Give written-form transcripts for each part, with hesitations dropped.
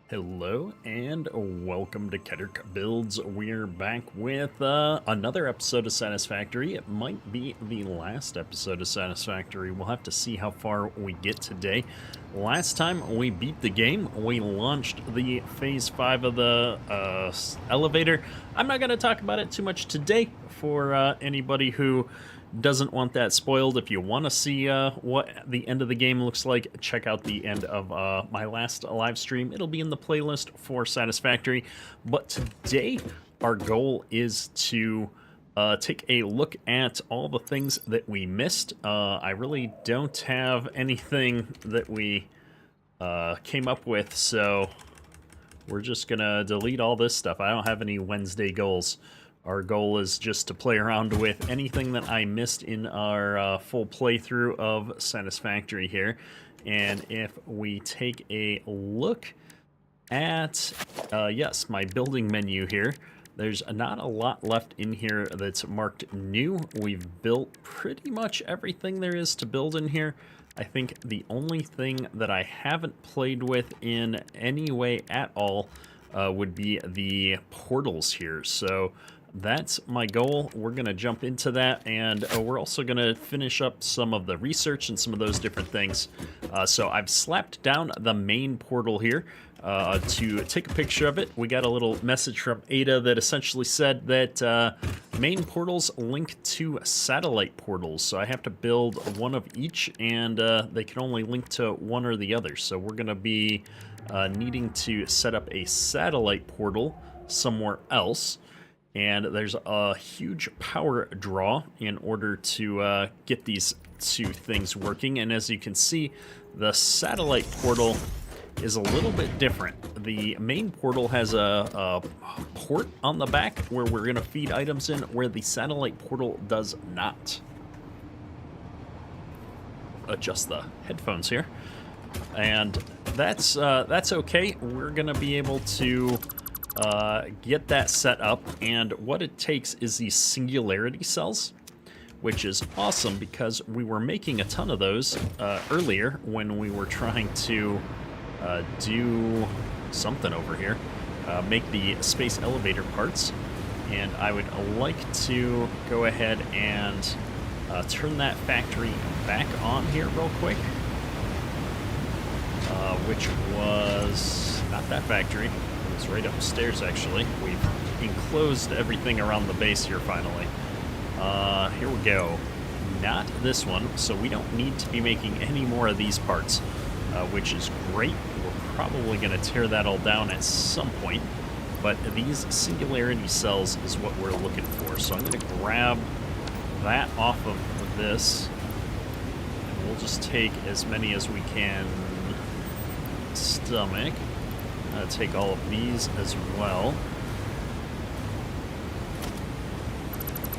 Hello and welcome to Kedrick Builds. We're back with another episode of Satisfactory. It might be the last episode of Satisfactory. We'll have to see how far we get today. Last time we beat the game, we launched the Phase 5 of the elevator. I'm not going to talk about it too much today for anybody who doesn't want that spoiled. If you want to see what the end of the game looks like, check out the end of my last live stream. It'll be in the playlist for Satisfactory. But today, our goal is to take a look at all the things that we missed. I really don't have anything that we came up with, so we're just gonna delete all this stuff. I don't have any Wednesday goals. Our goal is just to play around with anything that I missed in our full playthrough of Satisfactory here. And if we take a look at, yes, my building menu here, there's not a lot left in here that's marked new. We've built pretty much everything there is to build in here. I think the only thing that I haven't played with in any way at all would be the portals here. So that's my goal. We're going to jump into that, and we're also going to finish up some of the research and some of those different things. So I've slapped down the main portal here to take a picture of it. We got a little message from Ada that essentially said that main portals link to satellite portals. So I have to build one of each, and they can only link to one or the other. So we're going to be needing to set up a satellite portal somewhere else. And there's a huge power draw in order to get these two things working. And as you can see, the satellite portal is a little bit different. The main portal has a port on the back where we're going to feed items in, where the satellite portal does not. Adjust the headphones here. And that's okay. We're going to be able to get that set up, and what it takes is these singularity cells, which is awesome because we were making a ton of those earlier when we were trying to do something over here, make the space elevator parts. And I would like to go ahead and turn that factory back on here real quick, which was not that factory. It's right upstairs, actually. We've enclosed everything around the base here, finally. Here we go. Not this one, so we don't need to be making any more of these parts, which is great. We're probably going to tear that all down at some point, but these singularity cells is what we're looking for. So I'm going to grab that off of this, and we'll just take as many as we can stomach. Take all of these as well.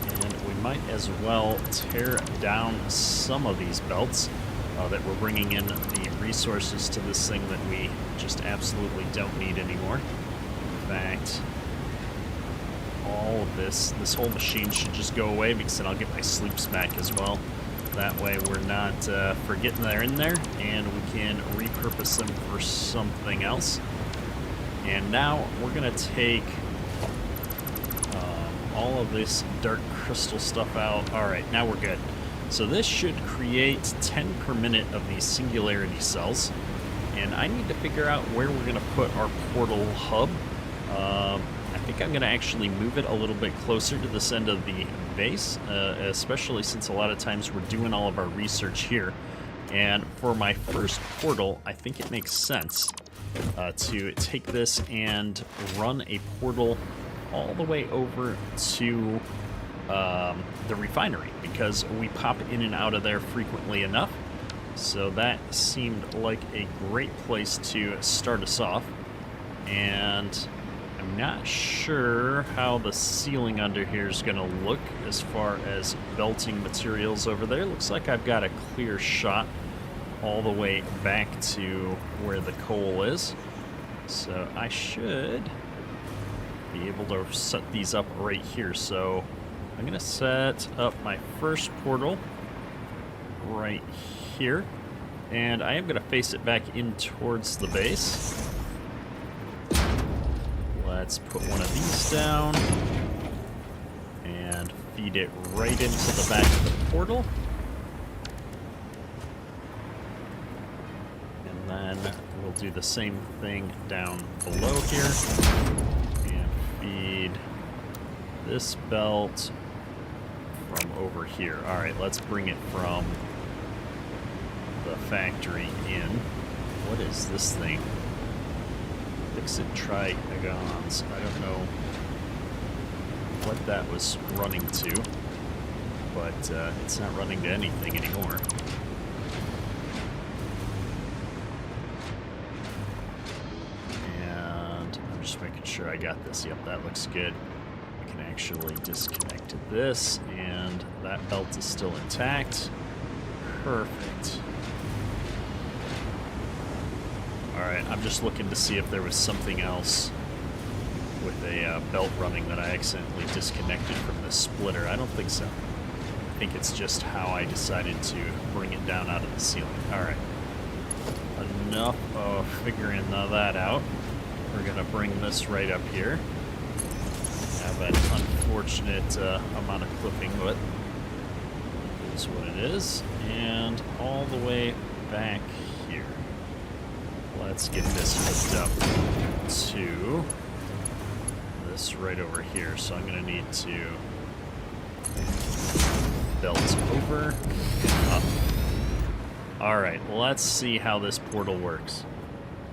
And we might as well tear down some of these belts that we're bringing in the resources to this thing that we just absolutely don't need anymore. In fact, all of this whole machine should just go away, because then I'll get my sleeps back as well. That way we're not forgetting they're in there, and we can repurpose them for something else. And now we're going to take all of this dark crystal stuff out. All right, now we're good. So this should create 10 per minute of these singularity cells. And I need to figure out where we're going to put our portal hub. I think I'm going to actually move it a little bit closer to this end of the base, especially since a lot of times we're doing all of our research here. And for my first portal, I think it makes sense to take this and run a portal all the way over to the refinery, because we pop in and out of there frequently enough. So that seemed like a great place to start us off. And I'm not sure how the ceiling under here is going to look as far as belting materials over there. Looks like I've got a clear shot all the way back to where the coal is. So I should be able to set these up right here. So I'm going to set up my first portal right here. And I am going to face it back in towards the base. let's put one of these down and feed it right into the back of the portal. And then we'll do the same thing down below here and feed this belt from over here. All right, let's bring it from the factory in. What is this thing? Fixit trigons. I don't know what that was running to, but it's not running to anything anymore. And I'm just making sure I got this. Yep, that looks good. I can actually disconnect this, and that belt is still intact. Perfect. Alright, I'm just looking to see if there was something else with a belt running that I accidentally disconnected from the splitter. I don't think so. I think it's just how I decided to bring it down out of the ceiling. Alright. Enough of figuring that out. We're going to bring this right up here. Have an unfortunate amount of clipping, but it is what it is. And all the way back here. Let's get this hooked up to this right over here. So I'm going to need to belt over and up. Alright, let's see how this portal works.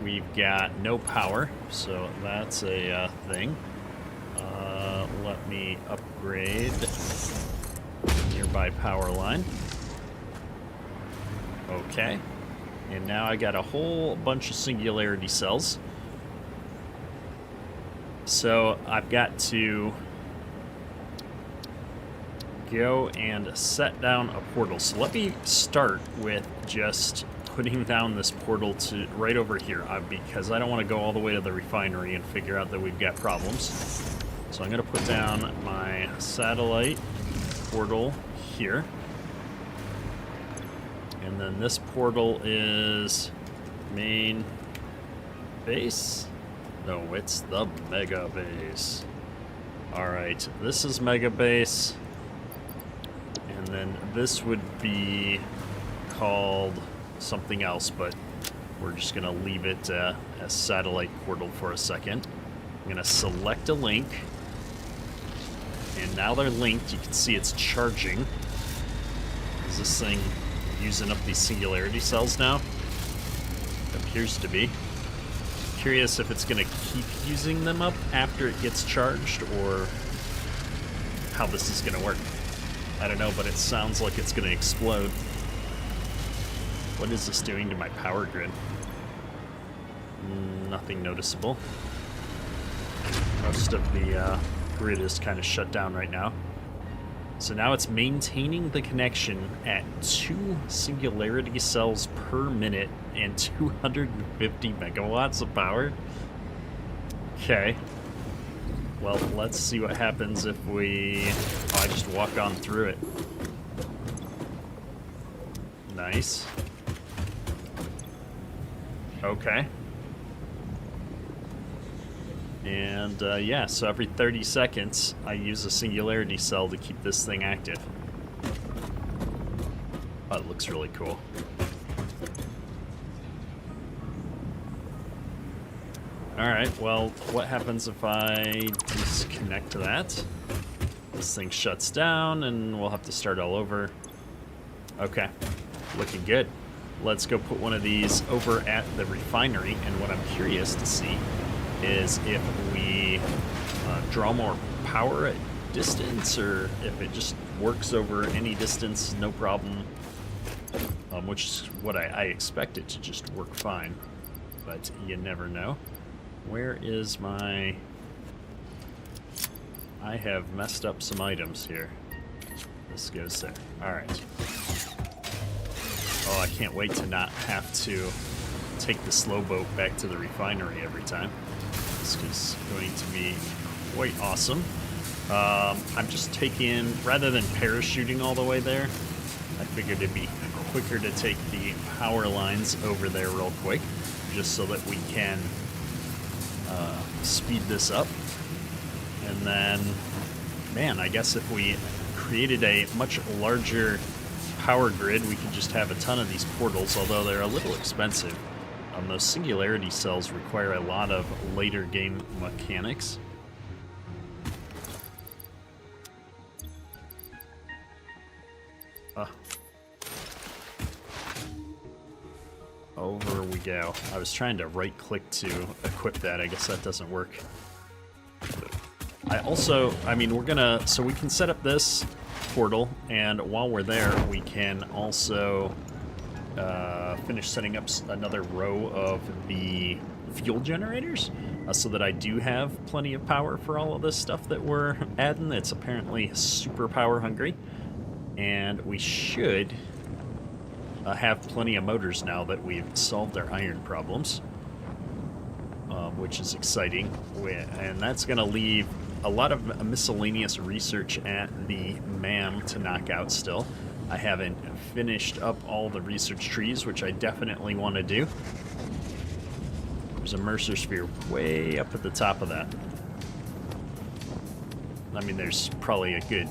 We've got no power, so that's a thing. Let me upgrade the nearby power line. Okay. And now I got a whole bunch of singularity cells. So I've got to go and set down a portal. So let me start with just putting down this portal to right over here, because I don't want to go all the way to the refinery and figure out that we've got problems. So I'm going to put down my satellite portal here. And then this portal is main base. No, it's the mega base. Alright, this is mega base. And then this would be called something else, but we're just going to leave it as satellite portal for a second. I'm going to select a link. And now they're linked. You can see it's charging. Is this thing using up these singularity cells now? It appears to be. Curious if it's going to keep using them up after it gets charged, or how this is going to work. I don't know, but it sounds like it's going to explode. What is this doing to my power grid? Nothing noticeable. Most of the grid is kind of shut down right now. So now it's maintaining the connection at 2 singularity cells per minute and 250 megawatts of power. Okay. Well, let's see what happens if I just walk on through it. Nice. Okay. And yeah, so every 30 seconds, I use a singularity cell to keep this thing active. Oh, it looks really cool. Alright, well, what happens if I disconnect that? This thing shuts down, and we'll have to start all over. Okay, looking good. Let's go put one of these over at the refinery, and what I'm curious to see is if we draw more power at distance, or if it just works over any distance, no problem, which is what I expect it to just work fine, but you never know. Where is my... I have messed up some items here. This goes there. Alright. Oh, I can't wait to not have to take the slow boat back to the refinery every time. This is going to be quite awesome. I'm just taking, rather than parachuting all the way there, I figured it'd be quicker to take the power lines over there real quick, just so that we can speed this up. And then, man, I guess if we created a much larger power grid, we could just have a ton of these portals, although they're a little expensive. Those singularity cells require a lot of later game mechanics. Over we go. I was trying to right click to equip that. I guess that doesn't work. I mean, so we can set up this portal, and while we're there, we can also finish setting up another row of the fuel generators, so that I do have plenty of power for all of this stuff that we're adding. It's apparently super power hungry, and we should have plenty of motors now that we've solved our iron problems, which is exciting. And that's going to leave a lot of miscellaneous research at the MAM to knock out still. I haven't finished up all the research trees, which I definitely want to do. There's a Mercer sphere way up at the top of that. I mean, there's probably a good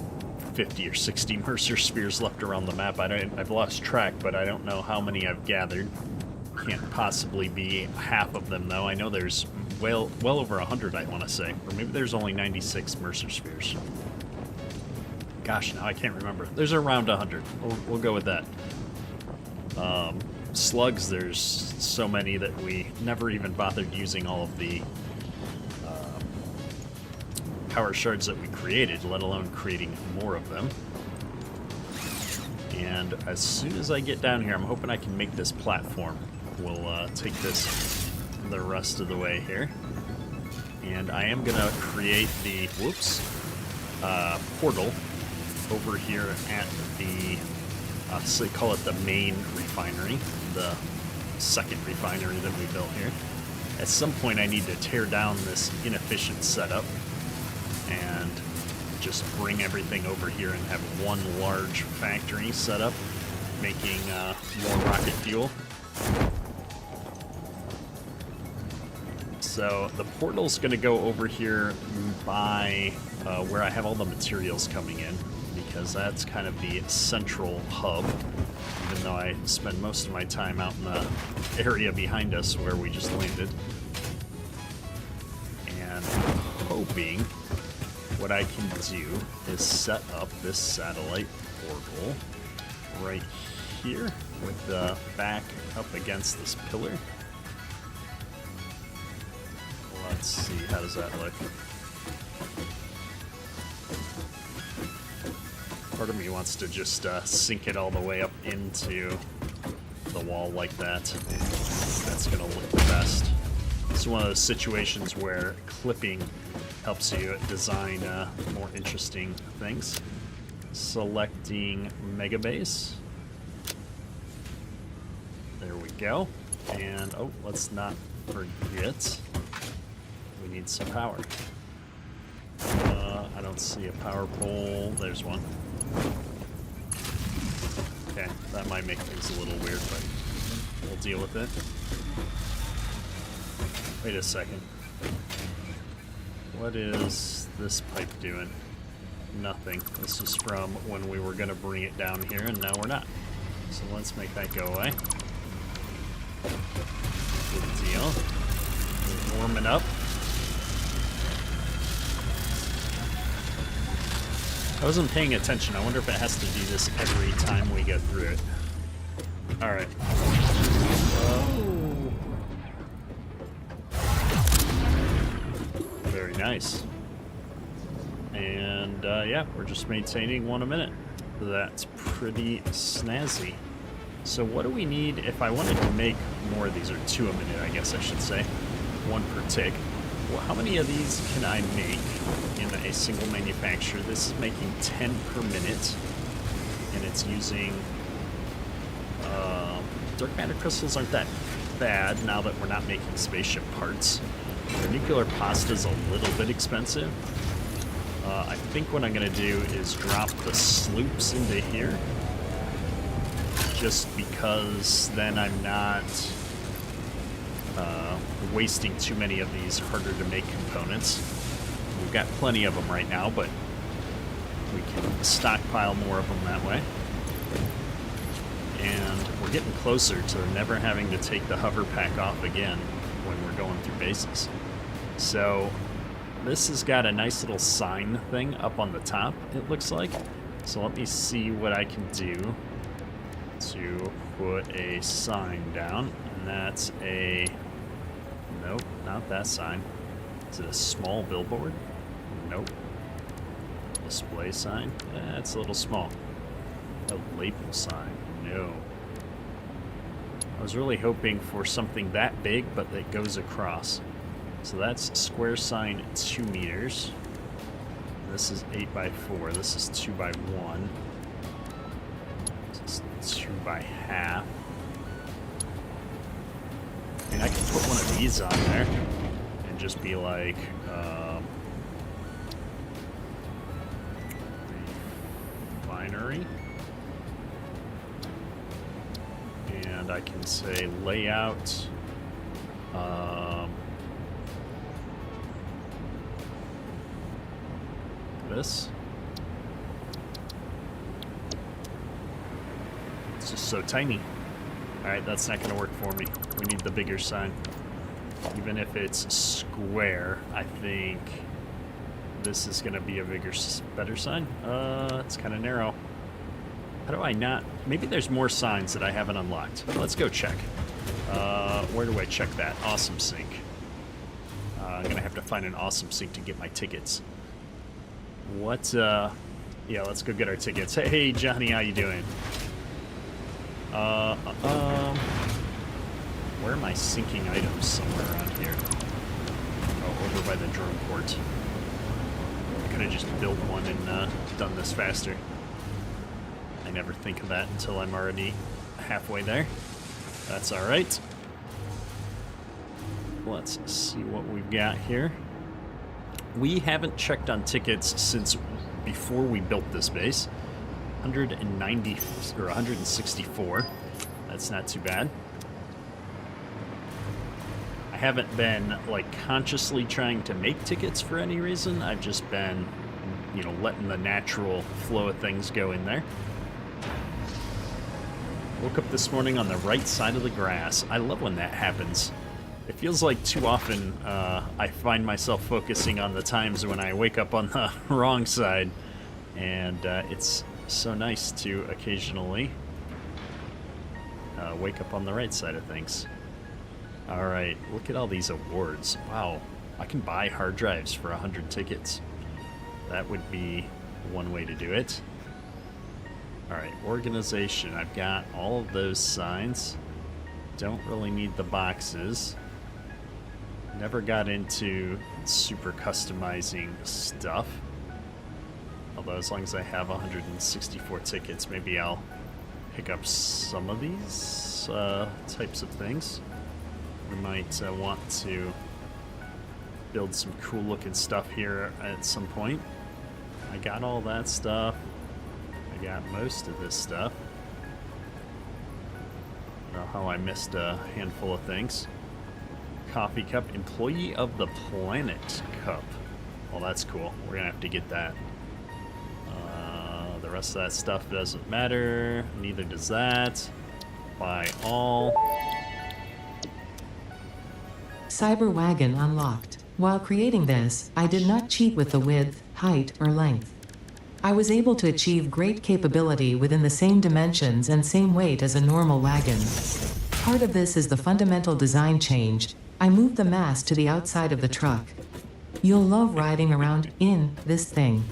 50 or 60 Mercer spheres left around the map. I've lost track, but I don't know how many I've gathered. Can't possibly be half of them, though. I know there's well over 100, I want to say. Or maybe there's only 96 Mercer spheres. Gosh, now I can't remember. There's around 100. We'll go with that. Slugs, there's so many that we never even bothered using all of the power shards that we created, let alone creating more of them. And as soon as I get down here, I'm hoping I can make this platform. We'll take this the rest of the way here. And I am going to create the, portal over here at the, so they call it the main refinery, the second refinery that we built here. At some point I need to tear down this inefficient setup and just bring everything over here and have one large factory set up, making more rocket fuel. So the portal's going to go over here by where I have all the materials coming in, because that's kind of the central hub, even though I spend most of my time out in the area behind us where we just landed. And I'm hoping what I can do is set up this satellite portal right here with the back up against this pillar. Let's see, how does that look? Part of me wants to just sink it all the way up into the wall like that. That's gonna look the best. It's one of those situations where clipping helps you design more interesting things. Selecting Mega Base. There we go. And, oh, let's not forget, we need some power. I don't see a power pole. There's one. Okay, that might make things a little weird, but we'll deal with it. Wait a second. What is this pipe doing? Nothing. This is from when we were going to bring it down here, and now we're not. So let's make that go away. Good deal. We're warming up. I wasn't paying attention. I wonder if it has to do this every time we get through it. Alright. Oh. Very nice. And yeah, we're just maintaining 1 a minute. That's pretty snazzy. So what do we need if I wanted to make more of these, or 2 a minute, I guess I should say. 1 per tick. Well, how many of these can I make in a single manufacturer? This is making 10 per minute, and it's using dark matter crystals aren't that bad now that we're not making spaceship parts. The nuclear pasta is a little bit expensive. I think what I'm going to do is drop the sloops into here, just because then I'm not wasting too many of these harder to make components. We've got plenty of them right now, but we can stockpile more of them that way. And we're getting closer to never having to take the hover pack off again when we're going through bases. So this has got a nice little sign thing up on the top, it looks like. So let me see what I can do to put a sign down. And that's a... Nope, not that sign. Is it a small billboard? Nope. Display sign? That's a little small. A label sign? No. I was really hoping for something that big, but that goes across. So that's square sign 2 meters. This is 8 by 4. This is 2 by 1. This is 2 by half. I mean, I could put one of these on there and just be like, refinery. And I can say layout. This. It's just so tiny. Alright, that's not going to work for me. We need the bigger sign. Even if it's square, I think this is going to be a better sign. It's kind of narrow. How do I not... Maybe there's more signs that I haven't unlocked. Let's go check. Where do I check that? Awesome Sync. I'm going to have to find an Awesome Sync to get my tickets. What, yeah, let's go get our tickets. Hey, Johnny, how you doing? Where am I syncing items? Somewhere around here. Oh, over by the drone port. I could have just built one and done this faster. I never think of that until I'm already halfway there. That's alright. Let's see what we've got here. We haven't checked on tickets since before we built this base. 190 or 164. That's not too bad. I haven't been like consciously trying to make tickets for any reason. I've just been, you know, letting the natural flow of things go in there. Woke up this morning on the right side of the grass. I love when that happens. It feels like too often I find myself focusing on the times when I wake up on the wrong side, and it's so nice to occasionally wake up on the right side of things. Alright, look at all these awards. Wow, I can buy hard drives for 100 tickets. That would be one way to do it. Alright, organization. I've got all of those signs. Don't really need the boxes. Never got into super customizing stuff. Although as long as I have 164 tickets, maybe I'll pick up some of these types of things. We might want to build some cool looking stuff here at some point. I got all that stuff. I got most of this stuff. I don't know how I missed a handful of things. Coffee cup, Employee of the Planet cup. Well, that's cool. We're gonna have to get that. The rest of that stuff doesn't matter. Neither does that. Buy all. Cyber Wagon unlocked. While creating this, I did not cheat with the width, height, or length. I was able to achieve great capability within the same dimensions and same weight as a normal wagon. Part of this is the fundamental design change. I moved the mast to the outside of the truck. You'll love riding around in this thing.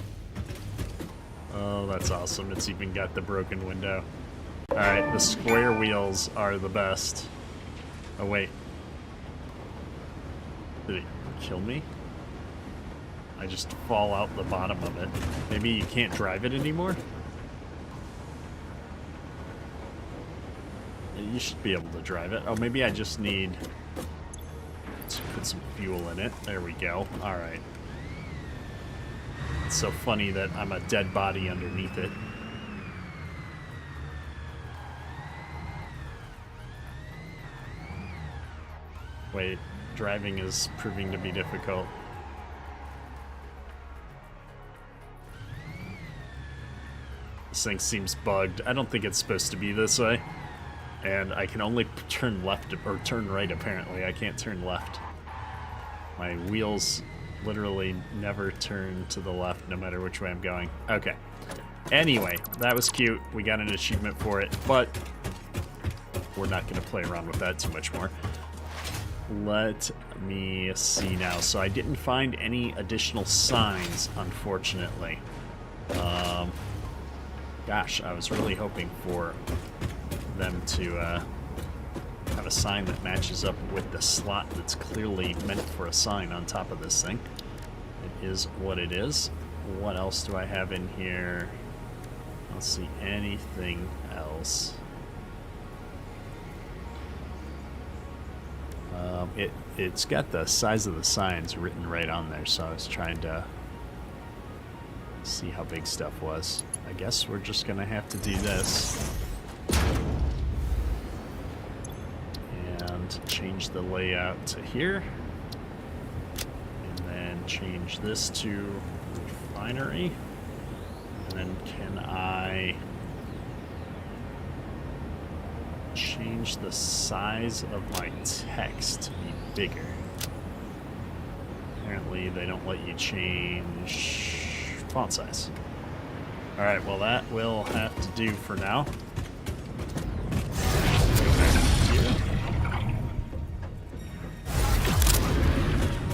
Oh, that's awesome. It's even got the broken window. Alright, the square wheels are the best. Oh, wait. Did it kill me? I just fall out the bottom of it. Maybe you can't drive it anymore? You should be able to drive it. Oh, maybe I just need to put some fuel in it. There we go. Alright. It's so funny that I'm a dead body underneath it. Wait, driving is proving to be difficult. This thing seems bugged. I don't think it's supposed to be this way. And I can only turn left or turn right, apparently. I can't turn left. My wheels literally never turn to the left no matter which way I'm going. Okay. Anyway, that was cute. We got an achievement for it, but we're not going to play around with that too much more. Let me see now. So I didn't find any additional signs, unfortunately. Gosh, I was really hoping for them to have a sign that matches up with the slot that's clearly meant for a sign on top of this thing. It is what it is. What else do I have in here? I don't see anything else. It's got the size of the signs written right on there, so I was trying to see how big stuff was. I guess we're just gonna have to do this and change the layout to here, and then change this to refinery, and then can I change the size of my text to be bigger? Apparently they don't let you change font size. Alright, well that will have to do for now.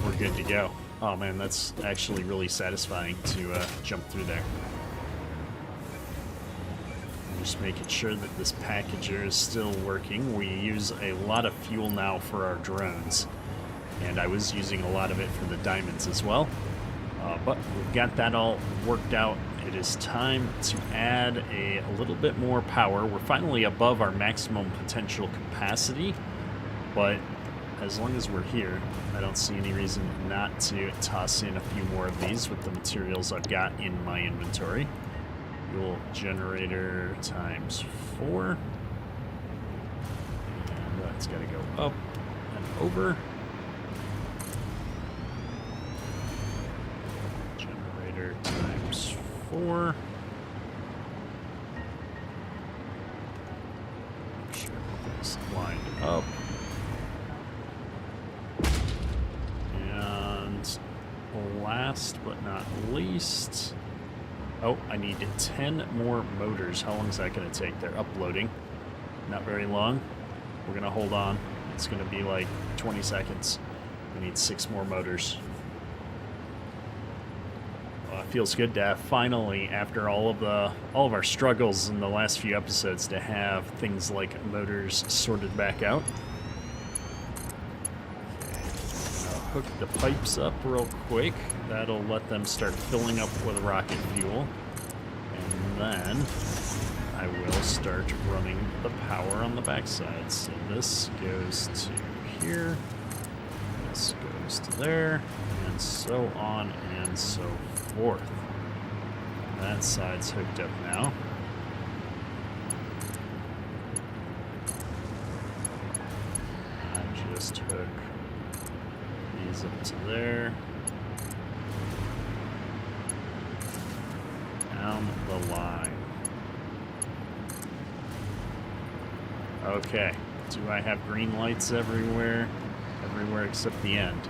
We're good to go. Oh man, that's actually really satisfying to jump through there. Just making sure that this packager is still working. We use a lot of fuel now for our drones, and I was using a lot of it for the diamonds as well. But we've got that all worked out. It is time to add a little bit more power. We're finally above our maximum potential capacity, but as long as we're here, I don't see any reason not to toss in a few more of these with the materials I've got in my inventory. Fuel generator times 4. And that's got to go up and over. Generator times 4. Make sure everything's lined up. And last but not least, oh, I need 10 more motors. How long is that going to take? They're uploading. Not very long. We're going to hold on. It's going to be like 20 seconds. We need 6 more motors. Well, it feels good to have finally, after all of our struggles in the last few episodes, to have things like motors sorted back out. Hook the pipes up real quick. That'll let them start filling up with rocket fuel. And then I will start running the power on the backside. So this goes to here, this goes to there, and so on and so forth. That side's hooked up now. I just hook these up to there. Down the line. Okay. Do I have green lights everywhere? Everywhere except the end.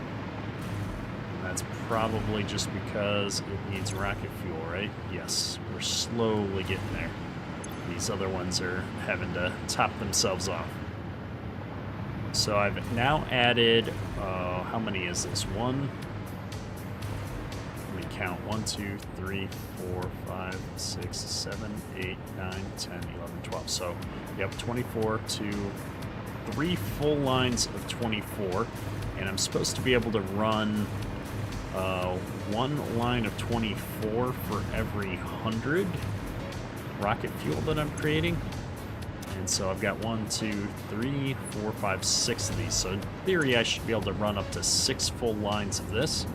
And that's probably just because it needs rocket fuel, right? Yes. We're slowly getting there. These other ones are having to top themselves off. So I've now added, how many is this? One, let me count, 1, 2, 3, 4, 5, 6, 7, 8, 9, 10, 11, 12. So we have 24 to 3 full lines of 24, and I'm supposed to be able to run 1 line of 24 for every 100 rocket fuel that I'm creating. And so I've got 1, 2, 3, 4, 5, 6 of these. So in theory, I should be able to run up to 6 full lines of this.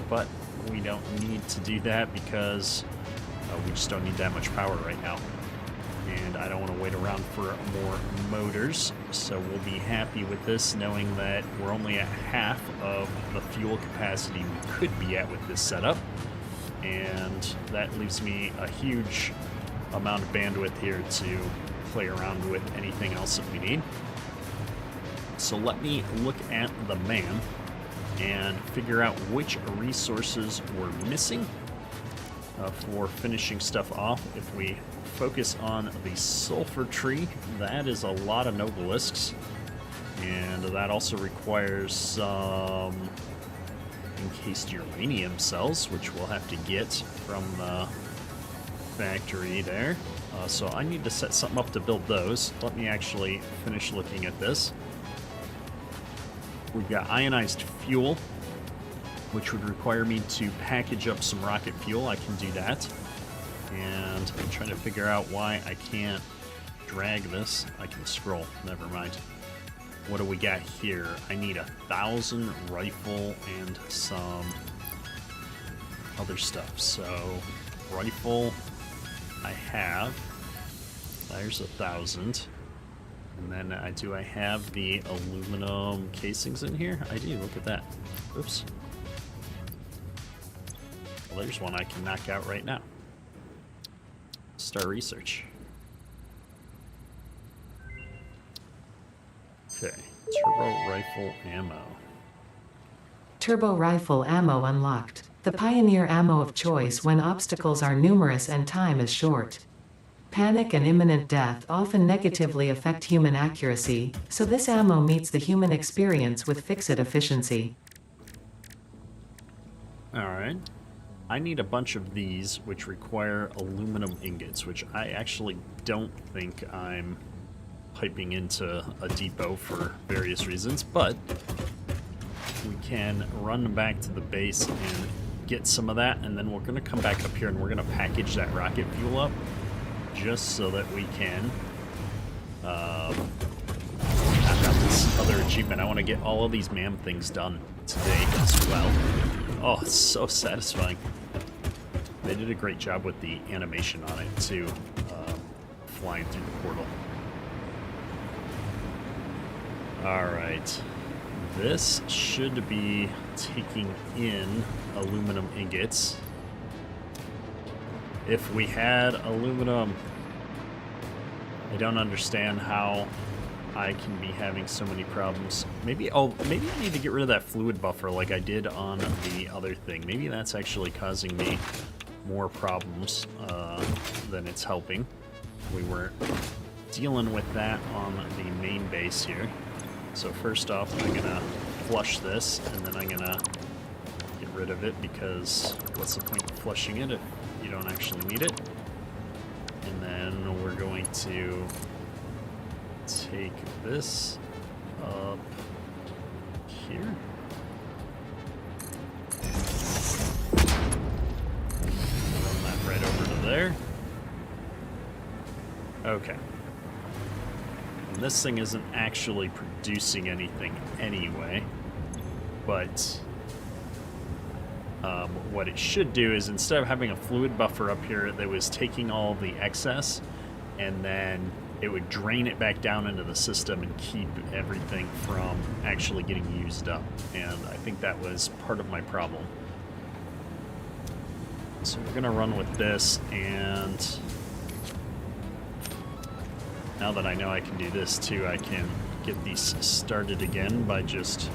But we don't need to do that because we just don't need that much power right now. and I don't want to wait around for more motors, so we'll be happy with this, knowing that we're only at half of the fuel capacity we could be at with this setup, and that leaves me a huge amount of bandwidth here to play around with anything else that we need. So let me look at the man and figure out which resources we're missing for finishing stuff off. If we focus on the sulfur tree, that is a lot of nobelisks, and that also requires some encased uranium cells, which we'll have to get from the factory there. So I need to set something up to build those. Let me actually finish looking at this. We've got ionized fuel, which would require me to package up some rocket fuel. I can do that. And I'm trying to figure out why I can't drag this. I can scroll. Never mind. What do we got here? I need 1,000 rifle and some other stuff. So, rifle, I have. There's 1,000. And then do I have the aluminum casings in here? I do. Look at that. Oops. Well, there's one I can knock out right now. Start research. Okay. Turbo rifle ammo. Turbo rifle ammo unlocked. The pioneer ammo of choice when obstacles are numerous and time is short. Panic and imminent death often negatively affect human accuracy, so this ammo meets the human experience with fixed efficiency. Alright. I need a bunch of these, which require aluminum ingots, which I actually don't think I'm piping into a depot for various reasons, but we can run back to the base and get some of that, and then we're going to come back up here and we're going to package that rocket fuel up, just so that we can knock out this other achievement. I want to get all of these MAM things done today as well. Oh, it's so satisfying. They did a great job with the animation on it too, flying through the portal. Alright, this should be taking in aluminum ingots. If we had aluminum, I don't understand how I can be having so many problems. Maybe I need to get rid of that fluid buffer like I did on the other thing. Maybe that's actually causing me more problems than it's helping. We were dealing with that on the main base here. So first off, I'm gonna flush this, and then I'm gonna get rid of it, because what's the point of flushing it if you don't actually need it? And then we're going to take this up here. Run that right over to there. Okay. And this thing isn't actually producing anything anyway, but what it should do is, instead of having a fluid buffer up here that was taking all the excess, and then it would drain it back down into the system and keep everything from actually getting used up. And I think that was part of my problem. So we're gonna run with this, and now that I know I can do this too, I can get these started again by just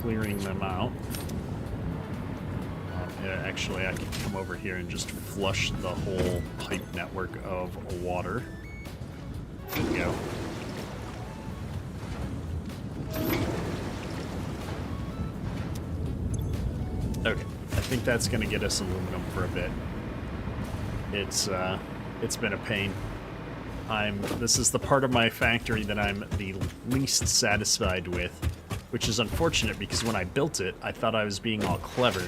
clearing them out. Actually, I can come over here and just flush the whole pipe network of water. There we go. Okay, I think that's going to get us aluminum for a bit. It's been a pain. This is the part of my factory that I'm the least satisfied with, which is unfortunate, because when I built it, I thought I was being all clever,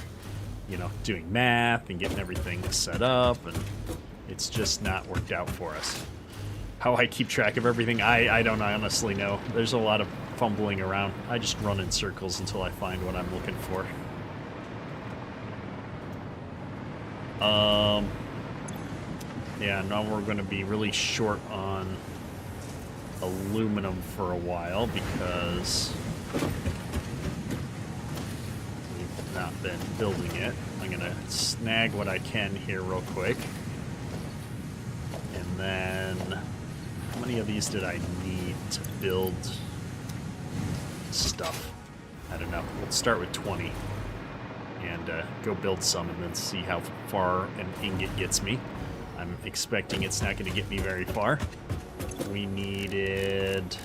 you know, doing math and getting everything set up, and it's just not worked out for us. How I keep track of everything, I don't honestly know. There's a lot of fumbling around. I just run in circles until I find what I'm looking for. Yeah, now we're going to be really short on aluminum for a while because we've not been building it. I'm going to snag what I can here real quick. And then, how many of these did I need to build stuff? I don't know. Let's start with 20 and go build some and then see how far an ingot gets me. I'm expecting it's not going to get me very far. We needed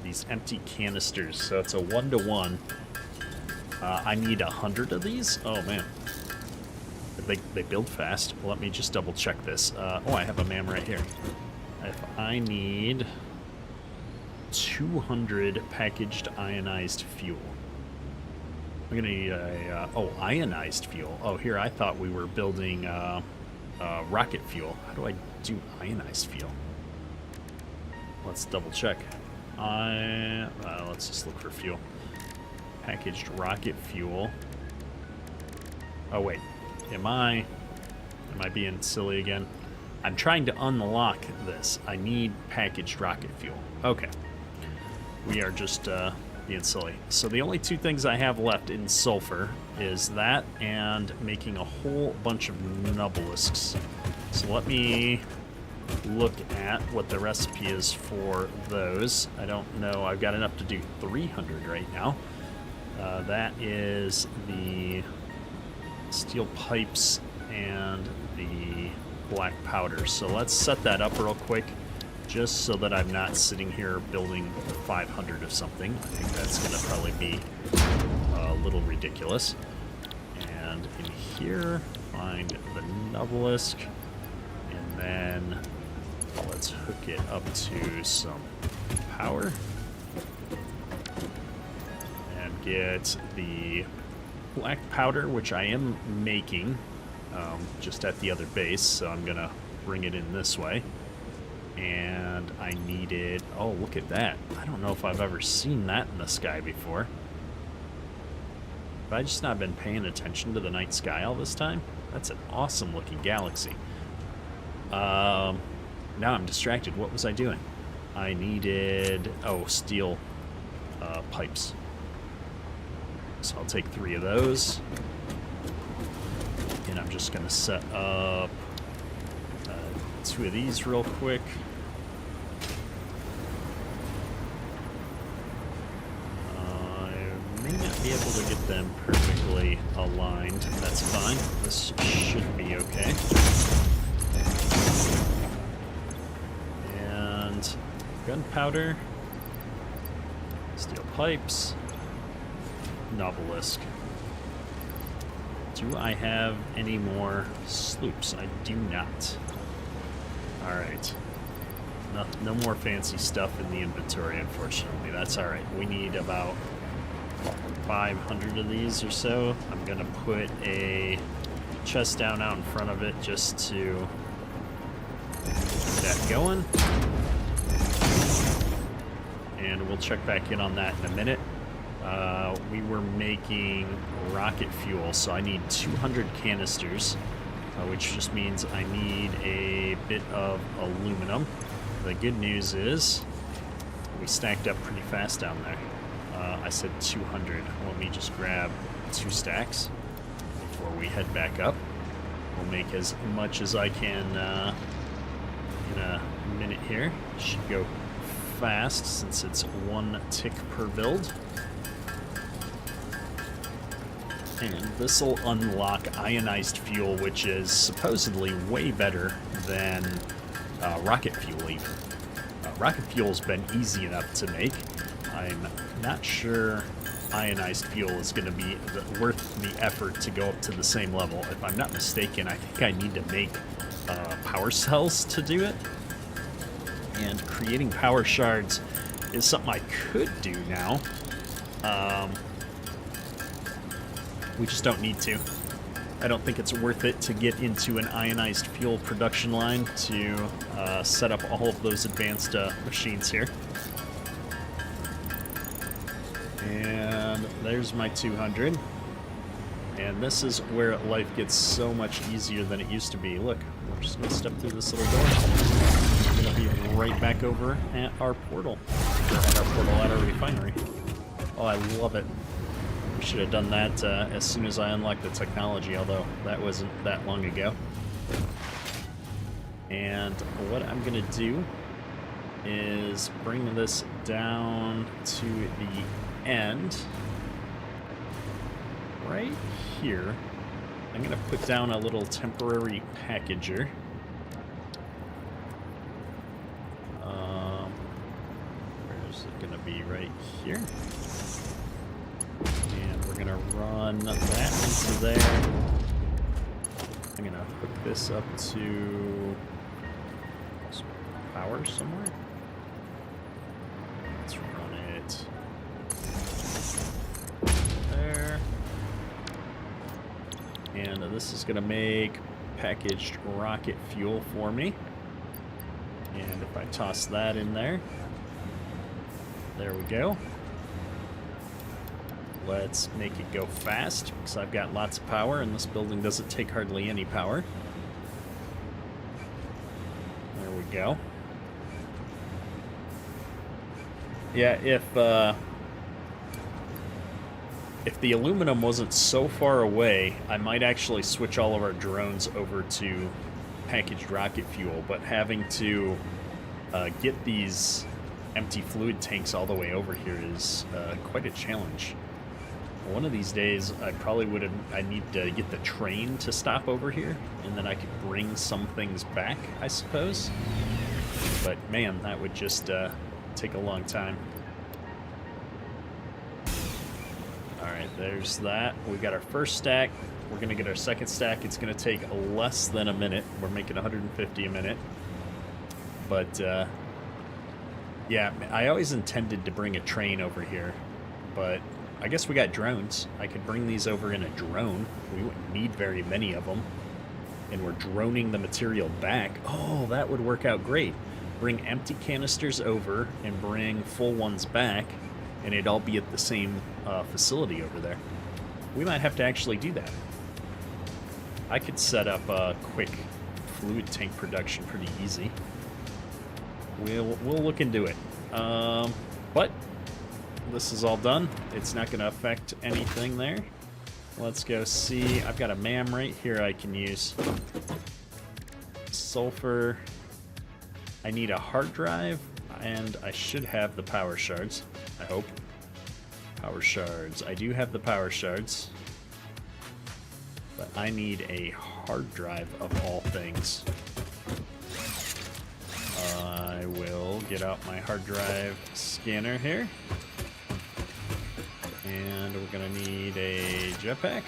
these empty canisters, so it's a 1-to-1. I need 100 of these. Oh man, they build fast. Let me just double check this. Oh, I have a MAM right here. If I need 200 packaged ionized fuel, I'm gonna need a ionized fuel. Oh, here I thought we were building rocket fuel. How do I do ionized fuel? Let's double check. Let's just look for fuel. Packaged rocket fuel. Oh wait, am I being silly again? I'm trying to unlock this. I need packaged rocket fuel. Okay, we are just being silly. So the only two things I have left in sulfur is that and making a whole bunch of nubelisks. So let me look at what the recipe is for those. I don't know. I've got enough to do 300 right now. That is the steel pipes and the black powder. So let's set that up real quick, just so that I'm not sitting here building 500 of something. I think that's going to probably be a little ridiculous. And in here, find the nubelisk, and then let's hook it up to some power and get the black powder, which I am making just at the other base, so I'm going to bring it in this way. And I needed, oh, look at that. I don't know if I've ever seen that in the sky before. Have I just not been paying attention to the night sky all this time? That's an awesome looking galaxy. Now I'm distracted. What was I doing? I needed, steel pipes. So I'll take 3 of those. And I'm just going to set up 2 of these real quick. I may not be able to get them perfectly aligned. That's fine. This should be okay. And gunpowder, steel pipes, nobelisk. Do I have any more sloops? I do not. Alright. No more fancy stuff in the inventory, unfortunately. That's alright. We need about 500 of these or so. I'm going to put a chest down out in front of it just to get that going. And we'll check back in on that in a minute. We were making rocket fuel, so I need 200 canisters, which just means I need a bit of aluminum. The good news is we stacked up pretty fast down there. I said 200. Let me just grab 2 stacks before we head back up. We'll make as much as I can in a minute here. Should go fast since it's 1 tick per build. And this will unlock ionized fuel, which is supposedly way better than rocket fuel even. Rocket fuel's been easy enough to make. I'm not sure ionized fuel is going to be worth the effort to go up to the same level. If I'm not mistaken, I think I need to make power cells to do it. And creating power shards is something I could do now. We just don't need to. I don't think it's worth it to get into an ionized fuel production line to set up all of those advanced machines here. And there's my 200. And this is where life gets so much easier than it used to be. Look, we're just going to step through this little door. We're going to be right back over at our portal. Or at our portal at our refinery. Oh, I love it. We should have done that as soon as I unlocked the technology, although that wasn't that long ago. And what I'm going to do is bring this down to the end. Right here, I'm going to put down a little temporary packager. Where's it going to be? Right here. And we're going to run that into there. I'm going to hook this up to some power somewhere. Let's run it there. And this is going to make packaged rocket fuel for me. And if I toss that in there, there we go. Let's make it go fast, because I've got lots of power, and this building doesn't take hardly any power. There we go. Yeah, if the aluminum wasn't so far away, I might actually switch all of our drones over to packaged rocket fuel, but having to get these empty fluid tanks all the way over here is quite a challenge. One of these days, I need to get the train to stop over here, and then I could bring some things back, I suppose. But man, that would just take a long time. Alright, there's that. We got our first stack. We're going to get our second stack. It's going to take less than a minute. We're making 150 a minute. But, yeah, I always intended to bring a train over here. But I guess we got drones. I could bring these over in a drone. We wouldn't need very many of them. And we're droning the material back. Oh, that would work out great. Bring empty canisters over and bring full ones back. And it'd all be at the same facility over there. We might have to actually do that. I could set up a quick fluid tank production pretty easy. We'll look into it. But this is all done. It's not going to affect anything there. Let's go see. I've got a MAM right here I can use. Sulfur. I need a hard drive, and I should have the power shards. I hope. Power shards. I do have the power shards. But I need a hard drive of all things. I will get out my hard drive scanner here. And we're going to need a jetpack.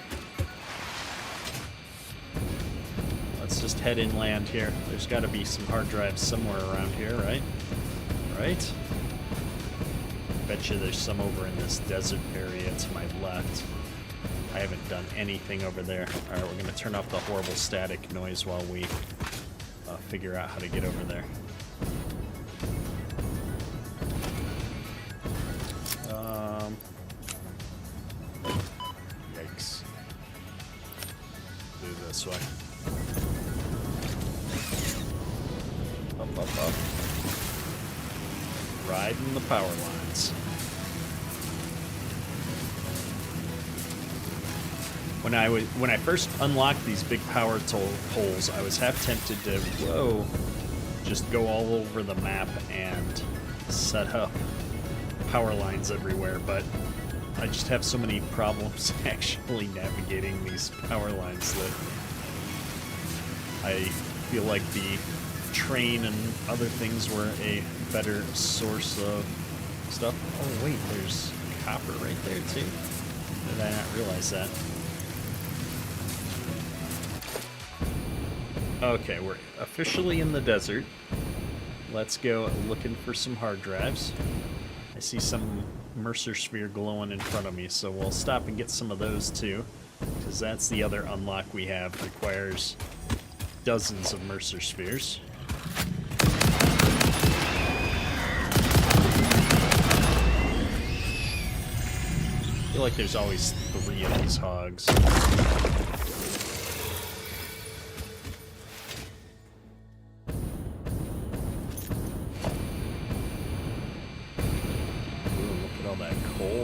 Let's just head inland here. There's got to be some hard drives somewhere around here, right? Right? Bet you there's some over in this desert area to my left. I haven't done anything over there. Alright, we're going to turn off the horrible static noise while we figure out how to get over there. Yikes. Do this way. Up. Riding the power lines. When I first unlocked these big power poles, I was half tempted to, just go all over the map and set up power lines everywhere, but I just have so many problems actually navigating these power lines that I feel like the train and other things were a better source of stuff. Oh wait, there's copper right there too. Did I not realize that? Okay, we're officially in the desert. Let's go looking for some hard drives. I see some Mercer sphere glowing in front of me, so we'll stop and get some of those too, because that's the other unlock we have. Requires dozens of Mercer spheres. feel like there's always 3 of these hogs.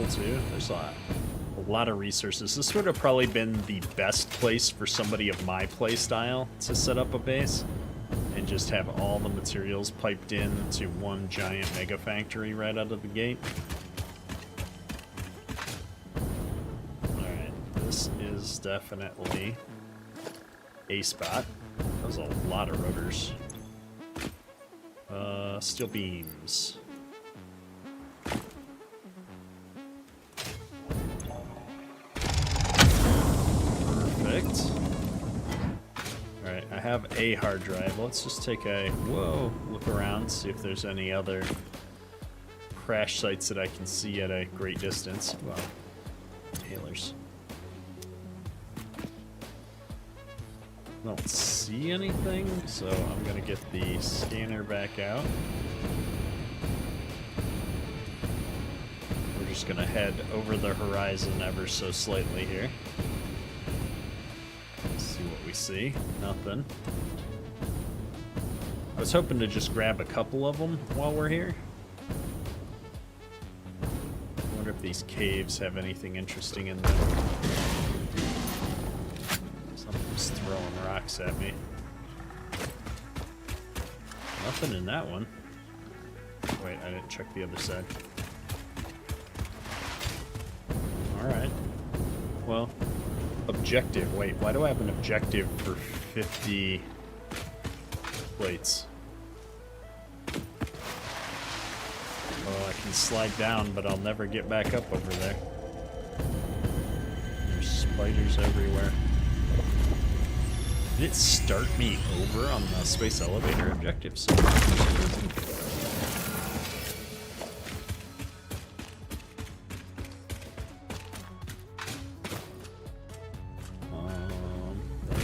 Too. There's a lot of resources. This would have probably been the best place for somebody of my play style to set up a base and just have all the materials piped in to one giant mega factory right out of the gate. Alright, this is definitely a spot. That was a lot of rotors. Steel beams. Alright, I have a hard drive. Let's just take a look around, see if there's any other crash sites that I can see at a great distance. Well, tailors. Don't see anything, so I'm gonna get the scanner back out. We're just gonna head over the horizon ever so slightly here. See what we see. Nothing. I was hoping to just grab a couple of them while we're here. I wonder if these caves have anything interesting in them. Something's throwing rocks at me. Nothing in that one. Wait, I didn't check the other side. Alright. Well, objective. Wait, why do I have an objective for 50 plates? Oh, I can slide down, but I'll never get back up over there. There's spiders everywhere. Did it start me over on the space elevator objectives? There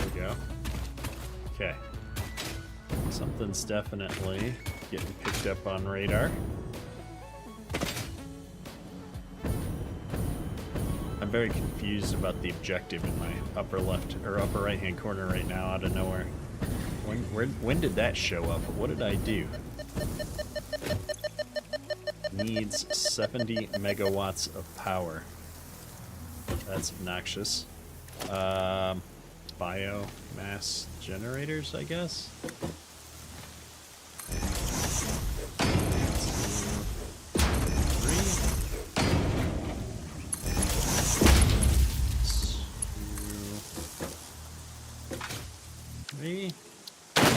we go. Okay. Something's definitely getting picked up on radar. I'm very confused about the objective in my upper left or upper right hand corner right now out of nowhere. When did that show up? What did I do? Needs 70 megawatts of power. That's obnoxious. Biomass generators, I guess?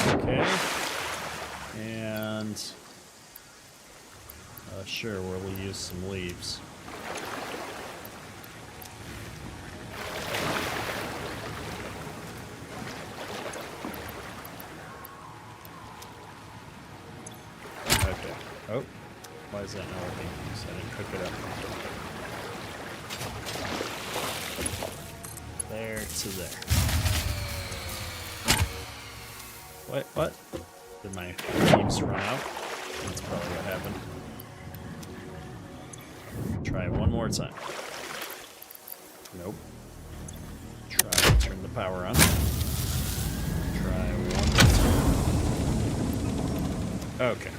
Okay, and sure, we'll use some leaves. Okay. Oh, why is that not working? Because I didn't cook it up. There to there. What? Did my leaves run out? That's probably what happened. Try one more time. Nope. Try to turn the power on. Try one more time. Okay.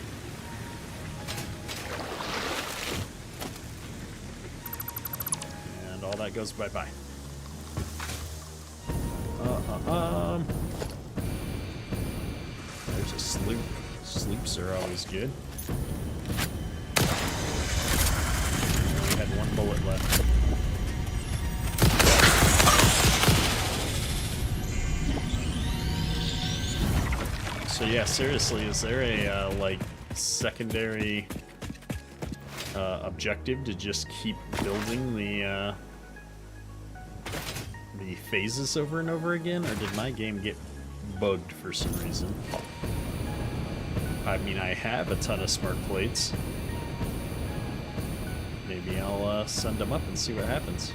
And all that goes bye-bye. There's a sloop. Sloops are always good. We had one bullet left. So yeah, seriously, is there a like secondary objective to just keep building the phases over and over again, or did my game get bugged for some reason? I mean, I have a ton of smart plates. Maybe I'll send them up and see what happens.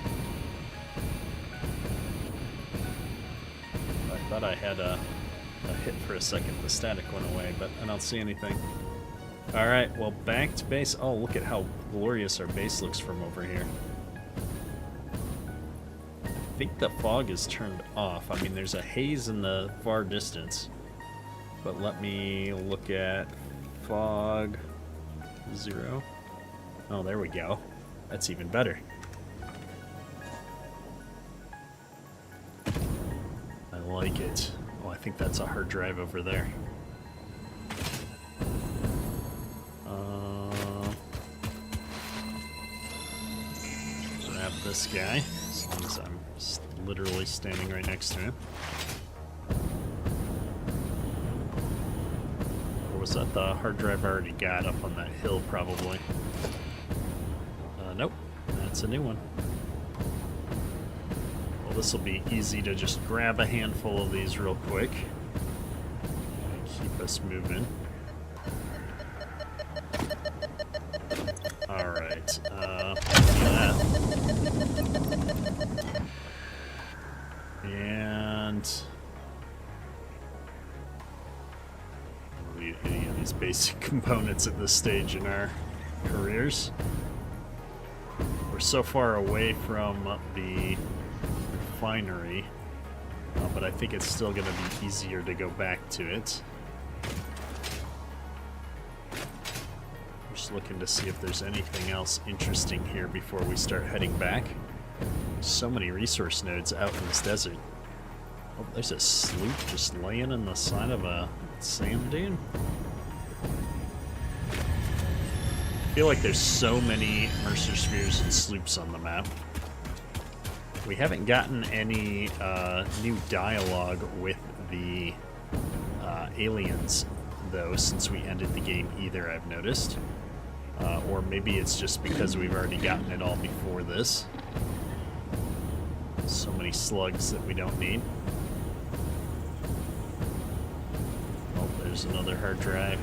I thought I had a hit for a second. The static went away, but I don't see anything. Alright, well, back to base. Oh, look at how glorious our base looks from over here. think the fog is turned off. I mean, there's a haze in the far distance. But let me look at fog 0. Oh, there we go. That's even better. I like it. Oh, I think that's a hard drive over there. Grab this guy, as long as I'm literally standing right next to him. Or was that the hard drive I already got up on that hill, probably? Nope, that's a new one. Well, this will be easy to just grab a handful of these real quick. Keep us moving. Alright, and I don't need any of these basic components at this stage in our careers. We're so far away from the refinery, but I think it's still going to be easier to go back to it. Just looking to see if there's anything else interesting here before we start heading back. So many resource nodes out in this desert. Oh, there's a sloop just laying in the side of a sand dune. I feel like there's so many Mercer spheres and sloops on the map. We haven't gotten any new dialogue with the aliens, though, since we ended the game either, I've noticed. Or maybe it's just because we've already gotten it all before this. So many slugs that we don't need. Oh, there's another hard drive.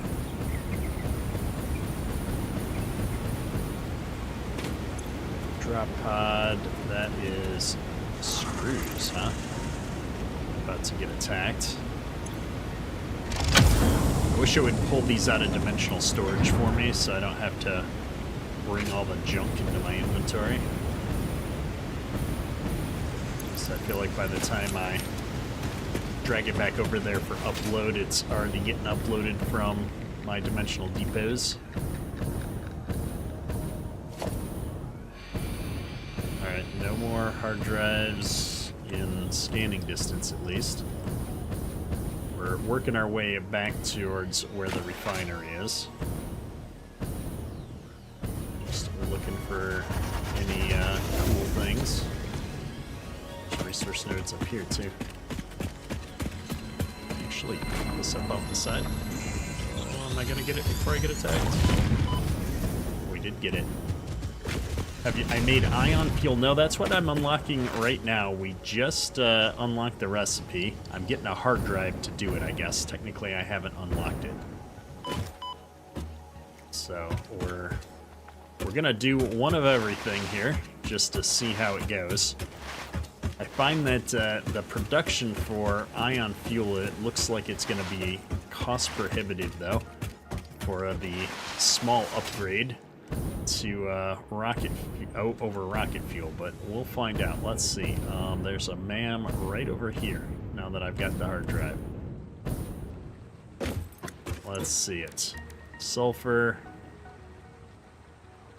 Drop pod, that is screws, huh? About to get attacked. I wish it would pull these out of dimensional storage for me so I don't have to bring all the junk into my inventory. So I feel like by the time I drag it back over there for upload, it's already getting uploaded from my dimensional depots. Alright, no more hard drives in scanning distance at least. We're working our way back towards where the refinery is. Just looking for any cool things. There's resource nodes up here too. Actually, put this up off the side. Oh, am I gonna get it before I get attacked? We did get it. I made ion fuel? No, that's what I'm unlocking right now. We just unlocked the recipe. I'm getting a hard drive to do it, I guess. Technically, I haven't unlocked it. So, we're gonna do one of everything here, just to see how it goes. I find that the production for ion fuel, it looks like it's gonna be cost prohibitive, though, for the small upgrade to over rocket fuel, but we'll find out. Let's see. There's a MAM right over here now that I've got the hard drive. Let's see it. Sulfur,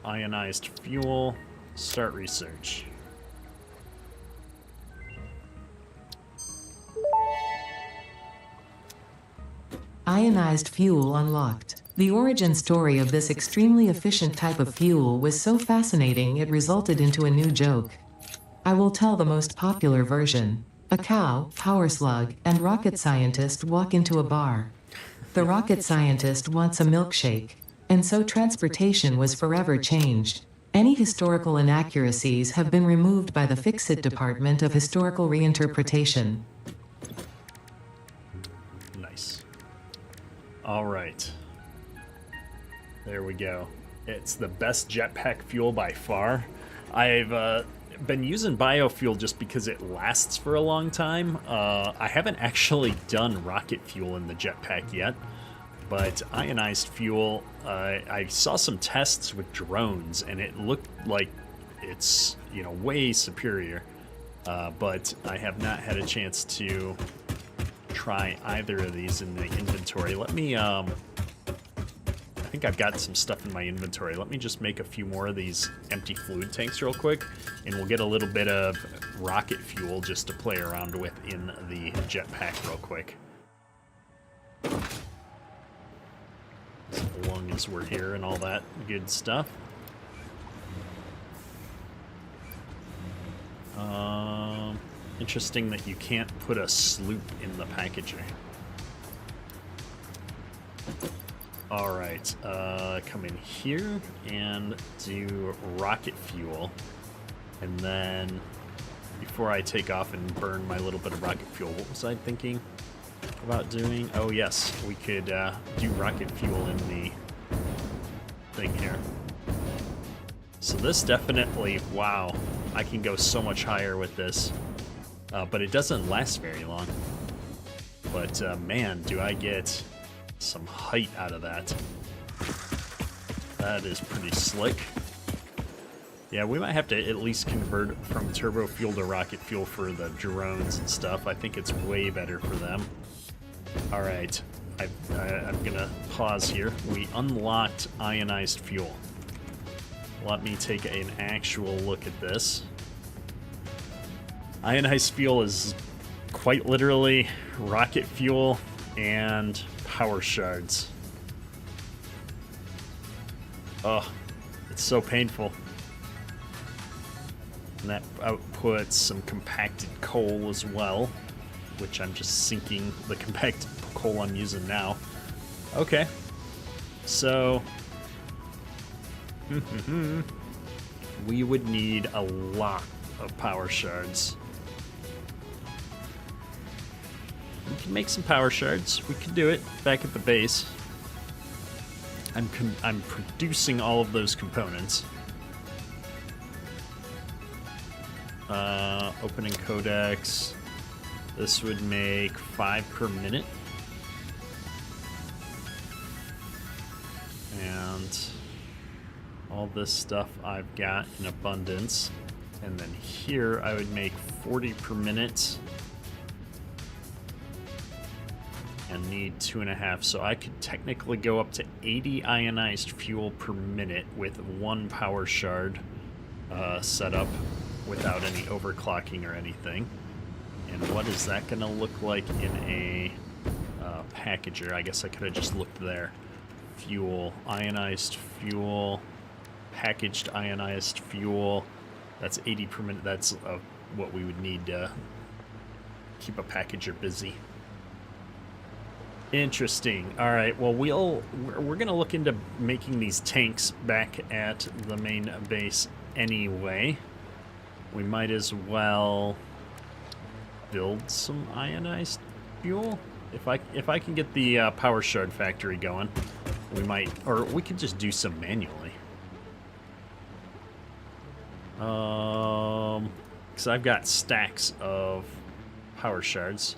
ionized fuel, start research. Ionized fuel unlocked. The origin story of this extremely efficient type of fuel was so fascinating it resulted into a new joke. I will tell the most popular version. A cow, power slug, and rocket scientist walk into a bar. The rocket scientist wants a milkshake, and so transportation was forever changed. Any historical inaccuracies have been removed by the Fix-It Department of Historical Reinterpretation. Nice. All right. There we go. It's the best jetpack fuel by far. I've been using biofuel just because it lasts for a long time. I haven't actually done rocket fuel in the jetpack yet, but ionized fuel, I saw some tests with drones, and it looked like it's, way superior. but I have not had a chance to try either of these in the inventory. Let me, I think I've got some stuff in my inventory. Let me just make a few more of these empty fluid tanks real quick, and we'll get a little bit of rocket fuel just to play around with in the jetpack real quick. As long as we're here and all that good stuff. Interesting that you can't put a sloop in the packaging. Alright, come in here and do rocket fuel. And then, before I take off and burn my little bit of rocket fuel, what was I thinking about doing? Oh yes, we could do rocket fuel in the thing here. So this definitely, wow, I can go so much higher with this. But it doesn't last very long. But man, do I get some height out of that. That is pretty slick. Yeah, we might have to at least convert from turbo fuel to rocket fuel for the drones and stuff. I think it's way better for them. All right, I'm gonna pause here. We unlocked ionized fuel. Let me take an actual look at this. Ionized fuel is quite literally rocket fuel and power shards. Oh, it's so painful. And that outputs some compacted coal as well, which I'm just sinking the compacted coal I'm using now. Okay, so we would need a lot of power shards. We can make some power shards. We can do it back at the base. I'm producing all of those components. Opening codex. This would make 5 per minute. And all this stuff I've got in abundance. And then here I would make 40 per minute. And need 2.5, so I could technically go up to 80 ionized fuel per minute with 1 power shard set up without any overclocking or anything. And what is that going to look like in a packager? I guess I could have just looked there. Fuel, ionized fuel, packaged ionized fuel. That's 80 per minute. That's what we would need to keep a packager busy. Interesting. All right. Well, we're gonna look into making these tanks back at the main base anyway. We might as well build some ionized fuel if I can get the power shard factory going. We might, or we could just do some manually. Because I've got stacks of power shards.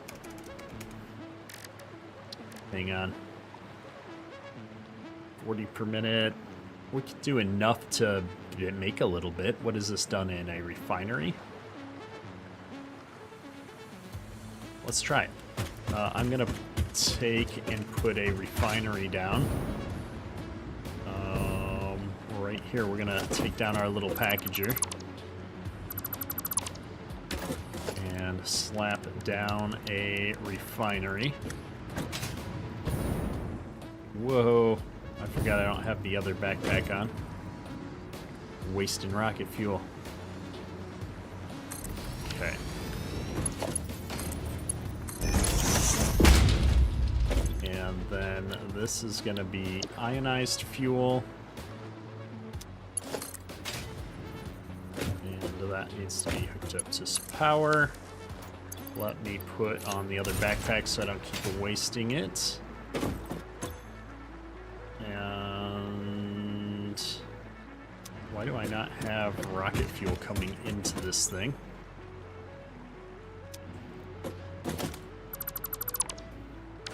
Hang on. 40 per minute. We could do enough to make a little bit. What is this done in a refinery? Let's try it. I'm gonna take and put a refinery down. Right here, we're gonna take down our little packager and slap down a refinery. Whoa, I forgot I don't have the other backpack on. Wasting rocket fuel. Okay. And then this is going to be ionized fuel. And that needs to be hooked up to power. Let me put on the other backpack so I don't keep wasting it. And why do I not have rocket fuel coming into this thing?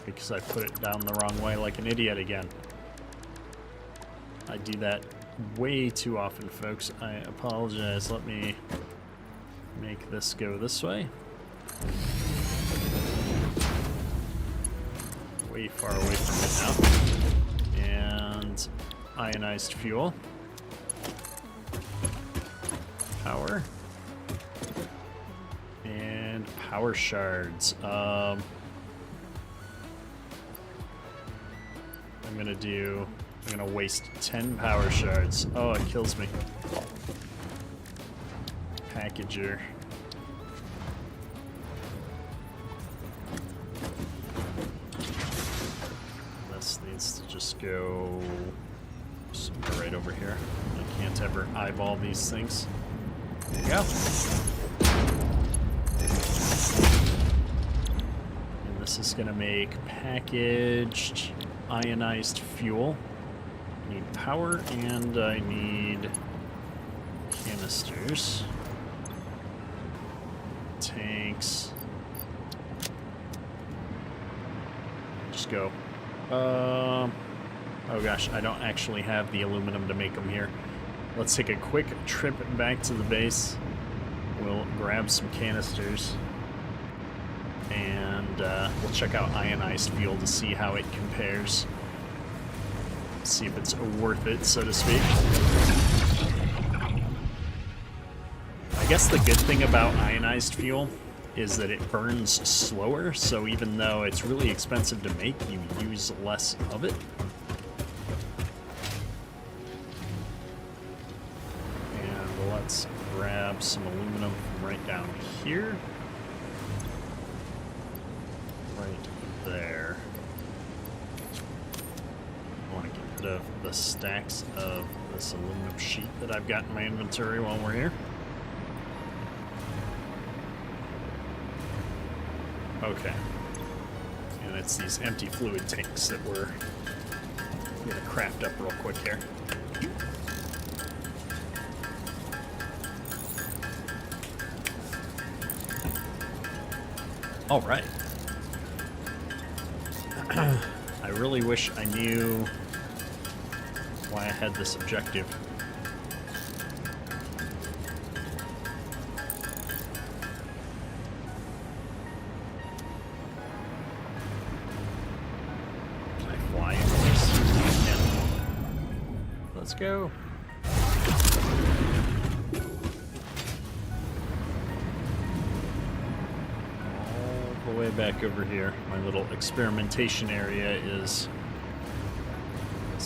Because I put it down the wrong way like an idiot again. I do that way too often, folks. I apologize. Let me make make this go this way. Way far away from it now. And ionized fuel. Power. And power shards. I'm gonna waste 10 power shards. Oh, it kills me. Packager. This needs to just go somewhere right over here. I can't ever eyeball these things. There you go. And this is gonna make packaged ionized fuel. I need power and I need canisters. Tanks. Just go. Oh gosh, I don't actually have the aluminum to make them here. Let's take a quick trip back to the base. We'll grab some canisters. And we'll check out ionized fuel to see how it compares. See if it's worth it, so to speak. I guess the good thing about ionized fuel is that it burns slower, so even though it's really expensive to make, you use less of it. And let's grab some aluminum from right down here. Right there. I want to get rid of the stacks of this aluminum sheet that I've got in my inventory while we're here. Okay. And it's these empty fluid tanks that we're gonna craft up real quick here. All right. I really wish I knew why I had this objective. Can I fly in this? Yeah. Let's go. All the way back over here. My little experimentation area is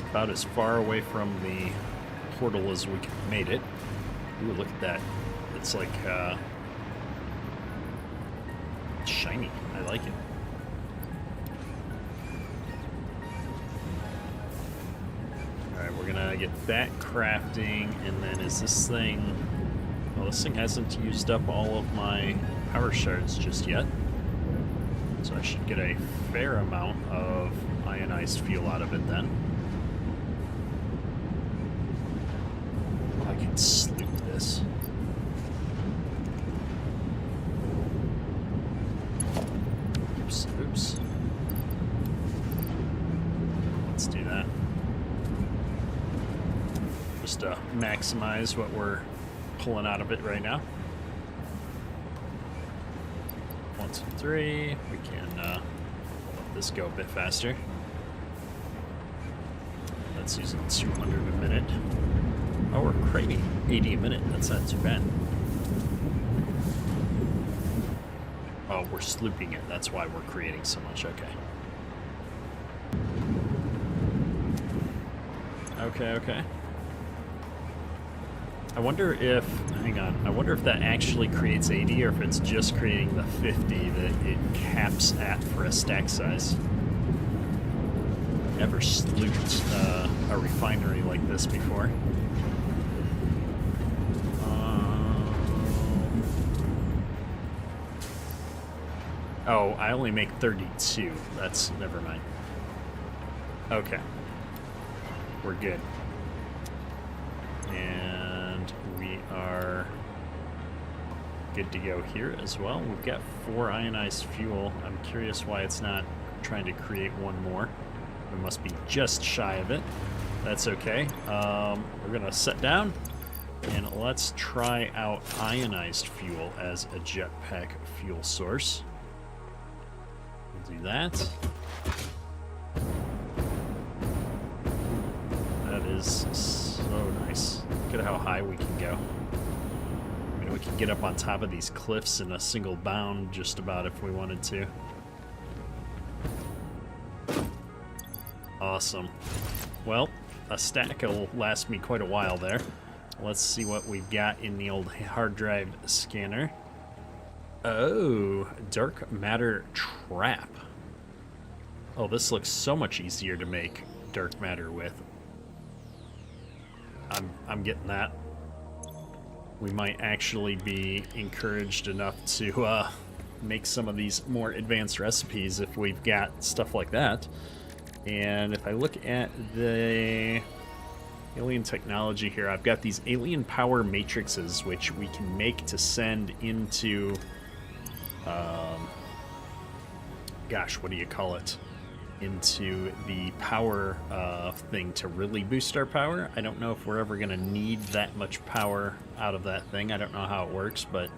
about as far away from the portal as we made it. Ooh, look at that. It's like shiny. I like it. Alright, we're gonna get that crafting, and then is this thing... Well, this thing hasn't used up all of my power shards just yet. So I should get a fair amount of ionized fuel out of it then. I can sloop this. Oops, oops. Let's do that. Just to maximize what we're pulling out of it right now. 1, 2, 3. We can let this go a bit faster. That's using 200 a minute. Oh, we're crating 80 a minute. That's not too bad. Oh, we're slooping it. That's why we're creating so much. Okay. Okay. I wonder if... Hang on. I wonder if that actually creates 80 or if it's just creating the 50 that it caps at for a stack size. Never slooped a refinery like this before. Oh, I only make 32. That's... never mind. Okay. We're good. And we are good to go here as well. We've got 4 ionized fuel. I'm curious why it's not trying to create one more. We must be just shy of it. That's okay. We're gonna set down And let's try out ionized fuel as a jetpack fuel source. We'll do that. That is so nice. Look at how high we can go. I mean, we can get up on top of these cliffs in a single bound just about if we wanted to. Awesome. Well, a stack will last me quite a while there. Let's see what we've got in the old hard drive scanner. Oh, dark matter trap. Oh, this looks so much easier to make dark matter with. I'm getting that. We might actually be encouraged enough to make some of these more advanced recipes if we've got stuff like that. And if I look at the alien technology here, I've got these alien power matrices which we can make to send into gosh, what do you call it, into the power thing to really boost our power. I don't know if we're ever gonna need that much power out of that thing. I don't know how it works, but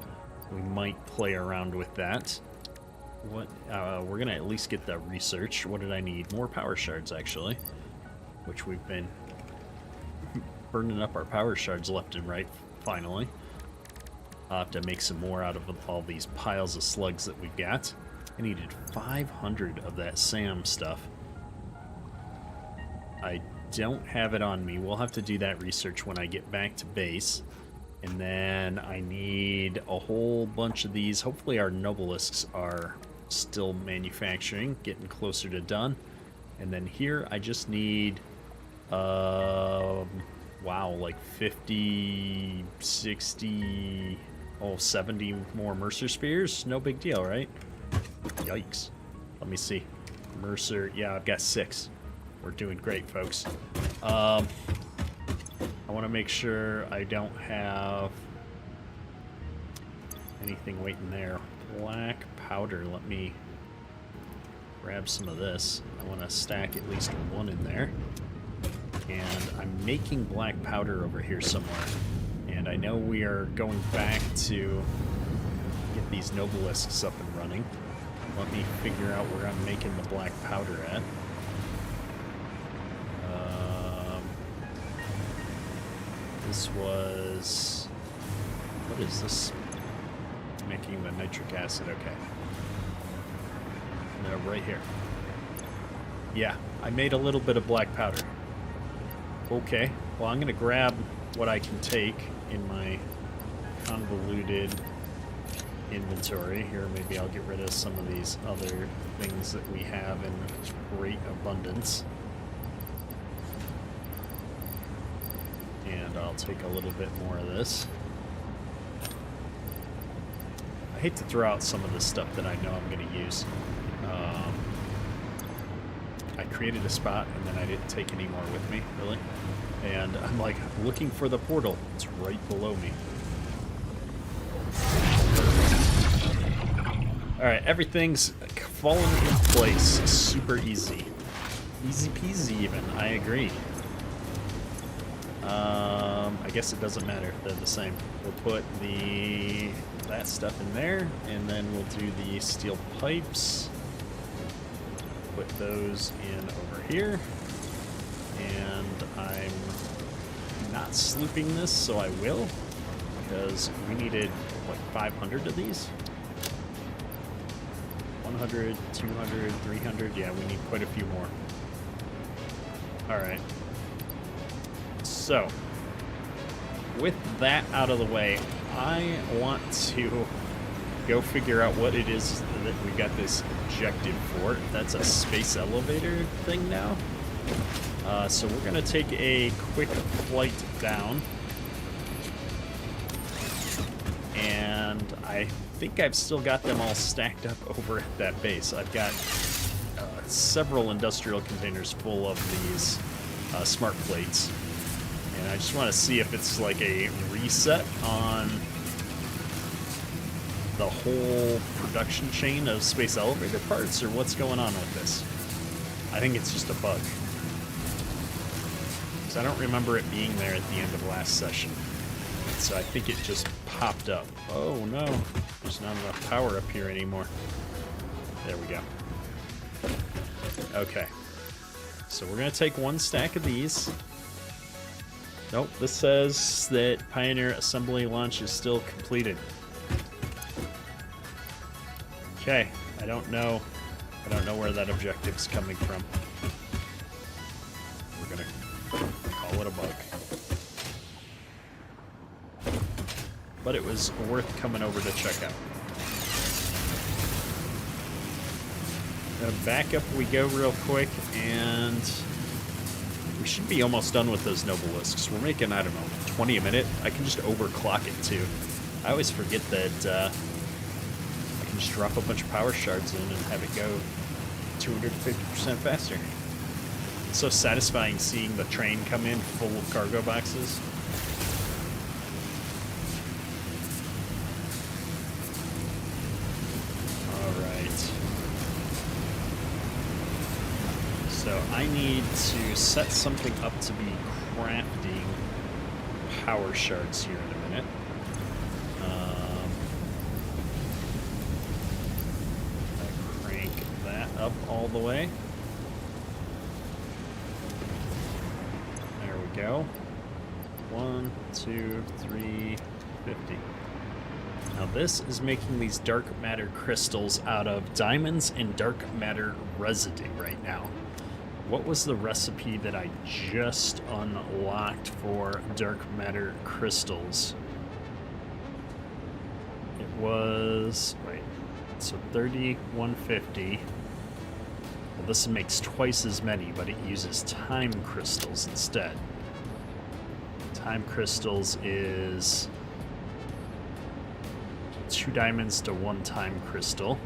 we might play around with that. What we're gonna at least get the research. What did I need? More power shards, actually, which we've been burning up our power shards left and right. Finally, I'll have to make some more out of all these piles of slugs that we've got. I needed 500 of that SAM stuff. I don't have it on me. We'll have to do that research when I get back to base. And then I need a whole bunch of these. Hopefully our Nobelisks are still manufacturing, getting closer to done. And then here I just need, wow, like 50, 60, 70 more Mercer Spears. No big deal, right? Yikes. Let me see. Mercer, yeah, I've got 6. We're doing great, folks. I want to make sure I don't have anything waiting there. Black powder. Let me grab some of this. I want to stack at least 1 in there. And I'm making black powder over here somewhere. And I know we are going back to get these Nobelisks up and running. Let me figure out where I'm making the black powder at. This was... what is this? Making the nitric acid, okay. No, right here. Yeah, I made a little bit of black powder. Okay, well I'm gonna grab what I can take in my convoluted inventory. Here, maybe I'll get rid of some of these other things that we have in great abundance. And I'll take a little bit more of this. I hate to throw out some of the stuff that I know I'm going to use. I created a spot and then I didn't take any more with me, really. And I'm like looking for the portal. It's right below me. Alright, everything's fallen in place. Super easy. Easy peasy even, I agree. I guess it doesn't matter if they're the same. We'll put that stuff in there, and then we'll do the steel pipes. Put those in over here. And I'm not slooping this, so I will, because we needed, what, 500 of these? 100, 200, 300, yeah, we need quite a few more. Alright. So, with that out of the way, I want to go figure out what it is that we got this objective for. That's a space elevator thing now. So we're going to take a quick flight down. And I think I've still got them all stacked up over at that base. I've got several industrial containers full of these smart plates. And I just want to see if it's like a reset on the whole production chain of space elevator parts, or what's going on with this. I think it's just a bug. Because I don't remember it being there at the end of last session. So I think it just popped up. Oh no, there's not enough power up here anymore. There we go. Okay. So we're gonna take one stack of these. Nope, this says that Pioneer assembly launch is still completed. Okay, I don't know where that objective's coming from. We're gonna call it a bug. But it was worth coming over to check out. Back up we go real quick, and we should be almost done with those Nobelisks. We're making, I don't know, 20 a minute. I can just overclock it too. I always forget that I can just drop a bunch of power shards in and have it go 250% faster. It's so satisfying seeing the train come in full of cargo boxes. So I need to set something up to be crafting power shards here in a minute. I crank that up all the way. There we go. 1, 2, 3, 50. Now this is making these dark matter crystals out of diamonds and dark matter residue right now. What was the recipe that I just unlocked for dark matter crystals? It was, wait, so 30, 150. Well, this makes twice as many, but it uses time crystals instead. Time crystals is 2 diamonds to 1 time crystal.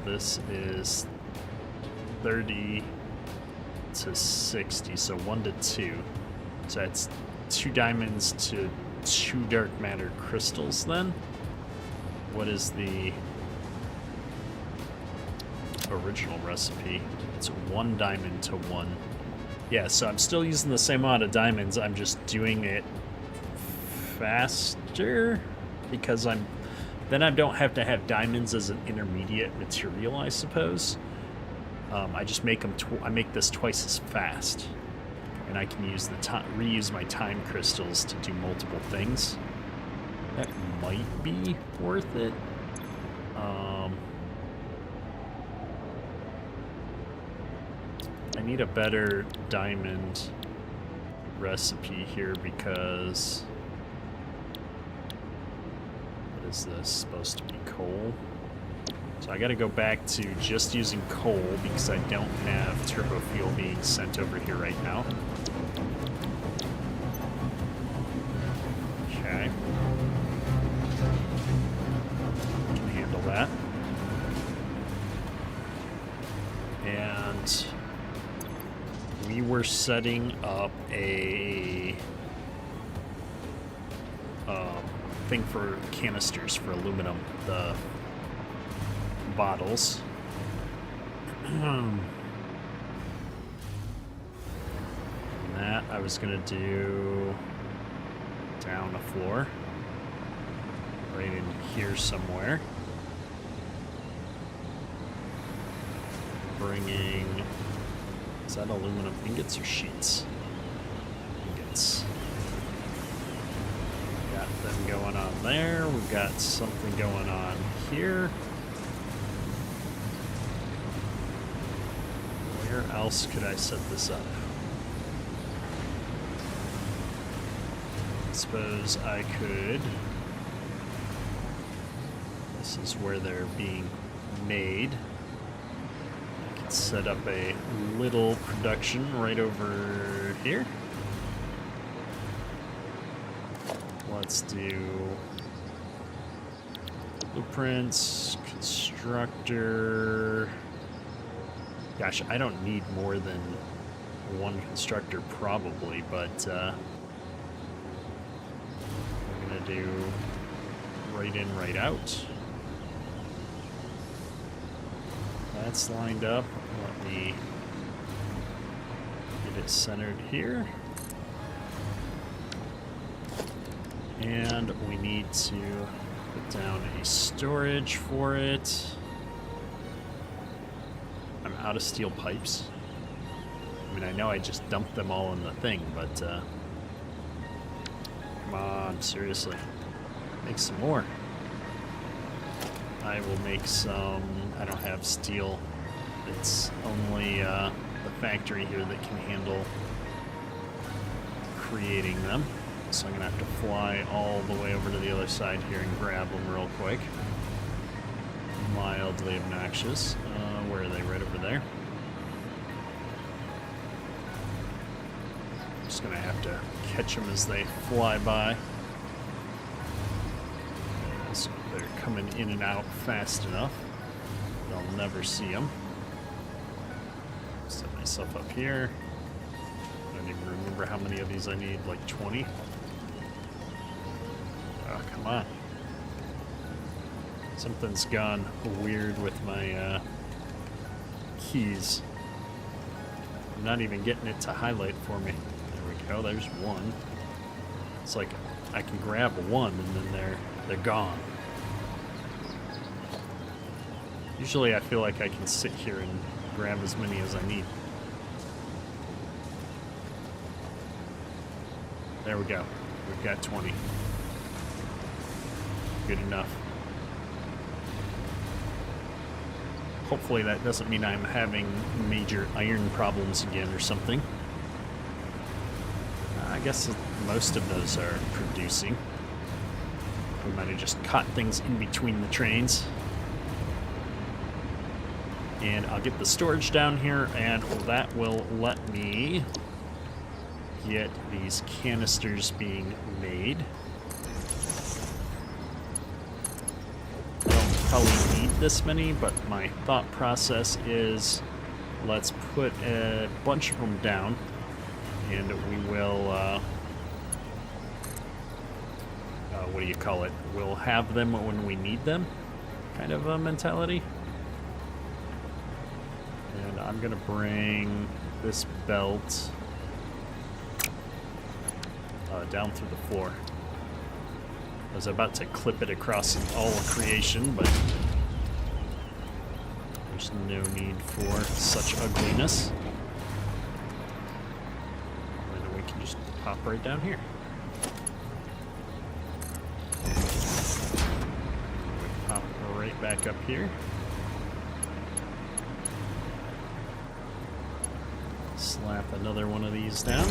This is 30 to 60, so 1 to 2. So that's 2 diamonds to 2 dark matter crystals then. What is the original recipe? It's 1 diamond to 1. Yeah, so I'm still using the same amount of diamonds, I'm just doing it faster because then I don't have to have diamonds as an intermediate material, I suppose. I just make them. I make this twice as fast, and I can use reuse my time crystals to do multiple things. That might be worth it. I need a better diamond recipe here because. Is this supposed to be coal? So I gotta go back to just using coal because I don't have turbo fuel being sent over here right now. Okay. Can handle that. And we were setting up a thing for canisters for aluminum, the bottles. And that I was gonna do down the floor, right in here somewhere. Bringing, is that aluminum ingots or sheets? Ingots. Them going on there. We've got something going on here. Where else could I set this up? I suppose I could. This is where they're being made. I could set up a little production right over here. Let's do blueprints, constructor. Gosh, I don't need more than 1 constructor probably, but we're gonna do right in, right out. That's lined up. Let me get it centered here. And we need to put down a storage for it. I'm out of steel pipes. I mean, I know I just dumped them all in the thing, but come on, seriously. Make some more. I will make some. I don't have steel. It's only the factory here that can handle creating them. So I'm going to have to fly all the way over to the other side here and grab them real quick. Mildly obnoxious. Where are they? Right over there. Just going to have to catch them as they fly by. So they're coming in and out fast enough. They'll never see them. Set myself up here. I don't even remember how many of these I need, like 20. Oh, come on. Something's gone weird with my keys. I'm not even getting it to highlight for me. There we go, there's one. It's like I can grab one and then they're gone. Usually I feel like I can sit here and grab as many as I need. There we go. We've got 20. Good enough. Hopefully that doesn't mean I'm having major iron problems again or something. I guess most of those are producing. We might have just caught things in between the trains. And I'll get the storage down here, and that will let me get these canisters being made. I don't probably need this many, but my thought process is let's put a bunch of them down, and we will, what do you call it? We'll have them when we need them, kind of a mentality. And I'm gonna bring this belt down through the floor. I was about to clip it across all of creation, but there's no need for such ugliness. And then we can just pop right down here. We pop right back up here. Slap another one of these down.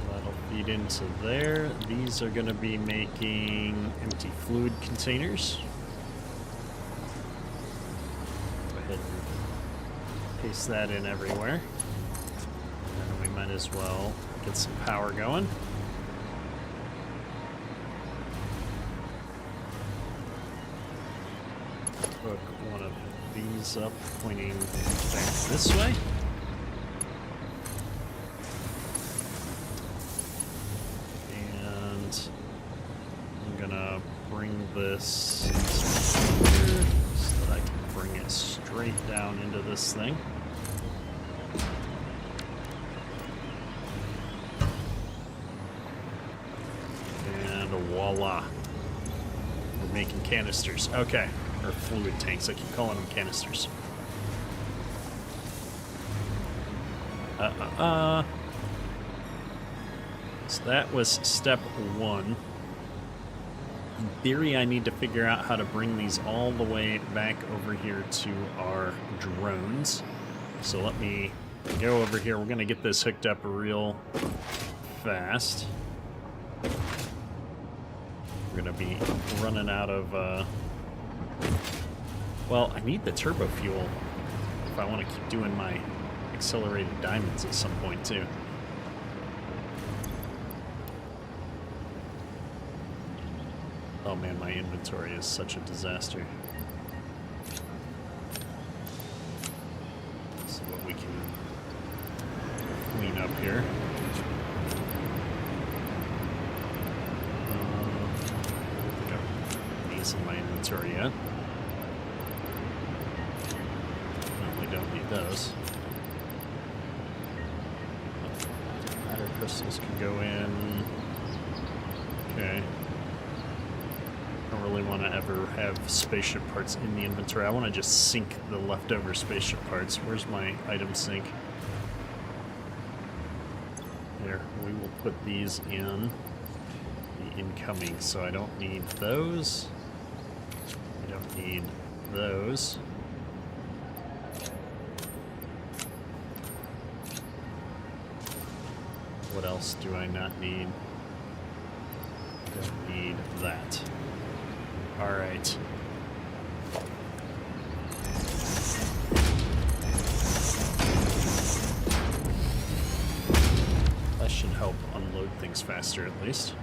That'll feed into there. These are going to be making empty fluid containers. Go ahead and paste that in everywhere. And we might as well get some power going. Hook one of these up, pointing back this way. And I'm gonna bring this here so that I can bring it straight down into this thing. And voila. We're making canisters. Okay. Or fluid tanks, I keep calling them canisters. So that was step one. In theory, I need to figure out how to bring these all the way back over here to our drones. So let me go over here. We're going to get this hooked up real fast. We're going to be running out of... well, I need the turbo fuel if I want to keep doing my accelerated diamonds at some point, too. Oh man, my inventory is such a disaster. Let's see what we can clean up here. I don't think I've these in my inventory yet. Definitely don't need those. Crystals can go in. Okay. I don't really want to ever have spaceship parts in the inventory. I want to just sink the leftover spaceship parts. Where's my item sink? There. We will put these in the incoming, so I don't need those. I don't need those. What else do I not need? Don't need that. Alright. That should help unload things faster at least.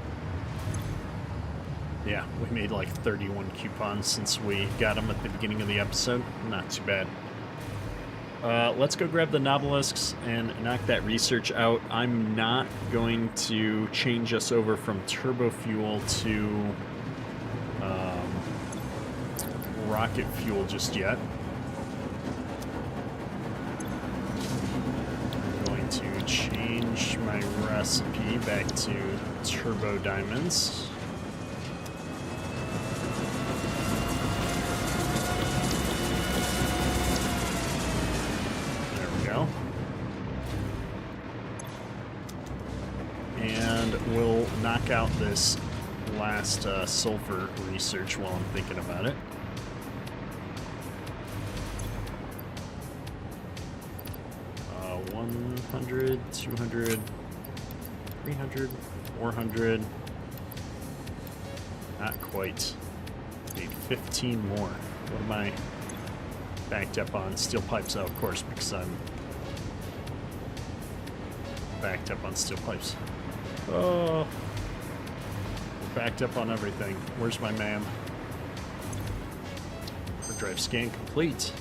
Yeah, we made like 31 coupons since we got them at the beginning of the episode. Not too bad. Let's go grab the Nobelisks and knock that research out. I'm not going to change us over from turbo fuel to rocket fuel just yet. I'm going to change my recipe back to turbo diamonds. We'll knock out this last sulfur research while I'm thinking about it. Uh, 100, 200, 300, 400. Not quite. Need 15 more. What am I backed up on? Steel pipes, of course, because I'm backed up on steel pipes. Oh, we're backed up on everything. Where's my man? Hard drive scan complete.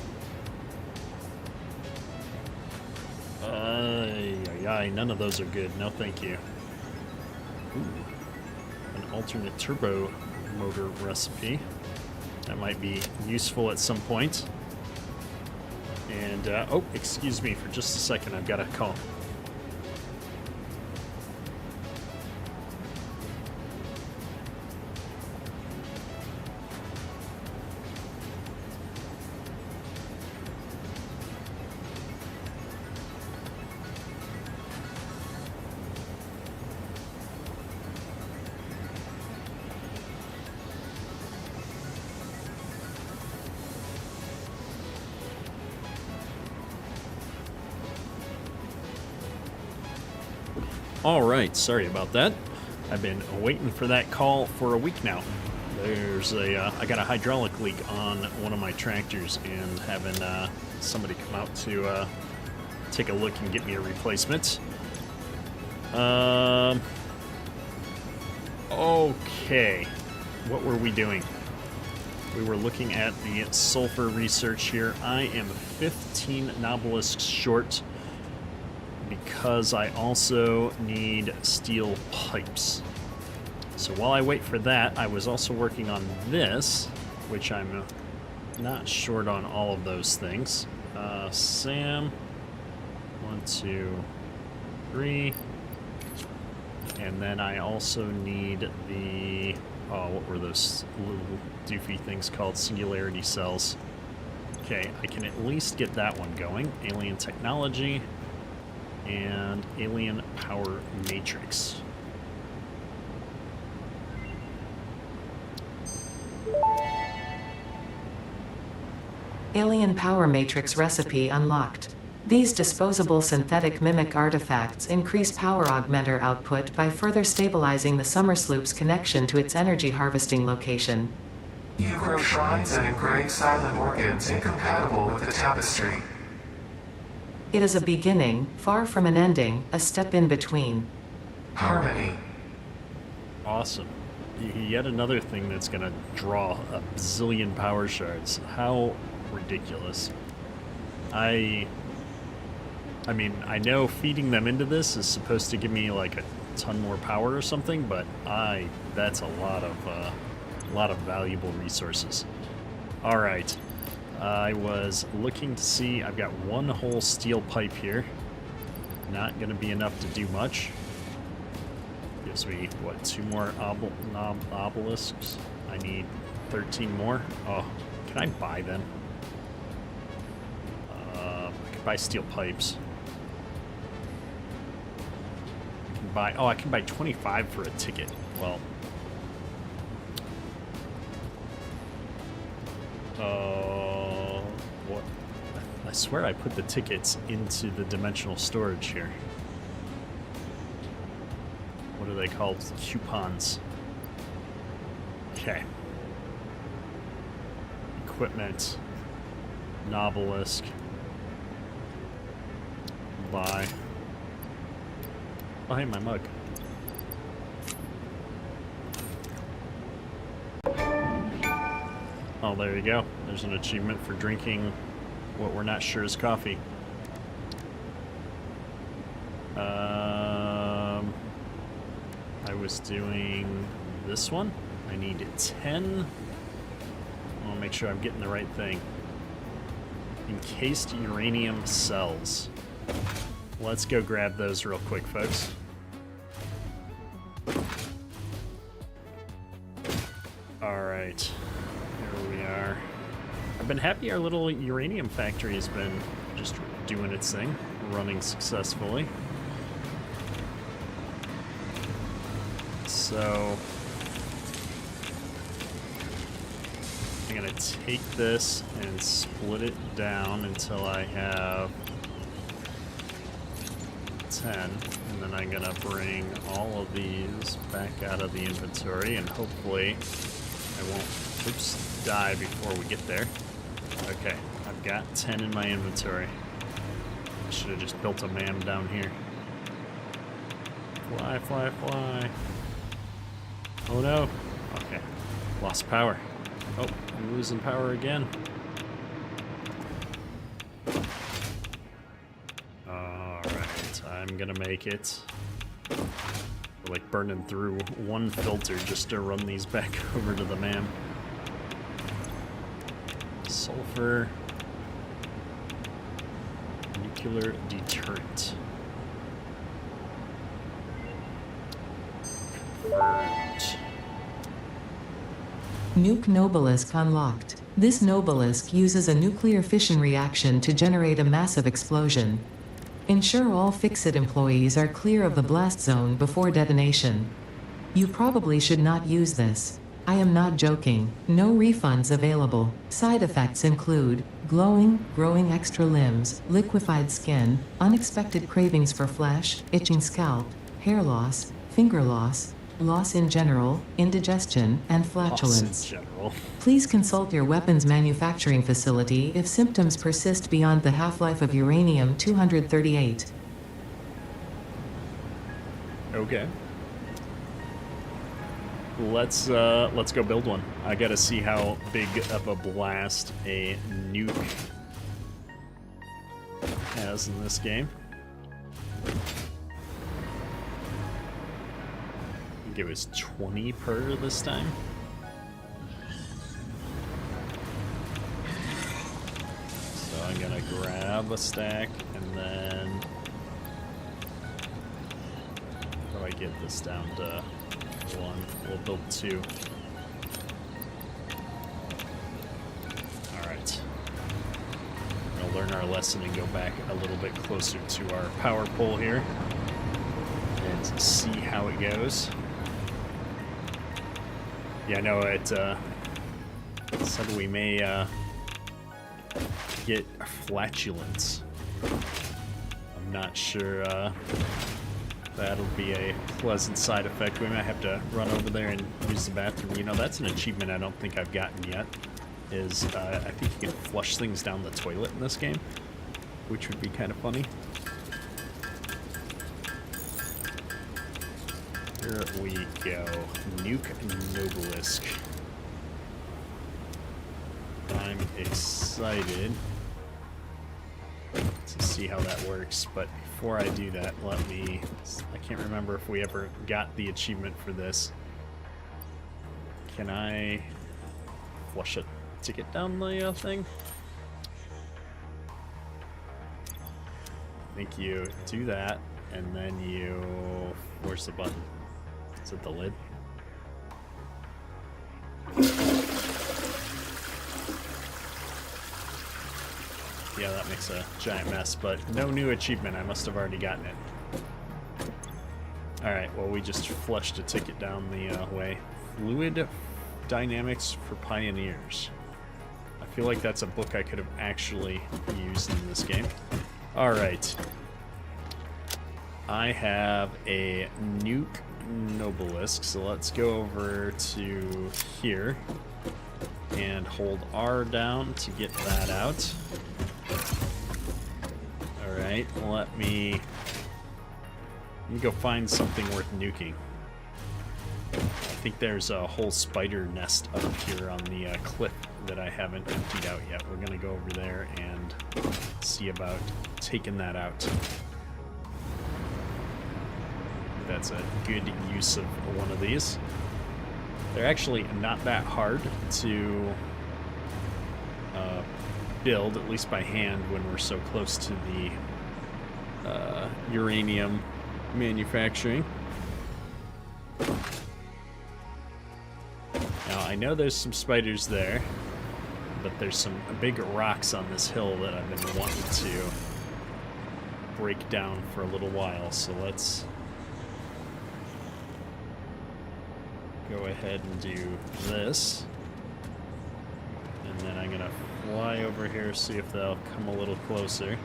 None of those are good. No, thank you. Ooh, an alternate turbo motor recipe. That might be useful at some point. And, oh, excuse me for just a second. I've got a call. Alright, sorry about that. I've been waiting for that call for a week now. There's I got a hydraulic leak on one of my tractors and having somebody come out to take a look and get me a replacement. Okay. What were we doing? We were looking at the sulfur research here. I am 15 Nobelisks short, because I also need steel pipes. So while I wait for that, I was also working on this, which I'm not short on all of those things. Sam, 1, 2, 3. And then I also need the, oh, what were those little doofy things called? Singularity cells. Okay, I can at least get that one going. Alien technology. And alien power matrix. Alien power matrix recipe unlocked. These disposable synthetic mimic artifacts increase power augmenter output by further stabilizing the Summersloop's connection to its energy harvesting location. You grow shrines and engrave silent organs incompatible with the tapestry. It is a beginning, far from an ending, a step in between. Harmony. Awesome. Yet another thing that's going to draw a bazillion power shards. How ridiculous. I mean, I know feeding them into this is supposed to give me like a ton more power or something, but that's a lot of valuable resources. All right. I was looking to see, I've got one whole steel pipe here. Not going to be enough to do much. Gives me, what, 2 more obelisks? I need 13 more? Oh, can I buy them? I can buy steel pipes. I can buy, oh, I can buy 25 for a ticket. Well, what? I swear I put the tickets into the dimensional storage here. What are they called? Coupons. Okay. Equipment. Novelisk. Buy. Oh, hey, my mug. Oh, there you go. There's an achievement for drinking what we're not sure is coffee. I was doing this one. I need 10. I want to make sure I'm getting the right thing. Encased uranium cells. Let's go grab those real quick, folks. Alright. Here we are. I've been happy our little uranium factory has been just doing its thing, running successfully. So I'm gonna take this and split it down until I have 10, and then I'm gonna bring all of these back out of the inventory, and hopefully I won't, oops, die before we get there. Okay, I've got 10 in my inventory. I should have just built a MAM down here. Fly, fly, fly. Oh no. Okay. Lost power. Oh, I'm losing power again. Alright, I'm gonna make it. We're like burning through one filter just to run these back over to the MAM. Sulfur. Nuclear deterrent. Convert. Nuke Nobelisk unlocked. This Nobelisk uses a nuclear fission reaction to generate a massive explosion. Ensure all Fixit employees are clear of the blast zone before detonation. You probably should not use this. I am not joking. No refunds available. Side effects include glowing, growing extra limbs, liquefied skin, unexpected cravings for flesh, itching scalp, hair loss, finger loss, loss in general, indigestion, and flatulence. Please consult your weapons manufacturing facility if symptoms persist beyond the half-life of uranium-238. Okay. Let's go build one. I gotta see how big of a blast a nuke has in this game. I think it was 20 per this time. So I'm gonna grab a stack and then how do I get this down to 1? We'll build 2. Alright. We'll learn our lesson and go back a little bit closer to our power pole here and see how it goes. Yeah, I know it said we may get flatulence. I'm not sure that'll be a pleasant side effect. We might have to run over there and use the bathroom. You know, that's an achievement I don't think I've gotten yet, is I think you can flush things down the toilet in this game, which would be kind of funny. Here we go. Nuke Nobelisk. I'm excited to see how that works, but before I do that, I can't remember if we ever got the achievement for this. Can I flush a ticket down the thing? I think you do that, and then you, where's the button? Is it the lid? Yeah, that makes a giant mess, but no new achievement. I must have already gotten it. Alright, well, we just flushed a ticket down the way. Fluid Dynamics for Pioneers. I feel like that's a book I could have actually used in this game. Alright. I have a nuke Nobelisk, so let's go over to here and hold R down to get that out. Alright, let me go find something worth nuking. I think there's a whole spider nest up here on the cliff that I haven't emptied out yet. We're gonna go over there and see about taking that out. That's a good use of one of these. They're actually not that hard to build, at least by hand, when we're so close to the uranium manufacturing. Now, I know there's some spiders there, but there's some big rocks on this hill that I've been wanting to break down for a little while, so let's go ahead and do this. And then I'm gonna fly over here, see if they'll come a little closer.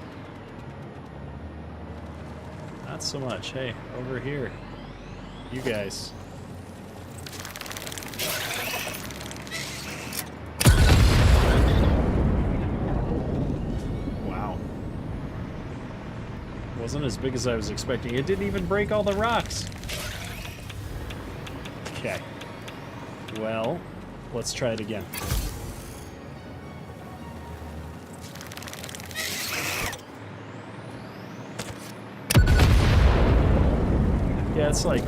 Not so much. Hey, over here. You guys. Wow. Wasn't as big as I was expecting. It didn't even break all the rocks. Okay. Well, let's try it again. Yeah, it's like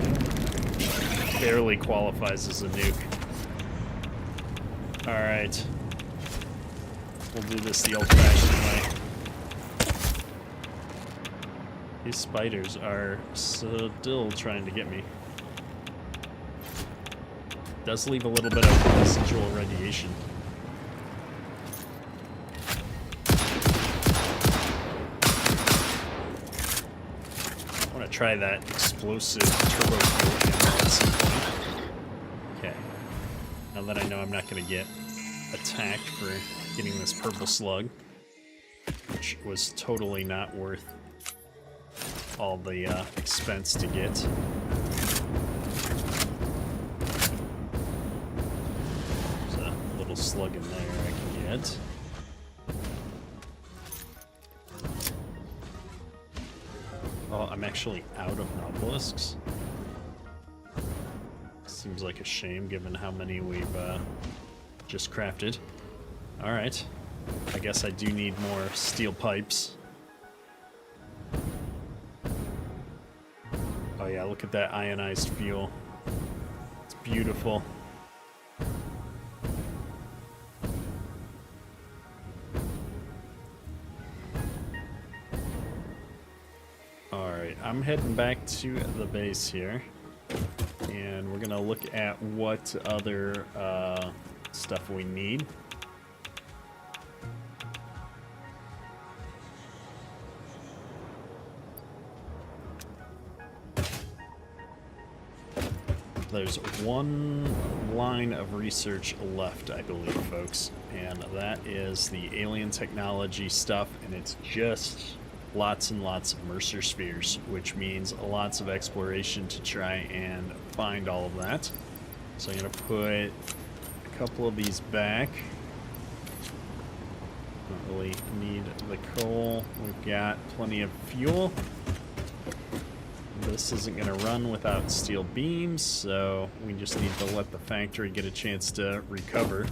barely qualifies as a nuke. Alright. We'll do this the old-fashioned way. These spiders are still trying to get me. Does leave a little bit of residual radiation. I want to try that explosive turbo fuel ammo at some point. Okay. Now that I know I'm not going to get attacked for getting this purple slug, which was totally not worth all the expense to get. Slug in there I can get. Oh, I'm actually out of Nobelisks. Seems like a shame given how many we've just crafted. Alright. I guess I do need more steel pipes. Oh yeah, look at that ionized fuel. It's beautiful. I'm heading back to the base here, and we're gonna look at what other stuff we need. There's one line of research left, I believe, folks, and that is the alien technology stuff, and it's just lots and lots of Mercer spheres, which means lots of exploration to try and find all of that. So I'm going to put a couple of these back. Don't really need the coal. We've got plenty of fuel. This isn't going to run without steel beams, so we just need to let the factory get a chance to recover.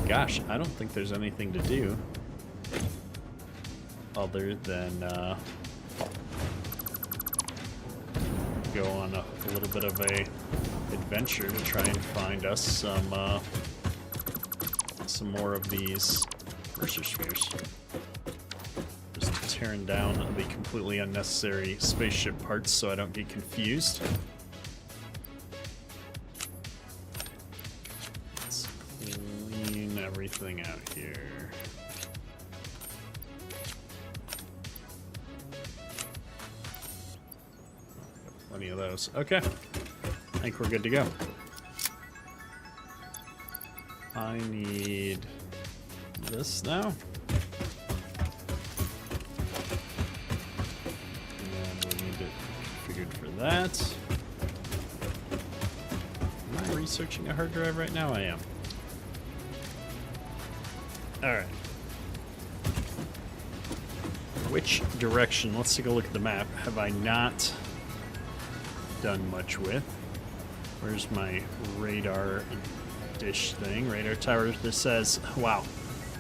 Gosh, I don't think there's anything to do other than go on a little bit of a adventure to try and find us some more of these Mercer spheres. Just tearing down the completely unnecessary spaceship parts so I don't get confused. everything out here. Plenty of those. Okay. I think we're good to go. I need this now. And we need it configured for that. Am I researching a hard drive right now? I am. Alright. Which direction? Let's take a look at the map. Have I not done much with? Where's my radar dish thing? Radar tower. This says, wow.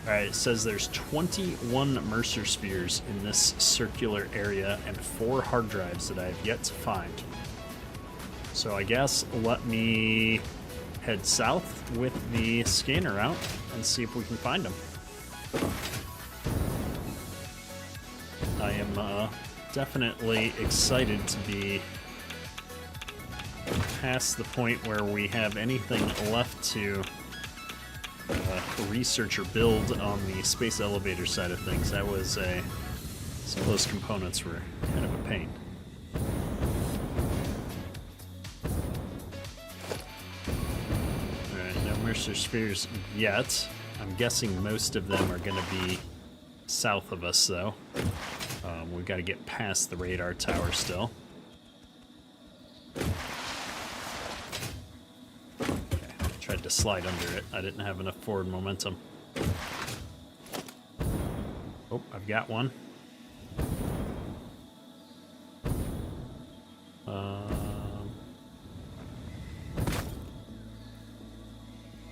Alright, it says there's 21 Mercer spheres in this circular area and 4 hard drives that I have yet to find. So I guess let me head south with the scanner out and see if we can find them. I am definitely excited to be past the point where we have anything left to research or build on the space elevator side of things. That was some of those components were kind of a pain. Alright, no Mercer spheres yet. I'm guessing most of them are going to be south of us, though. We've got to get past the radar tower still. Okay, tried to slide under it. I didn't have enough forward momentum. Oh, I've got one.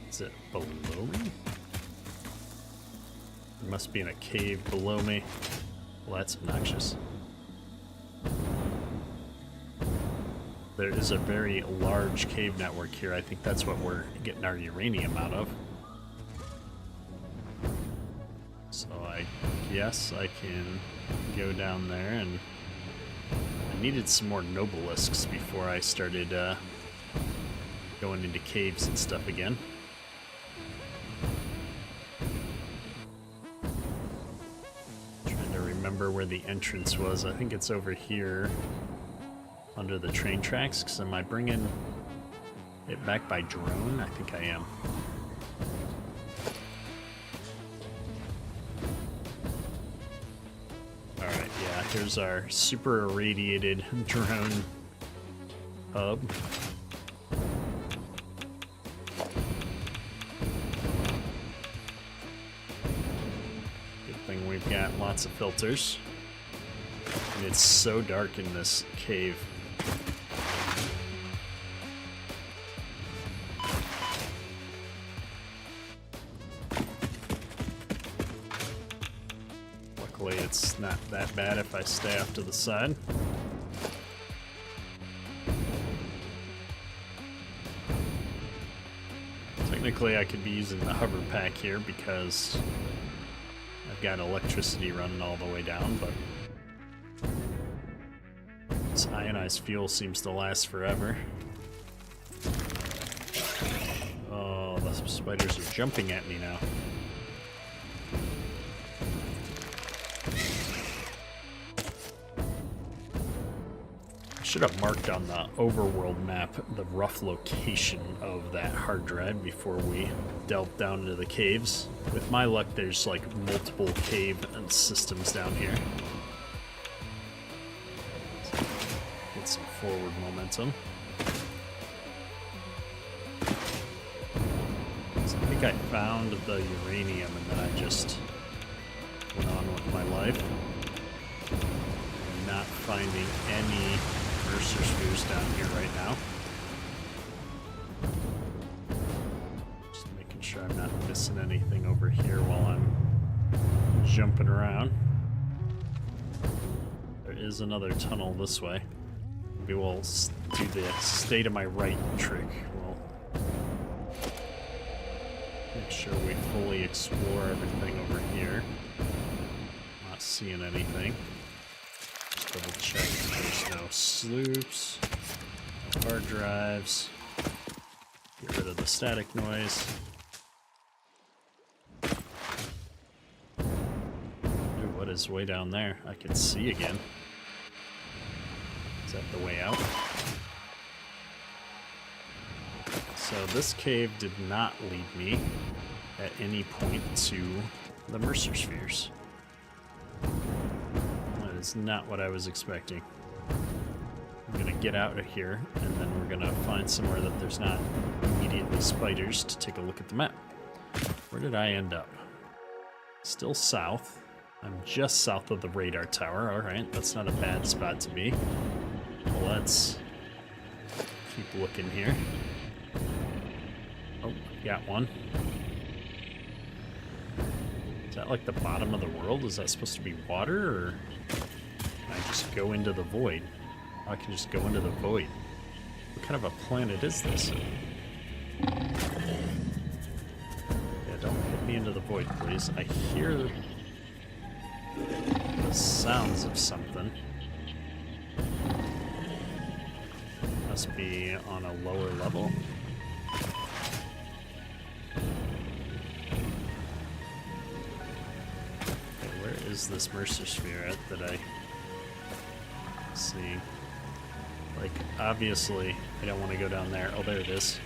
Is it below me? It must be in a cave below me. Well, that's obnoxious. There is a very large cave network here. I think that's what we're getting our uranium out of. So I guess I can go down there, and I needed some more nobelisks before I started going into caves and stuff again. Remember where the entrance was. I think it's over here under the train tracks. Because am I bringing it back by drone? I think I am. Alright, yeah, here's our super irradiated drone hub. We've got lots of filters, and it's so dark in this cave. Luckily, it's not that bad if I stay off to the side. Technically, I could be using the hover pack here because I've got electricity running all the way down, but this ionized fuel seems to last forever. Oh, the spiders are jumping at me now. I should have marked on the overworld map the rough location of that hard drive before we delved down into the caves. With my luck, there's like multiple cave and systems down here. Get some forward momentum. So I think I found the uranium and then I just went on with my life. I'm not finding any Mercer spheres down here right now. Just making sure I'm not missing anything over here while I'm jumping around. There is another tunnel this way. Maybe we'll do the stay to my right trick. We'll make sure we fully explore everything over here. Not seeing anything. Double check there's no sloops, no hard drives. Get rid of the static noise. is way down there. I can see again. Is that the way out? So this cave did not lead me at any point to the Mercer Spheres. That is not what I was expecting. I'm gonna get out of here, and then we're gonna find somewhere that there's not immediately spiders to take a look at the map. Where did I end up? Still south. I'm just south of the radar tower. Alright, that's not a bad spot to be. Well, let's keep looking here. Oh, got one. Is that like the bottom of the world? Is that supposed to be water, or can I just go into the void? I can just go into the void. What kind of a planet is this? Yeah, don't hit me into the void, please. I hear the sounds of something. Must be on a lower level. Okay, where is this Mercer Sphere at that I see? Like, obviously, I don't want to go down there. Oh, there it is.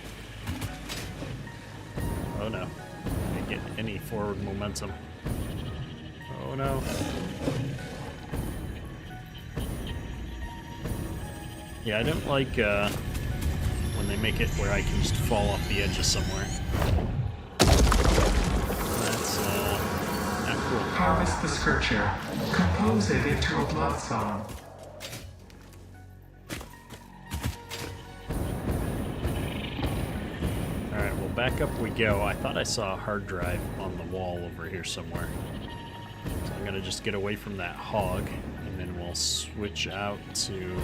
Oh no. I didn't get any forward momentum. Oh no. Yeah, I don't like when they make it where I can just fall off the edge of somewhere. That's not cool. Harvest the scripture. Compose it into a blood song. Alright, well, back up we go. I thought I saw a hard drive on the wall over here somewhere. So I'm gonna just get away from that hog, and then we'll switch out to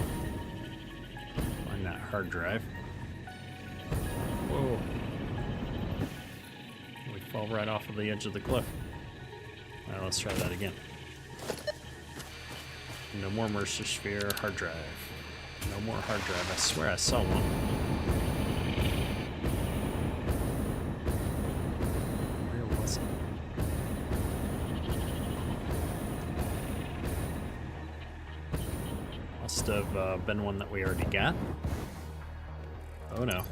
find that hard drive. Whoa. We fall right off of the edge of the cliff. Alright, let's try that again. No more Mercer Sphere hard drive. No more hard drive. I swear I saw one. Where was it? Must have been one that we already got. Oh no.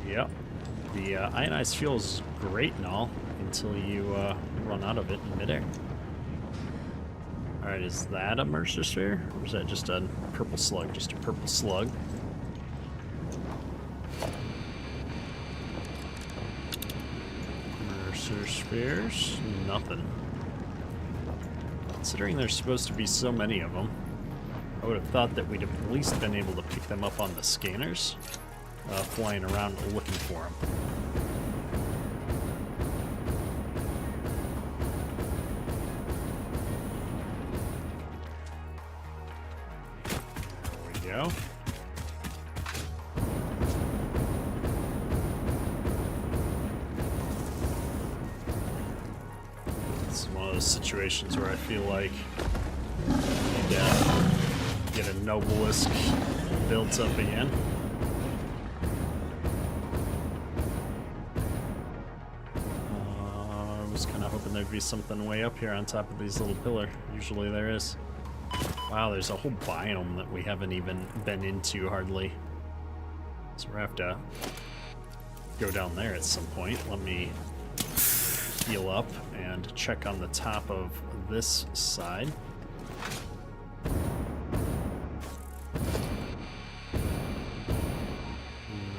Yep. The ionized fuel is great and all until you run out of it in midair. Alright, is that a Mercer Sphere? Or is that just a purple slug? Just a purple slug. Mercer Spheres? Nothing. Considering there's supposed to be so many of them, I would have thought that we'd have at least been able to pick them up on the scanners, flying around looking for them. There we go. It's one of those situations where I feel like I need to get a Noblisk built up again. I was kind of hoping there'd be something way up here on top of these little pillars. Usually there is. Wow, there's a whole biome that we haven't even been into hardly. So we're gonna have to go down there at some point. Let me heal up and check on the top of this side.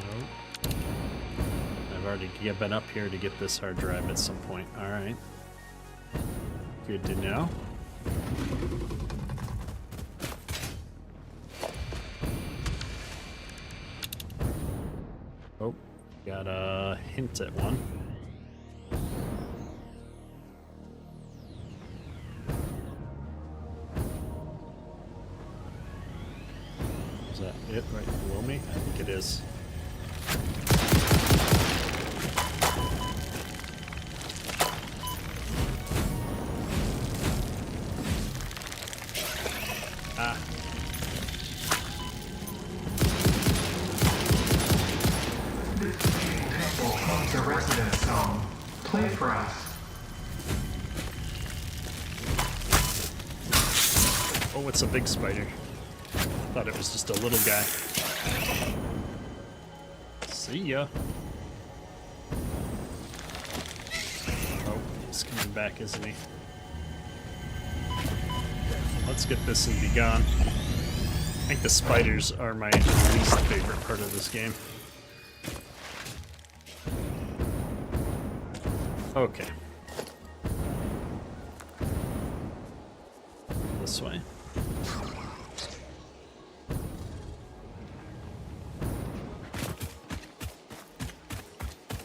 Nope. I've already been up here to get this hard drive at some point. Alright. Good to know. Oh, got a hint at one. Is that it right below me? I think it is. Ah. This temple owns a residence song. Play for us. Oh, it's a big spider. Thought it was just a little guy. See ya. Oh, he's coming back, isn't he? Let's get this and be gone. I think the spiders are my least favorite part of this game. Okay. This way.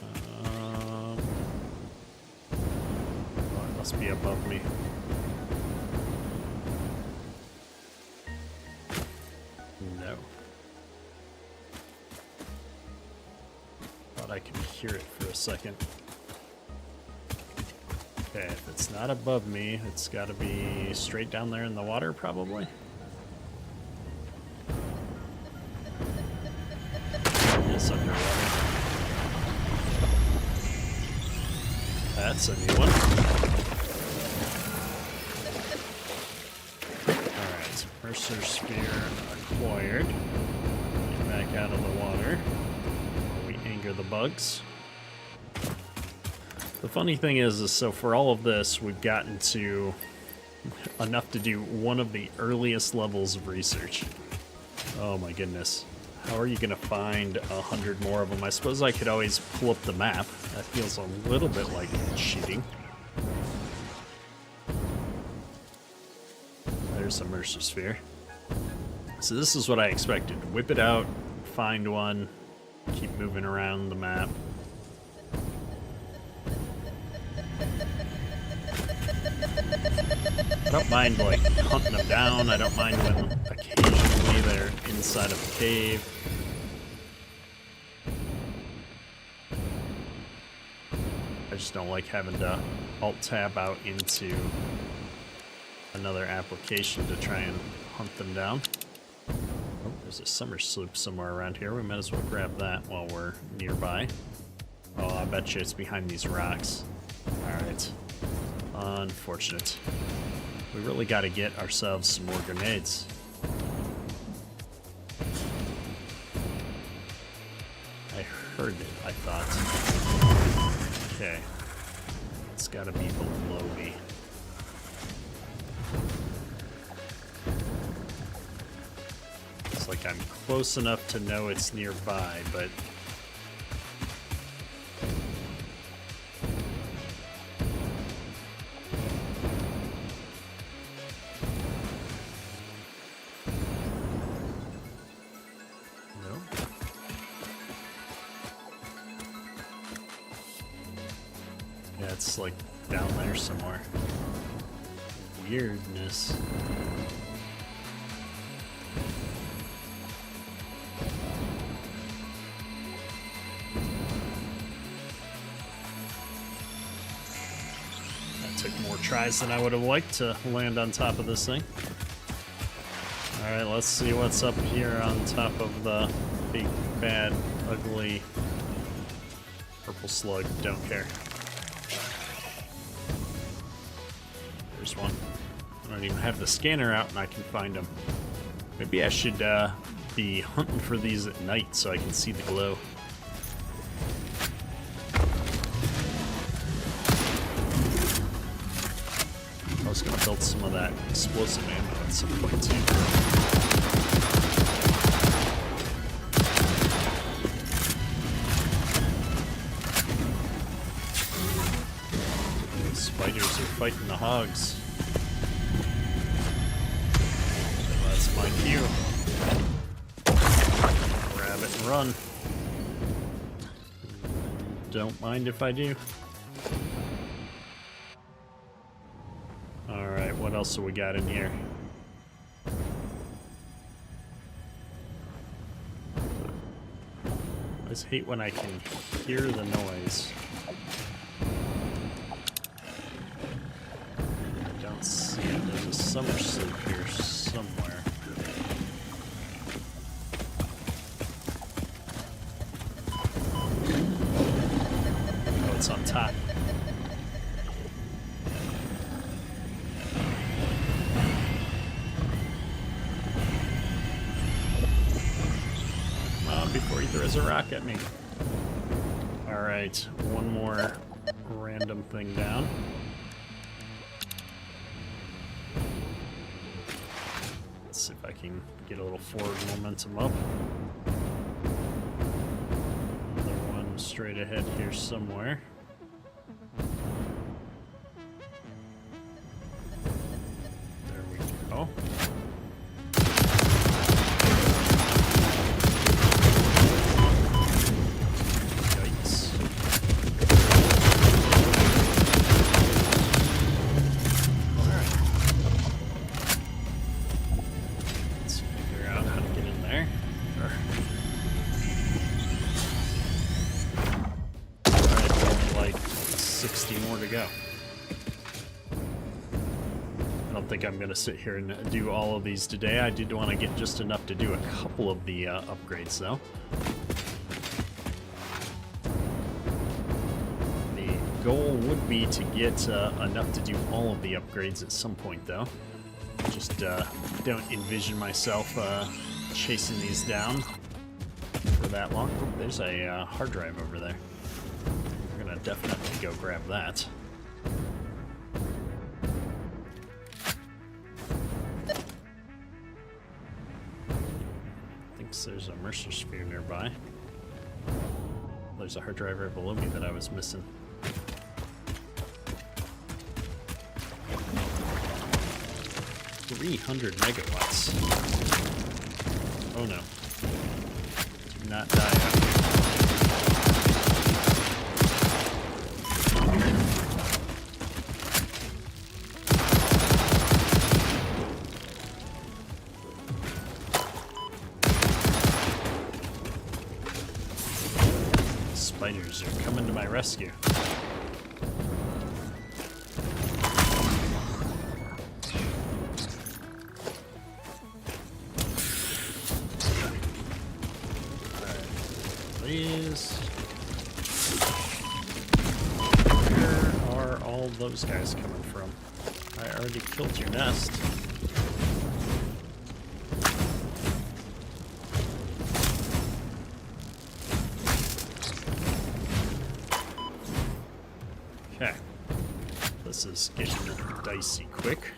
Oh, it must be above me. No. Thought I could hear it for a second. Okay, if it's not above me, it's got to be straight down there in the water, probably. It's underwater. That's a new one. Alright, Mercer Spear acquired. Get back out of the water. We anger the bugs. The funny thing is so for all of this, we've gotten to enough to do one of the earliest levels of research. Oh my goodness. How are you going to find 100 more of them? I suppose I could always pull up the map. That feels a little bit like cheating. There's a Mercer Sphere. So this is what I expected. Whip it out, find one, keep moving around the map. I don't mind, like, hunting them down. I don't mind when occasionally they're inside of a cave. I just don't like having to alt-tab out into another application to try and hunt them down. Oh, there's a summer sloop somewhere around here. We might as well grab that while we're nearby. Oh, I bet you it's behind these rocks. Alright. Unfortunate. We really got to get ourselves some more grenades. I heard it, I thought. Okay. It's got to be below me. It's like I'm close enough to know it's nearby, but... it's like down there somewhere. Weirdness. That took more tries than I would have liked to land on top of this thing. Alright, let's see what's up here on top of the big, bad, ugly purple slug. Don't care. There's one. I don't even have the scanner out and I can find them. Maybe I should be hunting for these at night so I can see the glow. I was going to build some of that explosive ammo at some point too. Spiders are fighting the hogs. That's my cue. Grab it and run. Don't mind if I do. Alright, what else have we got in here? I just hate when I can hear the noise. See it. There's a summer sloop here somewhere. Oh, it's on top. before he throws a rock at me. Alright, one more random thing down. Let's see if I can get a little forward momentum up. Another one straight ahead here somewhere. There we go. Go. I don't think I'm going to sit here and do all of these today. I did want to get just enough to do a couple of the upgrades, though. The goal would be to get enough to do all of the upgrades at some point, though. Just don't envision myself chasing these down for that long. Oh, there's a hard drive over there. We're going to definitely go grab that. There's a Mercer sphere nearby. There's a hard drive right below me that I was missing. $300 megawatts. Oh no. Do not die out here. Spiders are coming to my rescue. Alright, please. Where are all those guys coming from? I already killed your nest. Okay, this is getting dicey quick.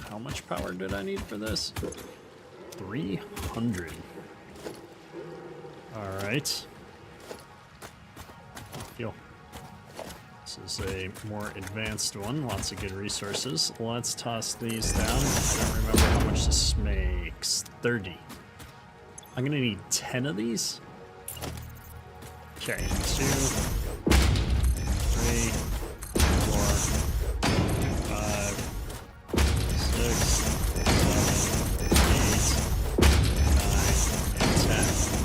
How much power did I need for this? 300. All right. Fuel. This is a more advanced one, lots of good resources. Let's toss these down. I don't remember how much this makes. 30. I'm gonna need 10 of these. Okay, 2, 3, 4, 5, 6, 7, 8, 9, and 10.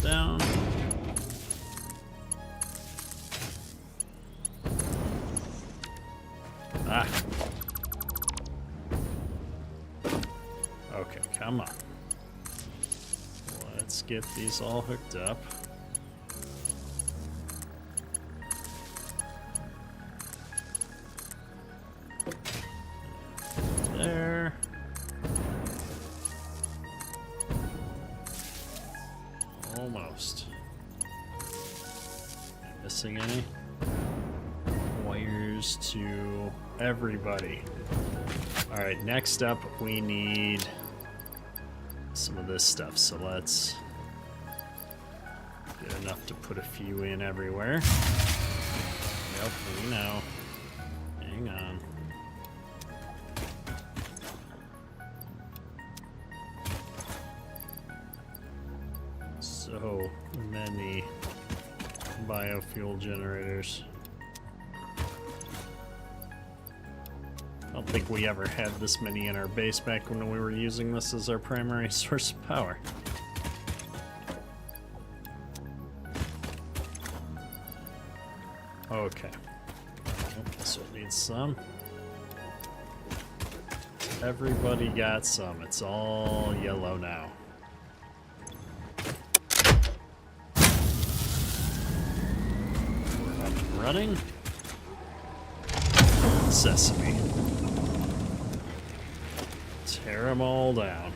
Down. Ah. Okay, come on. Let's get these all hooked up. There. Almost. Am I missing any? Wires to everybody. Alright, next up we need some of this stuff, so let's get enough to put a few in everywhere. Yep, we know. Hang on. So many biofuel generators. I don't think we ever had this many in our base back when we were using this as our primary source of power. Okay. Oh, this one needs some. Everybody got some. It's all yellow now. We're up and running. Sesame. Tear them all down.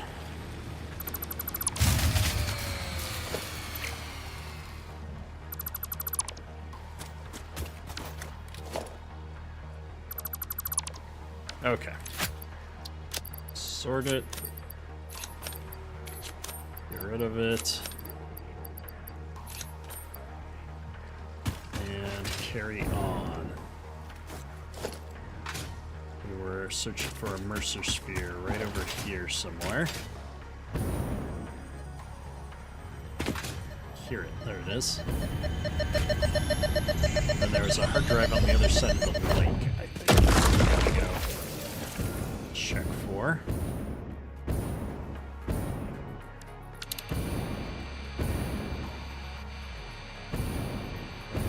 Okay. Sort it. Get rid of it. And carry on. We were searching for a Mercer sphere right over here somewhere. Hear it. There it is. And there was a hard drive on the other side of the lake, I think. There we go. Check for.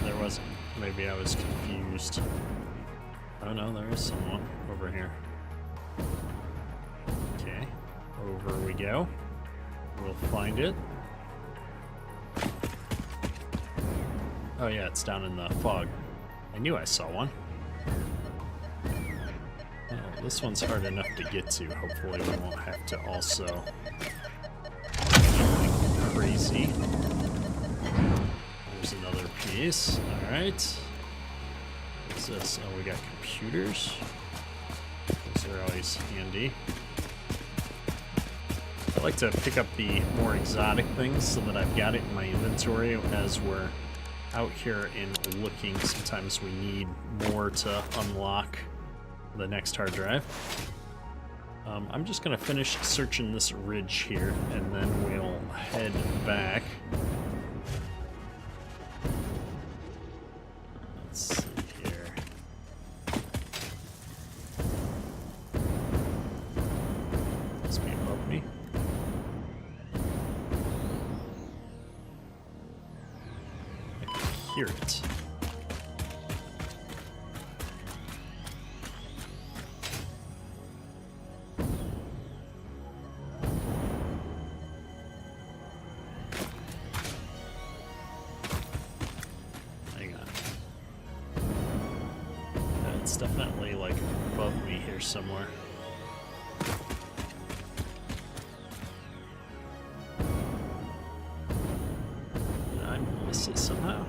There wasn't. Maybe I was confused. Oh no, there is someone over here. Okay, over we go. We'll find it. Oh yeah, it's down in the fog. I knew I saw one. Oh, this one's hard enough to get to. Hopefully we won't have to also anything crazy. There's another piece. Alright. What's this? Oh, we got computers. Those are always handy. I like to pick up the more exotic things so that I've got it in my inventory as we're out here and looking. Sometimes we need more to unlock the next hard drive. I'm just going to finish searching this ridge here, and then we'll head back. Let's see here. Must be above me. I can hear it. It's definitely like above me here somewhere. Did I miss it somehow?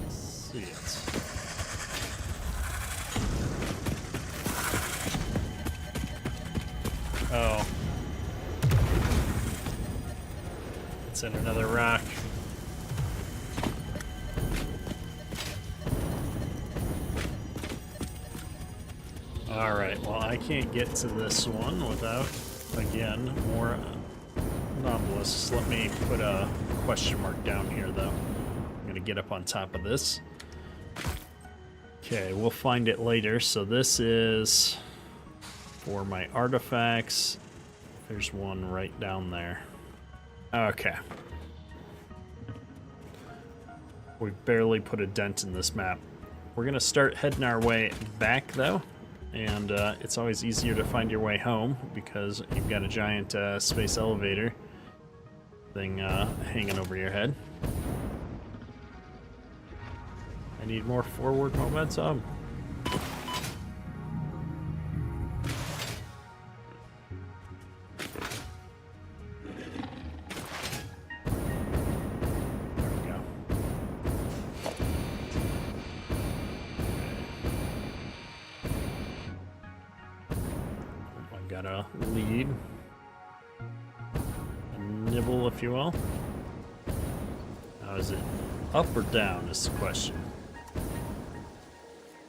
See it. Oh. It's in another rock. Alright, well I can't get to this one without, again, more anomalous. Let me put a question mark down here though. I'm gonna get up on top of this. Okay, we'll find it later. So this is for my artifacts. There's one right down there. Okay. We barely put a dent in this map. We're gonna start heading our way back though. And it's always easier to find your way home because you've got a giant space elevator thing hanging over your head. I need more forward momentum. There we go. I've got a lead. A nibble, if you will. How is it? Up or down is the question.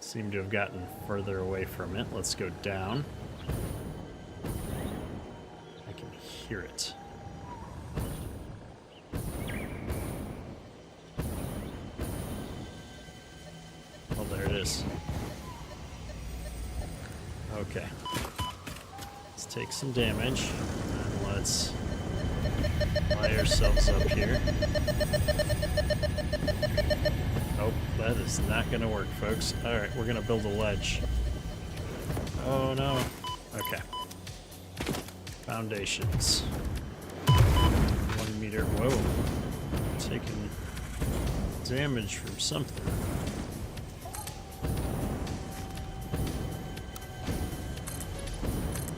Seem to have gotten further away from it. Let's go down. I can hear it. Oh, there it is. Okay. Let's take some damage, and let's lie ourselves up here. Oh, that is not going to work, folks. Alright, we're going to build a ledge. Oh, no. Okay. Foundations. 1 meter. Whoa. Taking damage from something.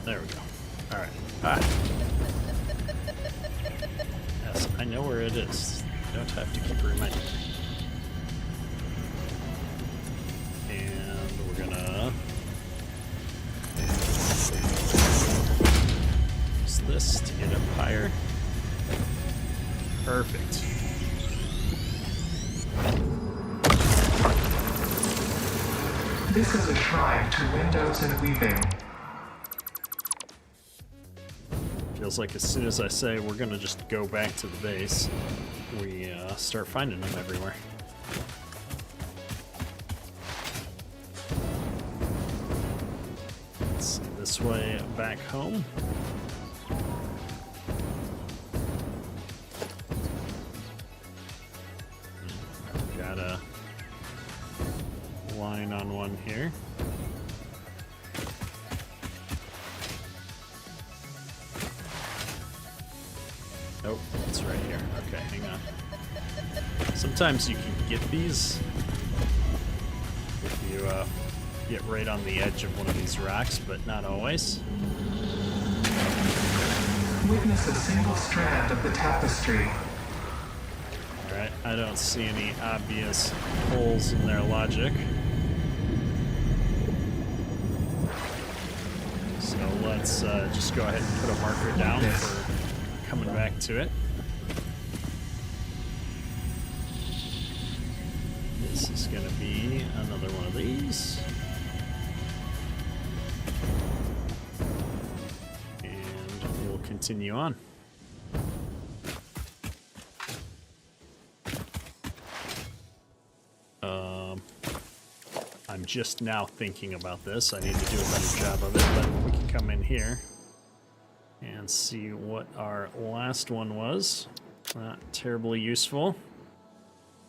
There we go. Alright. Ah. Yes, I know where it is. You don't have to keep reminding me. And we're gonna use this to get up higher. Perfect. This is a shrine to windows and weaving. Feels like as soon as I say we're gonna just go back to the base, we start finding them everywhere. Let's see, this way back home. Got a line on one here. Nope, it's right here. Okay, hang on. Sometimes you can get these if you get right on the edge of one of these rocks, but not always. Witness a single strand of the tapestry. Alright, I don't see any obvious holes in their logic. So let's just go ahead and put a marker down for coming back to it. This is going to be another one of these. And we'll continue on. I'm just now thinking about this. I need to do a better job of it, but we can come in here and see what our last one was. Not terribly useful.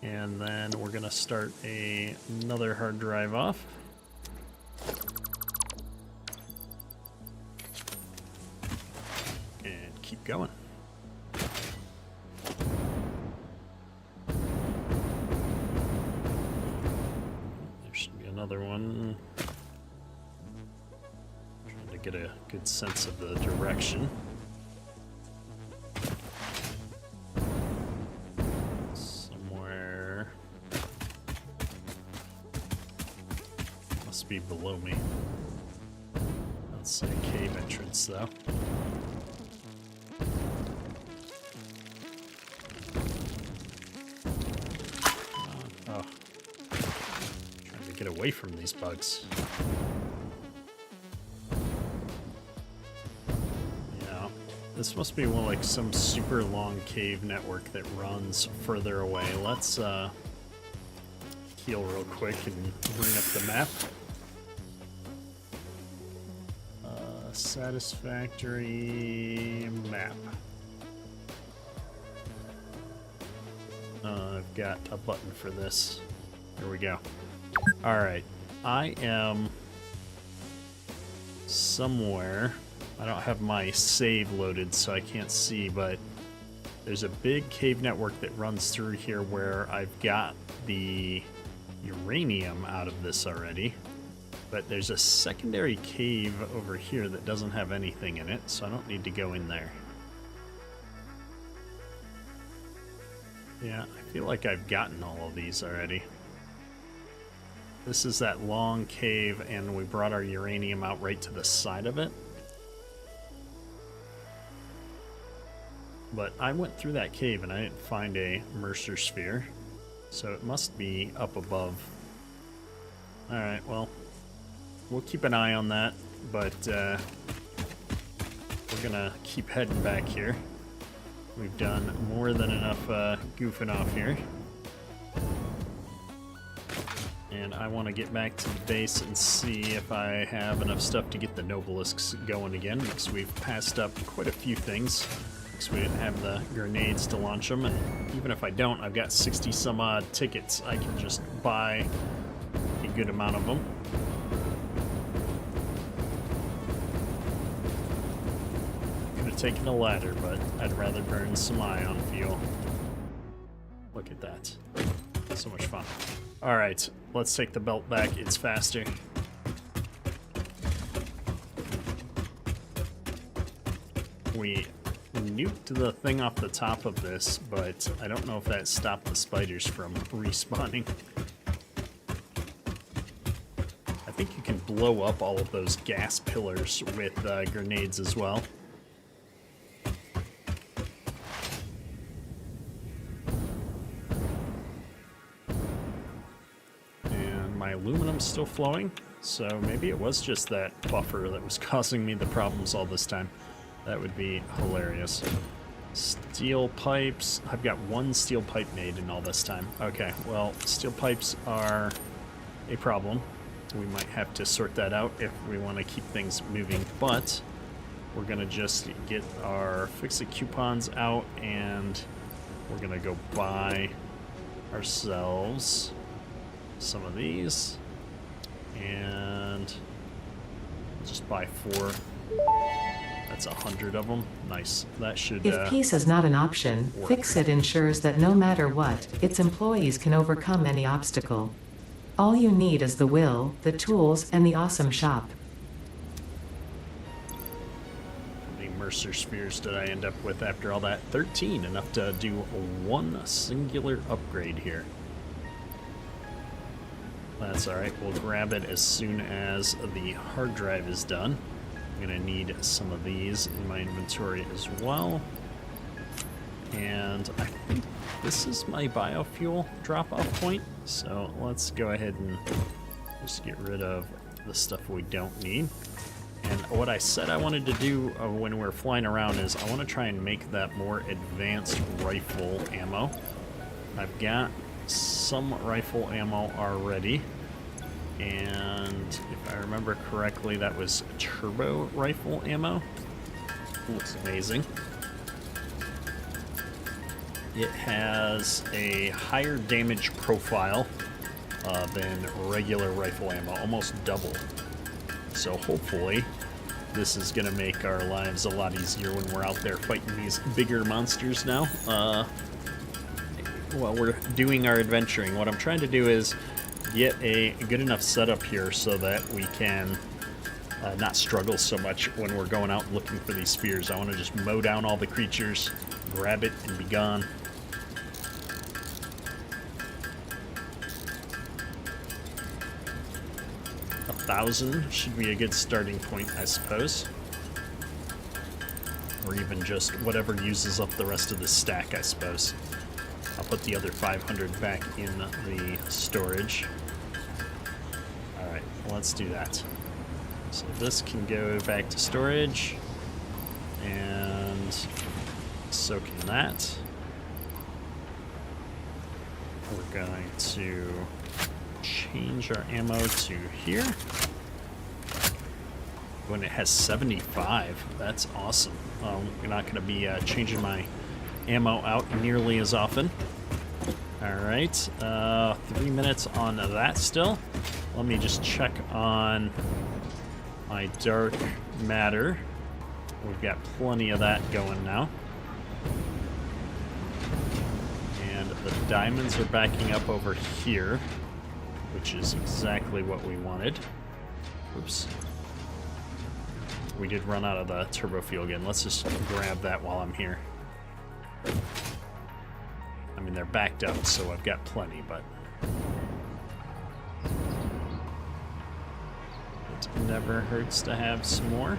And then we're gonna start another hard drive off. And keep going. There should be another one. Trying to get a good sense of the direction. Somewhere must be below me. Let's see a cave entrance though. Oh, trying to get away from these bugs. This must be one like some super long cave network that runs further away. Let's heal real quick and bring up the map. Satisfactory map. I've got a button for this. Here we go. Alright, I am somewhere. I don't have my save loaded, so I can't see, but there's a big cave network that runs through here where I've got the uranium out of this already. But there's a secondary cave over here that doesn't have anything in it, so I don't need to go in there. Yeah, I feel like I've gotten all of these already. This is that long cave, and we brought our uranium out right to the side of it. But I went through that cave and I didn't find a Mercer sphere, so it must be up above. Alright, well, we'll keep an eye on that, but we're gonna keep heading back here. We've done more than enough goofing off here. And I want to get back to the base and see if I have enough stuff to get the Nobelisks going again, because we've passed up quite a few things, because we didn't have the grenades to launch them. And even if I don't, I've got 60 some odd tickets. I can just buy a good amount of them. Could have taken a ladder, but I'd rather burn some ion fuel. Look at that. So much fun. Alright, let's take the belt back. It's faster. We nuked the thing off the top of this, but I don't know if that stopped the spiders from respawning. I think you can blow up all of those gas pillars with grenades as well. Aluminum's still flowing, so maybe it was just that buffer that was causing me the problems all this time. That would be hilarious. Steel pipes. I've got one steel pipe made in all this time. Okay, well, steel pipes are a problem. We might have to sort that out if we want to keep things moving, but we're going to just get our fix-it coupons out, and we're going to go buy ourselves some of these, and just buy 4. That's 100 of them. Nice. That should. If peace is not an option, Fix-It ensures that no matter what, its employees can overcome any obstacle. All you need is the will, the tools, and the awesome shop. How many Mercer spheres did I end up with after all that? 13, enough to do one singular upgrade here. That's alright, we'll grab it as soon as the hard drive is done. I'm going to need some of these in my inventory as well. And I think this is my biofuel drop-off point, so let's go ahead and just get rid of the stuff we don't need. And what I said I wanted to do when we're flying around is I want to try and make that more advanced rifle ammo. I've got some rifle ammo already, and if I remember correctly, that was turbo rifle ammo. Looks amazing. It has a higher damage profile than regular rifle ammo, almost double. So hopefully this is going to make our lives a lot easier when we're out there fighting these bigger monsters now. While we're doing our adventuring, what I'm trying to do is get a good enough setup here so that we can not struggle so much when we're going out looking for these spheres. I want to just mow down all the creatures, grab it, and be gone. A 1,000 should be a good starting point, I suppose. Or even just whatever uses up the rest of the stack, I suppose. I'll put the other 500 back in the storage. Alright, let's do that. So this can go back to storage, and so can that. We're going to change our ammo to here. When it has 75, that's awesome. We're not going to be changing my ammo out nearly as often. Alright, 3 minutes on that still. Let me just check on my dark matter. We've got plenty of that going now. And the diamonds are backing up over here, which is exactly what we wanted. Oops. We did run out of the turbo fuel again. Let's just grab that while I'm here. I mean, they're backed up, so I've got plenty, but it never hurts to have some more.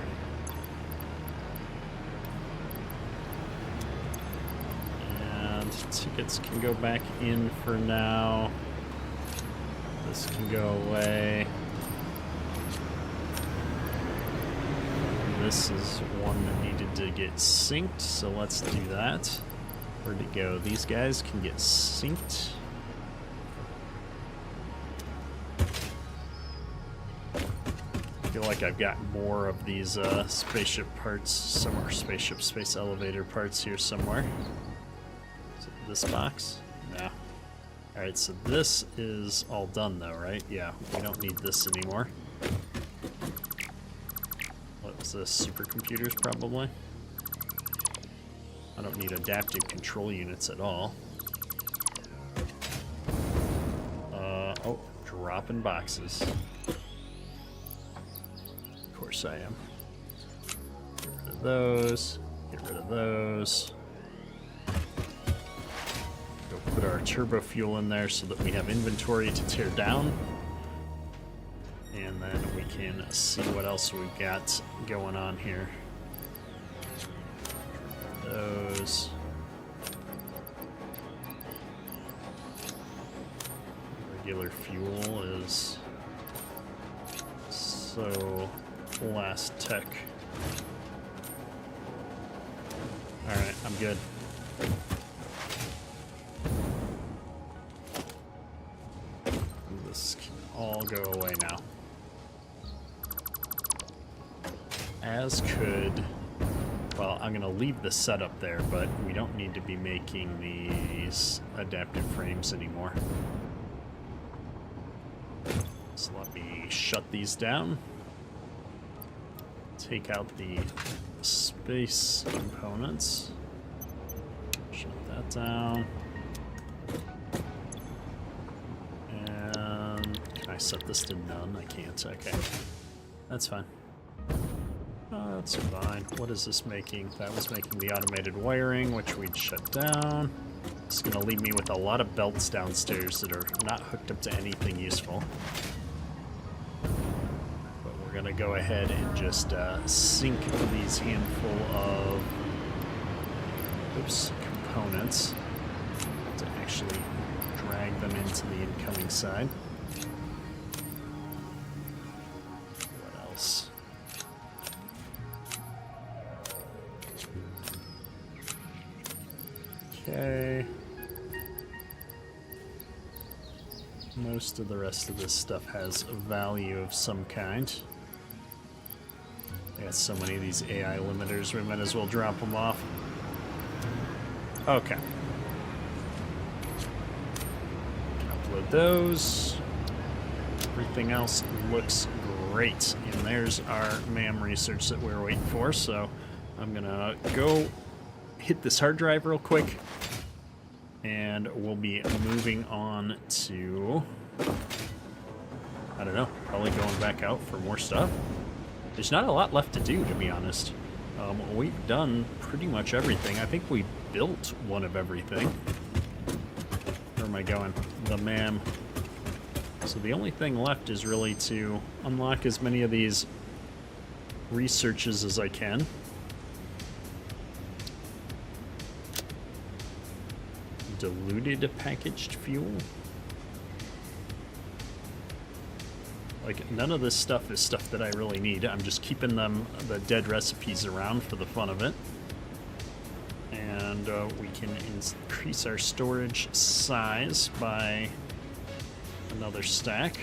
And tickets can go back in for now. This can go away. This is one that needed to get synced, so let's do that. Where'd it go? These guys can get synced. feel like I've got more of these spaceship parts somewhere. Spaceship, space elevator parts here somewhere. Is it this box? No. Alright, so this is all done though, right? Yeah, we don't need this anymore. What was this? Supercomputers, probably? I don't need adaptive control units at all. Oh, dropping boxes. Of course I am. Get rid of those. Get rid of those. Go put our turbo fuel in there so that we have inventory to tear down. And then we can see what else we've got going on here. Those. Regular fuel is so last tech. Alright, I'm good. This can all go away now. As could... Well, I'm going to leave the setup there, but we don't need to be making these adaptive frames anymore. So let me shut these down. Take out the space components. Shut that down. And can I set this to none? I can't. Okay. That's fine. That's fine. What is this making? That was making the automated wiring, which we'd shut down. It's going to leave me with a lot of belts downstairs that are not hooked up to anything useful. But we're going to go ahead and just sink these handful of components to actually drag them into the incoming side. What else? Okay. Most of the rest of this stuff has a value of some kind. I got so many of these AI limiters, we might as well drop them off. Okay. Upload those. Everything else looks great. And there's our MAM research that we're waiting for, so I'm gonna go hit this hard drive real quick, and we'll be moving on to, I don't know, probably going back out for more stuff. There's not a lot left to do, to be honest. We've done pretty much everything. I think we built one of everything. Where am I going? The MAM. So the only thing left is really to unlock as many of these researches as I can. Diluted packaged fuel. Like, none of this stuff is stuff that I really need. I'm just keeping them, the dead recipes, around for the fun of it. And we can increase our storage size by another stack.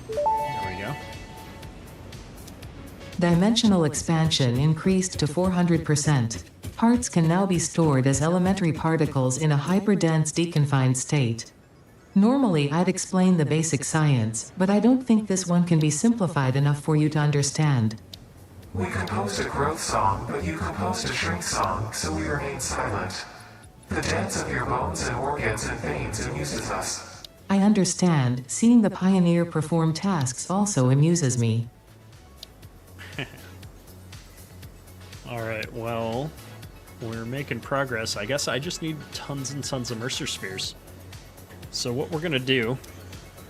There we go. Dimensional expansion increased to 400%. Parts can now be stored as elementary particles in a hyperdense deconfined state. Normally I'd explain the basic science, but I don't think this one can be simplified enough for you to understand. We composed a growth song, but you composed a shrink song, so we remain silent. The dance of your bones and organs and veins amuses us. I understand. Seeing the pioneer perform tasks also amuses me. Alright, well, we're making progress. I guess I just need tons and tons of Mercer spheres. So what we're going to do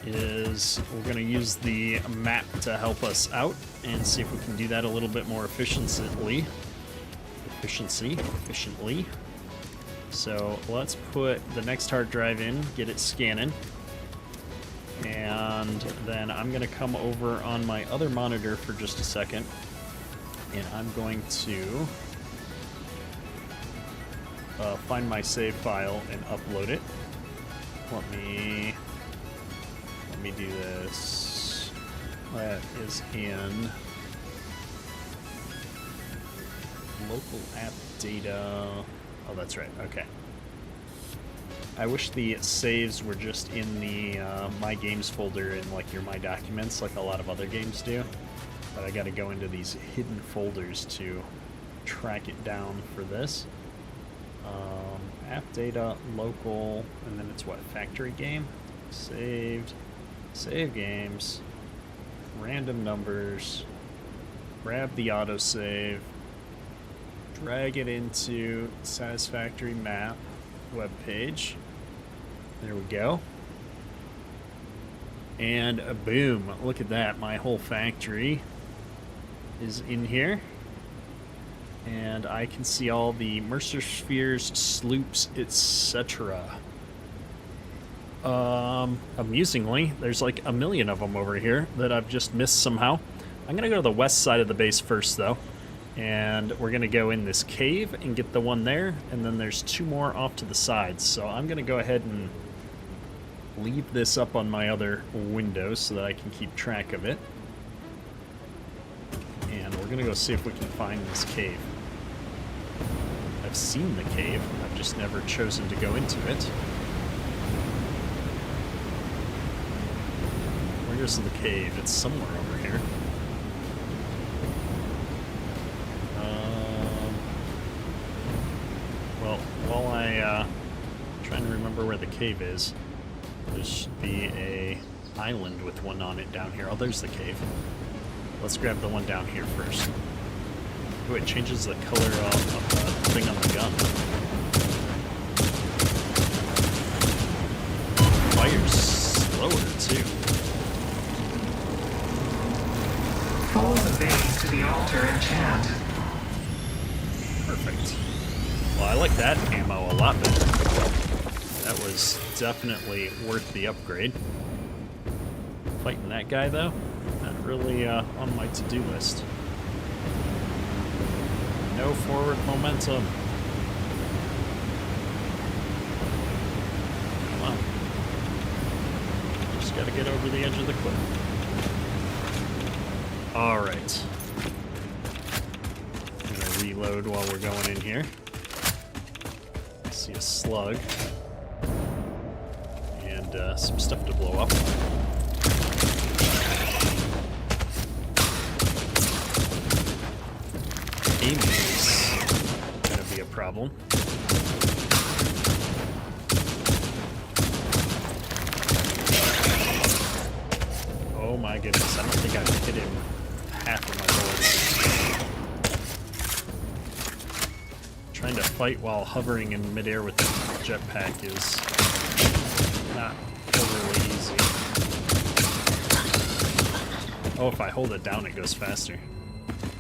is we're going to use the map to help us out and see if we can do that a little bit more efficiently. So let's put the next hard drive in, get it scanning. And then I'm going to come over on my other monitor for just a second. And I'm going to find my save file and upload it. Let me Let me do this. That is in local app data. Oh, that's right. Okay. I wish the saves were just in the My Games folder in like your My Documents, like a lot of other games do. But I got to go into these hidden folders to track it down for this. App data, local, and then it's what? Factory game? Saved. Save games. Random numbers. Grab the autosave. Drag it into Satisfactory map web page. There we go. And boom, look at that. My whole factory is in here. And I can see all the Mercer spheres, sloops, etc. Amusingly, there's like a million of them over here that I've just missed somehow. I'm going to go to the west side of the base first, though. And we're going to go in this cave and get the one there. And then there's 2 more off to the sides. So I'm going to go ahead and leave this up on my other window so that I can keep track of it. And we're going to go see if we can find this cave. I've seen the cave. I've just never chosen to go into it. Where's the cave? It's somewhere over here. Well, while I trying to remember where the cave is, there should be a island with one on it down here. Oh, there's the cave. Let's grab the one down here first. Oh, it changes the color of the thing on the gun. Fire's slower, too. Follow the veins to the altar and chant. Perfect. Well, I like that ammo a lot better. That was definitely worth the upgrade. Fighting that guy, though, not really on my to-do list. No forward momentum. Come on. Just gotta get over the edge of the cliff. Alright. I'm gonna reload while we're going in here. See a slug. And some stuff to blow up. Aiming is gonna be a problem. Oh my goodness, I don't think I've hit him half of my bullets. Trying to fight while hovering in midair with the jetpack is not overly easy. Oh, if I hold it down, it goes faster.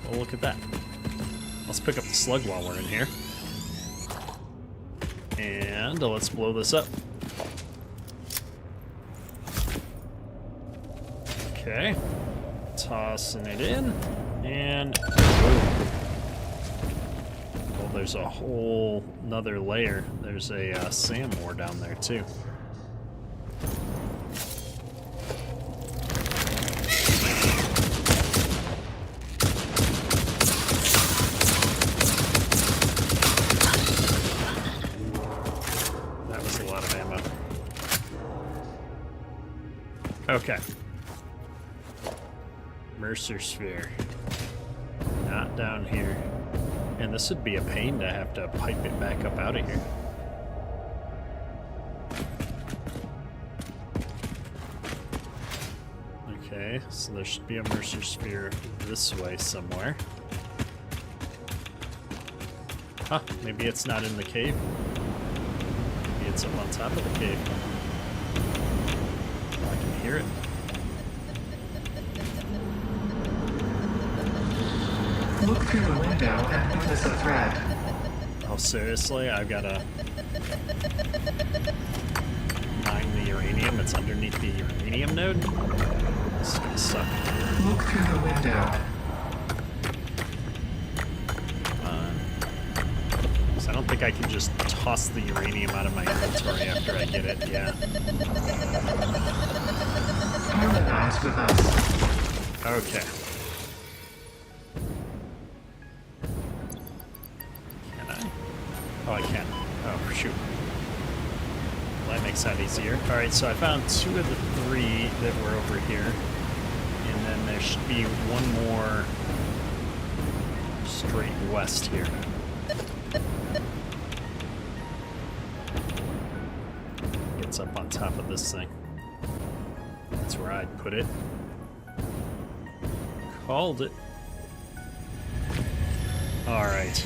Well, look at that. Let's pick up the slug while we're in here. And let's blow this up. Okay. Tossing it in. And boom. Well, there's a whole nother layer. There's a sand ore down there, too. Okay. Mercer sphere. Not down here. And this would be a pain to have to pipe it back up out of here. Okay, so there should be a Mercer sphere this way somewhere. Huh, maybe it's not in the cave. Maybe it's up on top of the cave. I can hear it. Look through the window and notice a thread. Oh, seriously? I've gotta mine the uranium. It's underneath the uranium node? This is gonna suck. Look through the window. So I don't think I can just toss the uranium out of my inventory after I get it, yeah. Harmonize with us. Okay. Can I? Oh, I can. Oh, shoot. Well, that makes that easier. Alright, so I found 2 of the 3 that were over here. And then there should be one more straight west here. It's up on top of this thing. That's where I'd put it. Called it. Alright.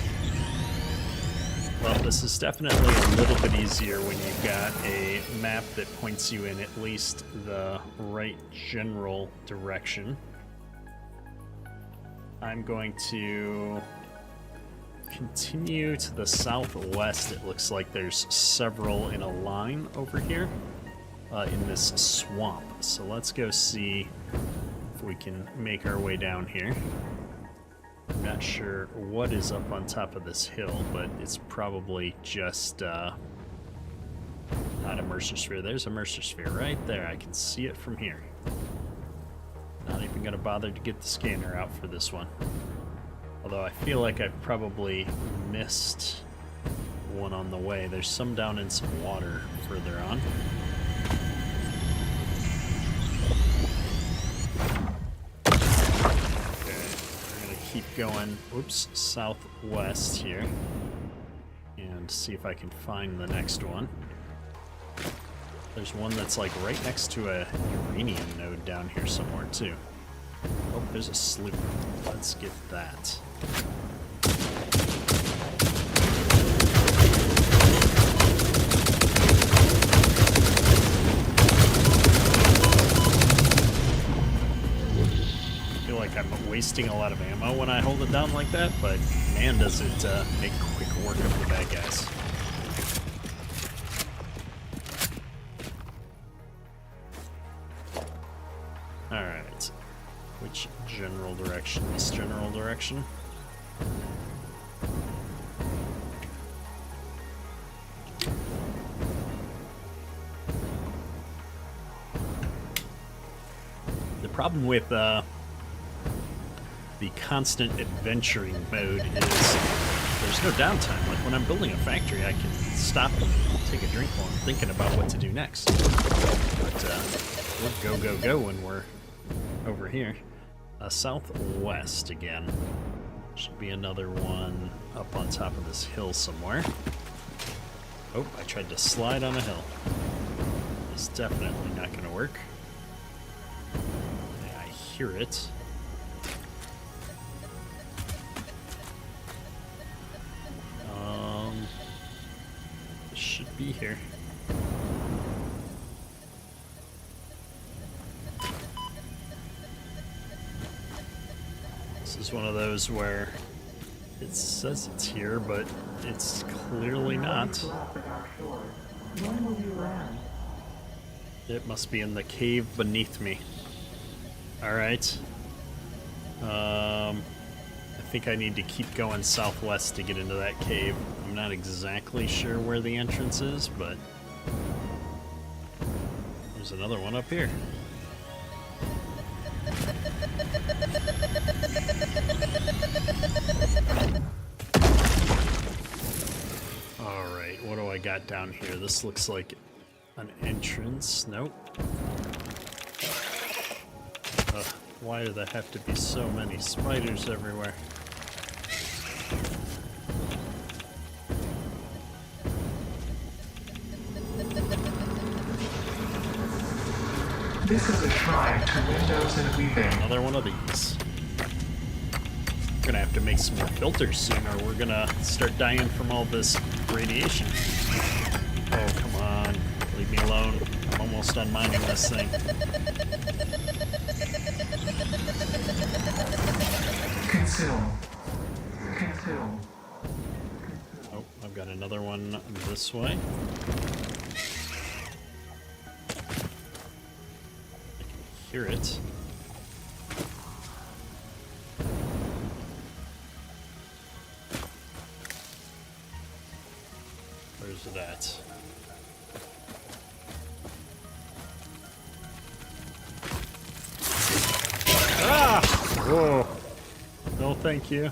Well, this is definitely a little bit easier when you've got a map that points you in at least the right general direction. I'm going to continue to the southwest. It looks like there's several in a line over here in this swamp. So let's go see if we can make our way down here. I'm not sure what is up on top of this hill, but it's probably just not a Mercer sphere. There's a Mercer sphere right there. I can see it from here. Not even going to bother to get the scanner out for this one. Although I feel like I've probably missed one on the way. There's some down in some water further on. Keep going, oops, southwest here, and see if I can find the next one. There's one that's like right next to a uranium node down here somewhere too. Oh, there's a sloop. Let's get that. I'm wasting a lot of ammo when I hold it down like that, but man, does it make quick work of the bad guys. Alright. Which general direction? This general direction? The problem with the constant adventuring mode is there's no downtime. Like when I'm building a factory, I can stop and take a drink while I'm thinking about what to do next. But we're go, go, go when we're over here. Southwest again. Should be another one up on top of this hill somewhere. Oh, I tried to slide on a hill. It's definitely not going to work. Yeah, I hear it. Should be here. This is one of those where it says it's here, but it's clearly not. It must be in the cave beneath me. Alright. I think I need to keep going southwest to get into that cave. I'm not exactly sure where the entrance is, but there's another one up here. Alright, what do I got down here? This looks like an entrance. Nope. Why do there have to be so many spiders everywhere? This is a shrine to windows and weaving. Another one of these. We're gonna have to make some more filters soon, or we're gonna start dying from all this radiation. Oh, come on. Leave me alone. I'm almost done mining this thing. Consume. Consume. Oh, I've got another one this way. I can hear it. Where's it at? Whoa. No, thank you.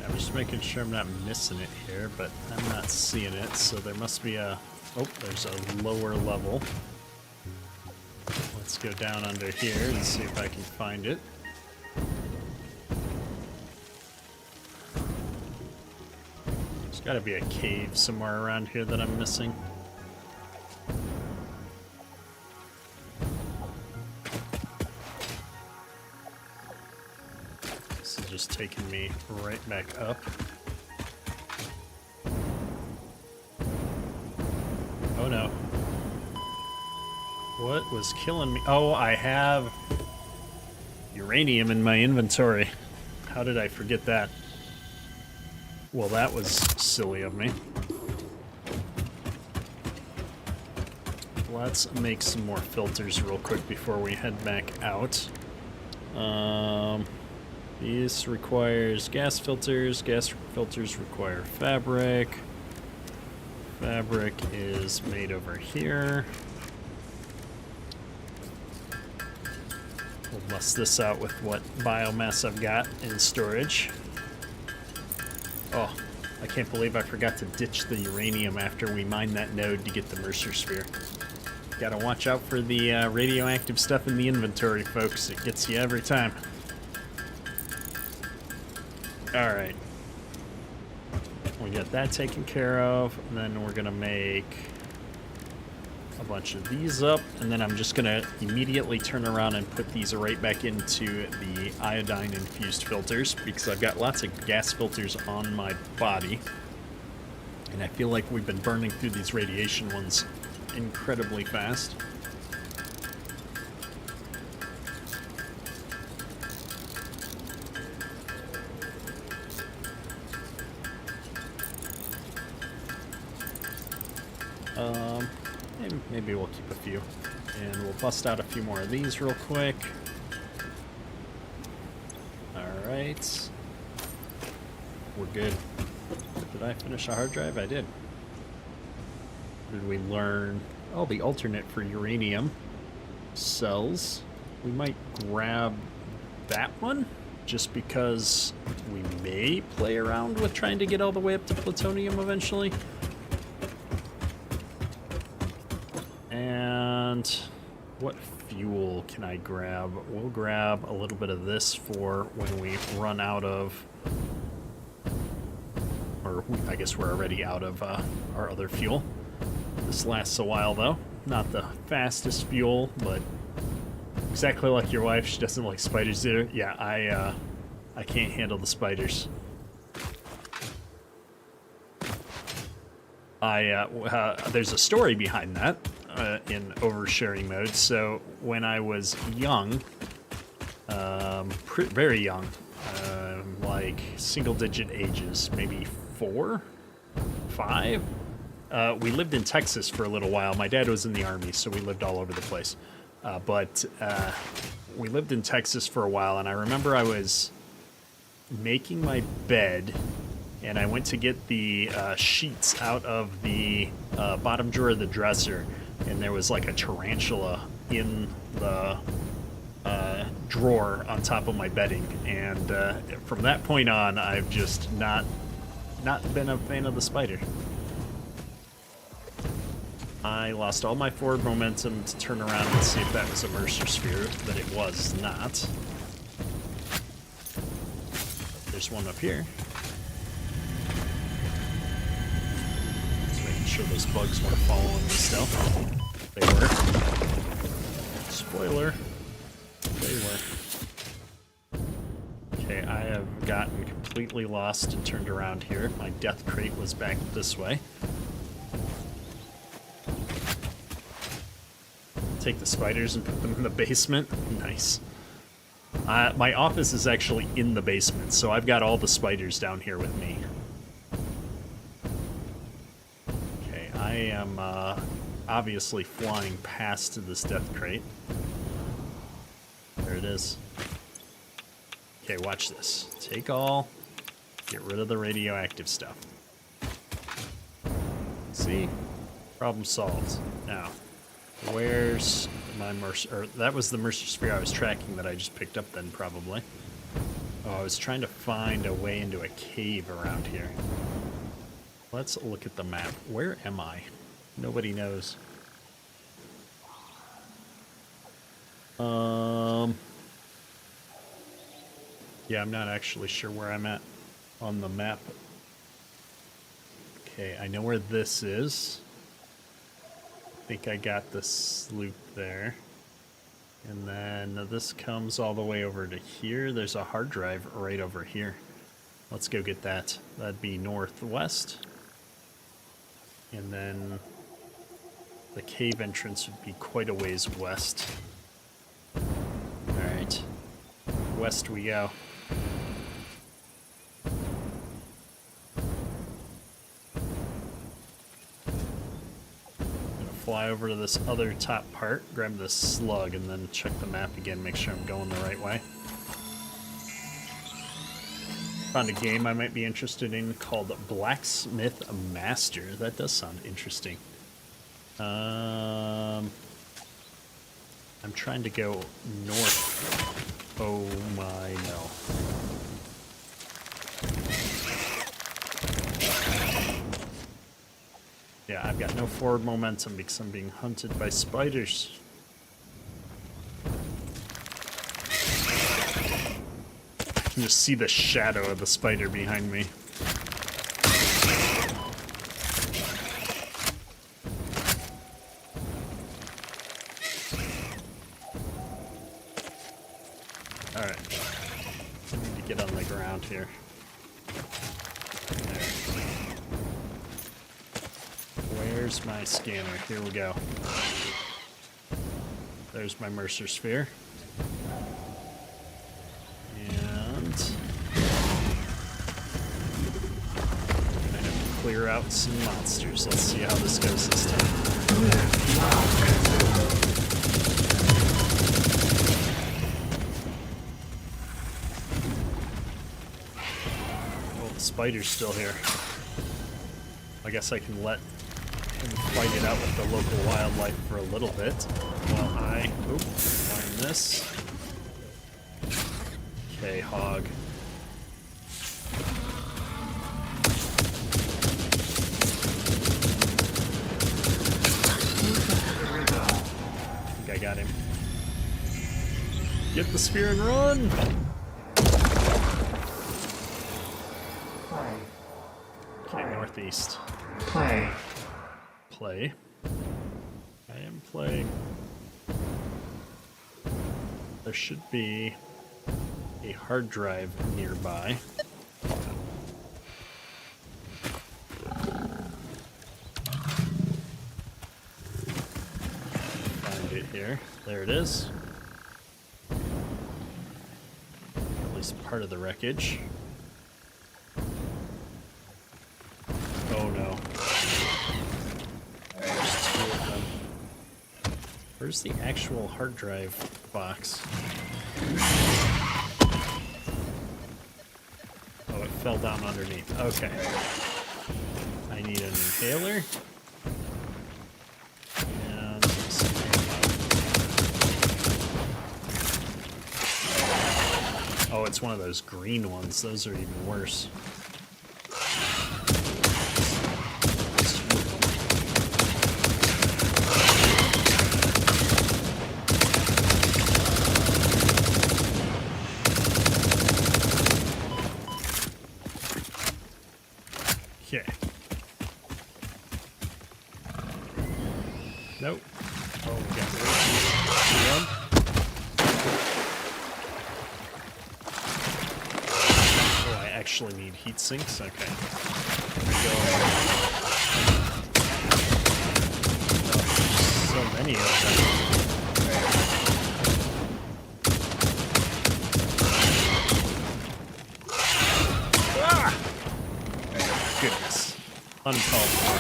I'm just making sure I'm not missing it here, but I'm not seeing it, so there must be a... Oh, there's a lower level. Let's go down under here and see if I can find it. There's gotta be a cave somewhere around here that I'm missing. This is just taking me right back up. Oh no. What was killing me? Oh, I have uranium in my inventory. How did I forget that? Well, that was silly of me. Let's make some more filters real quick before we head back out. This requires gas filters. Gas filters require fabric. Fabric is made over here. We'll bust this out with what biomass I've got in storage. Oh, I can't believe I forgot to ditch the uranium after we mined that node to get the Mercer Sphere. Gotta watch out for the radioactive stuff in the inventory, folks. It gets you every time. Alright. We got that taken care of. And then we're gonna make a bunch of these up. And then I'm just gonna immediately turn around and put these right back into the iodine-infused filters, because I've got lots of gas filters on my body. And I feel like we've been burning through these radiation ones incredibly fast. Maybe we'll keep a few. And we'll bust out a few more of these real quick. Alright. We're good. Did I finish a hard drive? I did. What did we learn? Oh, the alternate for uranium cells. We might grab that one, just because we may play around with trying to get all the way up to plutonium eventually. And what fuel can I grab? We'll grab a little bit of this for when we run out of, or I guess we're already out of our other fuel. This lasts a while though. Not the fastest fuel, but exactly like your wife, she doesn't like spiders either. Yeah, I can't handle the spiders. There's a story behind that. In oversharing mode. So when I was young, very young, like single-digit ages, maybe 4, 5. We lived in Texas for a little while. My dad was in the Army, so we lived all over the place. But we lived in Texas for a while, and I remember I was making my bed, and I went to get the sheets out of the bottom drawer of the dresser, and there was like a tarantula in the drawer on top of my bedding, and from that point on, I've just not been a fan of the spider. I lost all my forward momentum to turn around and see if that was a Mercer Sphere, but it was not. There's one up here. Sure those bugs weren't following me still. They were. Spoiler. They were. Okay, I have gotten completely lost and turned around here. My death crate was back this way. Take the spiders and put them in the basement. Nice. My office is actually in the basement, so I've got all the spiders down here with me. I am obviously flying past this death crate. There it is. Okay, watch this. Take all, get rid of the radioactive stuff. See? Problem solved. Now, Where's my Mercer? Or that was the Mercer sphere I was tracking that I just picked up then, probably. Oh, I was trying to find a way into a cave around here. Let's look at the map. Where am I? Nobody knows. Yeah, I'm not actually sure where I'm at on the map. Okay, I know where this is. I think I got the sloop there. And then this comes all the way over to here. There's a hard drive right over here. Let's go get that. That'd be northwest. And then the cave entrance would be quite a ways west. Alright. West we go. Fly over to this other top part, grab this slug, and then check the map again, make sure I'm going the right way. Found a game I might be interested in called Blacksmith Master. That does sound interesting. I'm trying to go north. Oh my no. Yeah, I've got no forward momentum because I'm being hunted by spiders. I can just see the shadow of the spider behind me. Alright. I need to get on the ground here. Where's my scanner? Here we go. There's my Mercer sphere. And I have to clear out some monsters. Let's see how this goes this time. Oh, the spider's still here. I guess I can let him fight it out with the local wildlife for a little bit while I find this. Okay, hog. I think I got him. Get the spear and run! Okay, northeast. Play. Play. I am playing. There should be a hard drive nearby. Find it here. There it is. At least part of the wreckage. Oh no. There's two of them. Where's the actual hard drive box? Oh, it fell down underneath. Okay. I need an inhaler. And some ammo. Oh, it's one of those green ones. Those are even worse. Okay. Nope. Oh, we got one. Oh, I actually need heat sinks. Okay. Here we go. Oh, so many of them. Goodness. Uncalled for.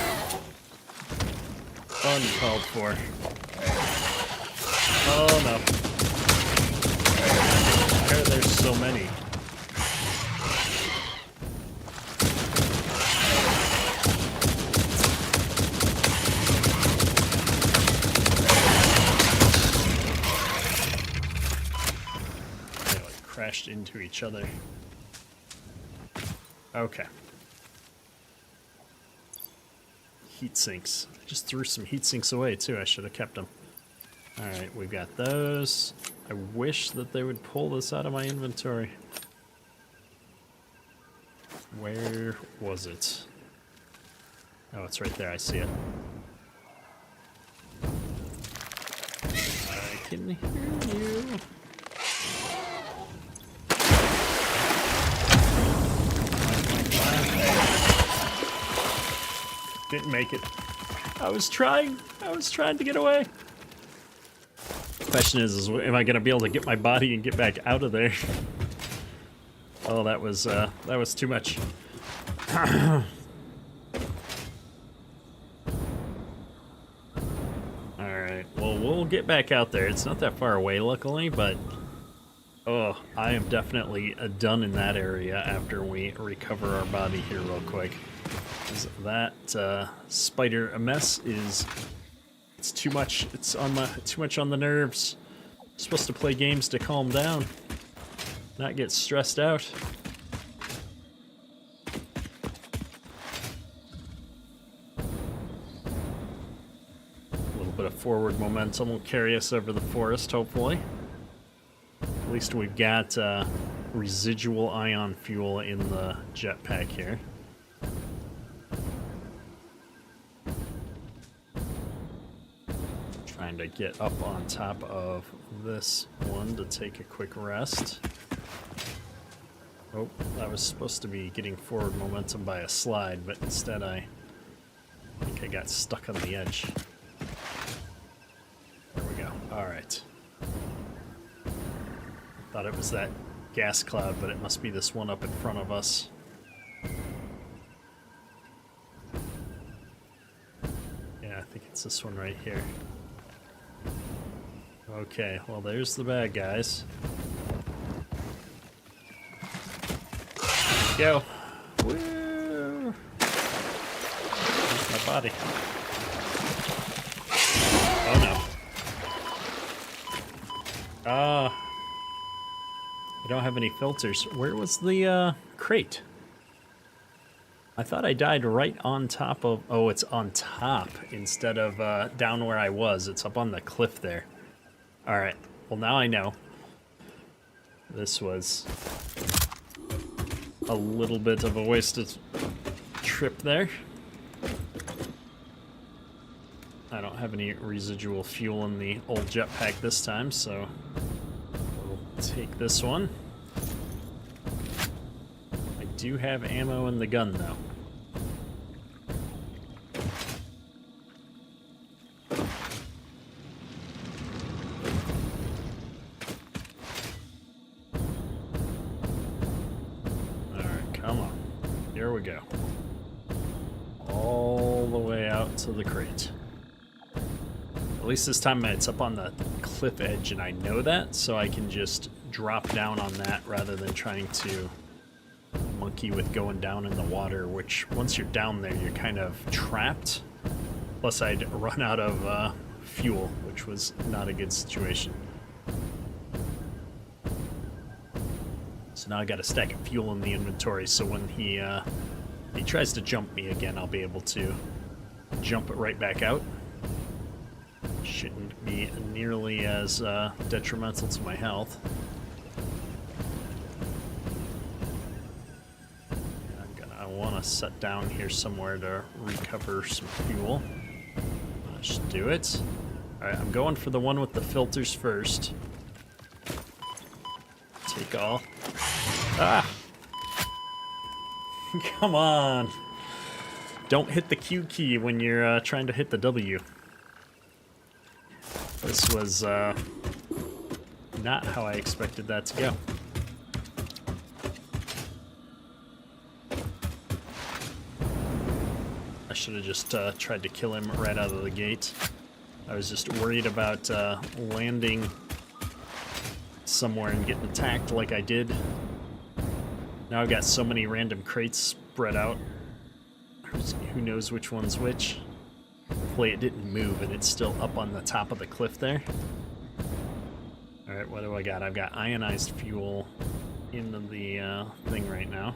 Uncalled for. Oh no. Why are there so many? into each other. Okay. Heat sinks. I just threw some heat sinks away too. I should have kept them. Alright, we've got those. I wish that they would pull this out of my inventory. Where was it? Oh, it's right there. I see it. I can hear you. Didn't make it. I was trying to get away. Question is am I gonna be able to get my body and get back out of there? Oh, that was too much. Alright, well, we'll get back out there. It's not that far away, luckily, but oh, I am definitely done in that area after we recover our body here real quick. That spider mess it's too much. It's too much on the nerves. I'm supposed to play games to calm down, not get stressed out. A little bit of forward momentum will carry us over the forest, hopefully. At least we've got residual ion fuel in the jetpack here. Trying to get up on top of this one to take a quick rest. Oh, I was supposed to be getting forward momentum by a slide, but instead I think I got stuck on the edge. There we go. Alright. Thought it was that gas cloud, but it must be this one up in front of us. Yeah, I think it's this one right here. Okay, well, there's the bad guys. Go. Woo! Where's my body? Oh no. I don't have any filters. Where was the crate? I thought I died right on top of... Oh, it's on top instead of down where I was. It's up on the cliff there. Alright, well now I know. This was a little bit of a wasted trip there. I don't have any residual fuel in the old jetpack this time, so we'll take this one. I do have ammo in the gun though. Here we go. All the way out to the crate. At least this time it's up on the cliff edge and I know that, so I can just drop down on that rather than trying to monkey with going down in the water, which once you're down there you're kind of trapped. Plus I'd run out of fuel, which was not a good situation. So now I got a stack of fuel in the inventory, so when he tries to jump me again, I'll be able to jump it right back out. Shouldn't be nearly as detrimental to my health. I want to set down here somewhere to recover some fuel. That should do it. Alright, I'm going for the one with the filters first. Take all. Ah! Come on! Don't hit the Q key when you're trying to hit the W. This was not how I expected that to go. I should have just tried to kill him right out of the gate. I was just worried about landing somewhere and getting attacked like I did. Now I've got so many random crates spread out. Who knows which one's which. Hopefully it didn't move and it's still up on the top of the cliff there. Alright, what do I got? I've got ionized fuel in the thing right now.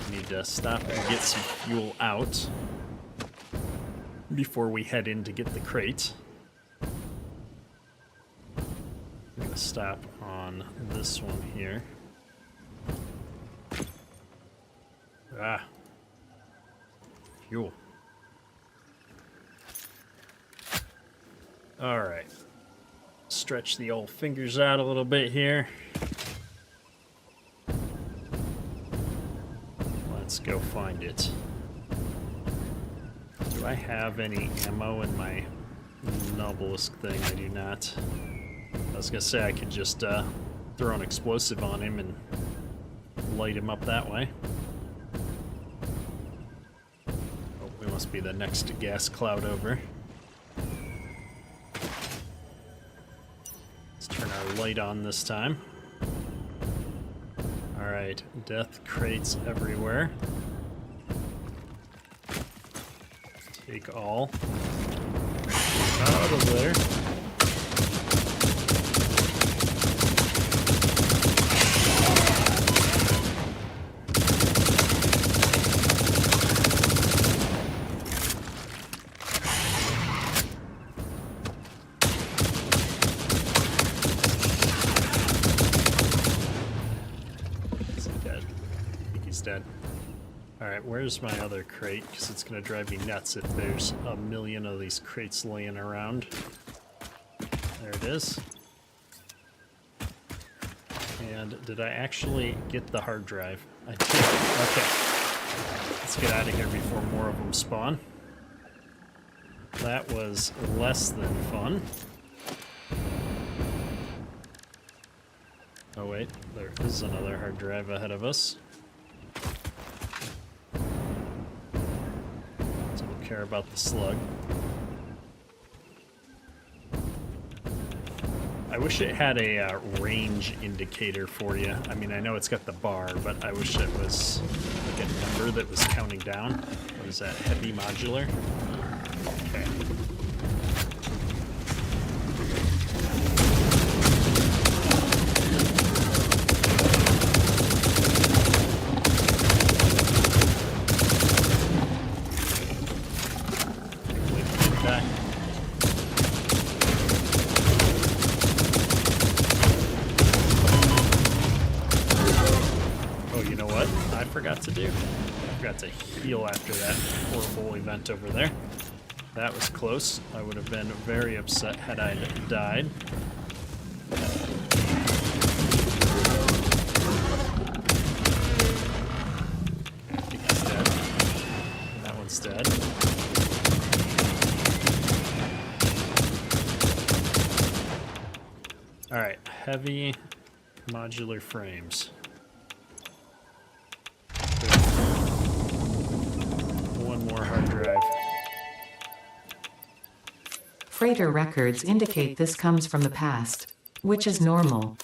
Need to stop and get some fuel out before we head in to get the crate. I'm gonna stop on this one here. Ah. Fuel. Alright. Stretch the old fingers out a little bit here. Let's go find it. Do I have any ammo in my Novelist thing? I do not. I was gonna say I could just throw an explosive on him and light him up that way. Oh, we must be the next gas cloud over. Let's turn our light on this time. Alright, death crates everywhere. Take all out of there. Is he dead? I think he's dead. Alright, where's my other crate? Because it's going to drive me nuts if there's a million of these crates laying around. There it is. And did I actually get the hard drive? I did. Okay. Let's get out of here before more of them spawn. That was less than fun. Oh wait, there is another hard drive ahead of us. Care about the slug. I wish it had a range indicator for you. I mean, I know it's got the bar, but I wish it was like a number that was counting down. What is that? Heavy modular? Okay. To do. I forgot to heal after that horrible event over there. That was close. I would have been very upset had I died. I think he's dead. That one's dead. Alright, heavy modular frames. More hard drive. Freighter records indicate this comes from the past, which is normal.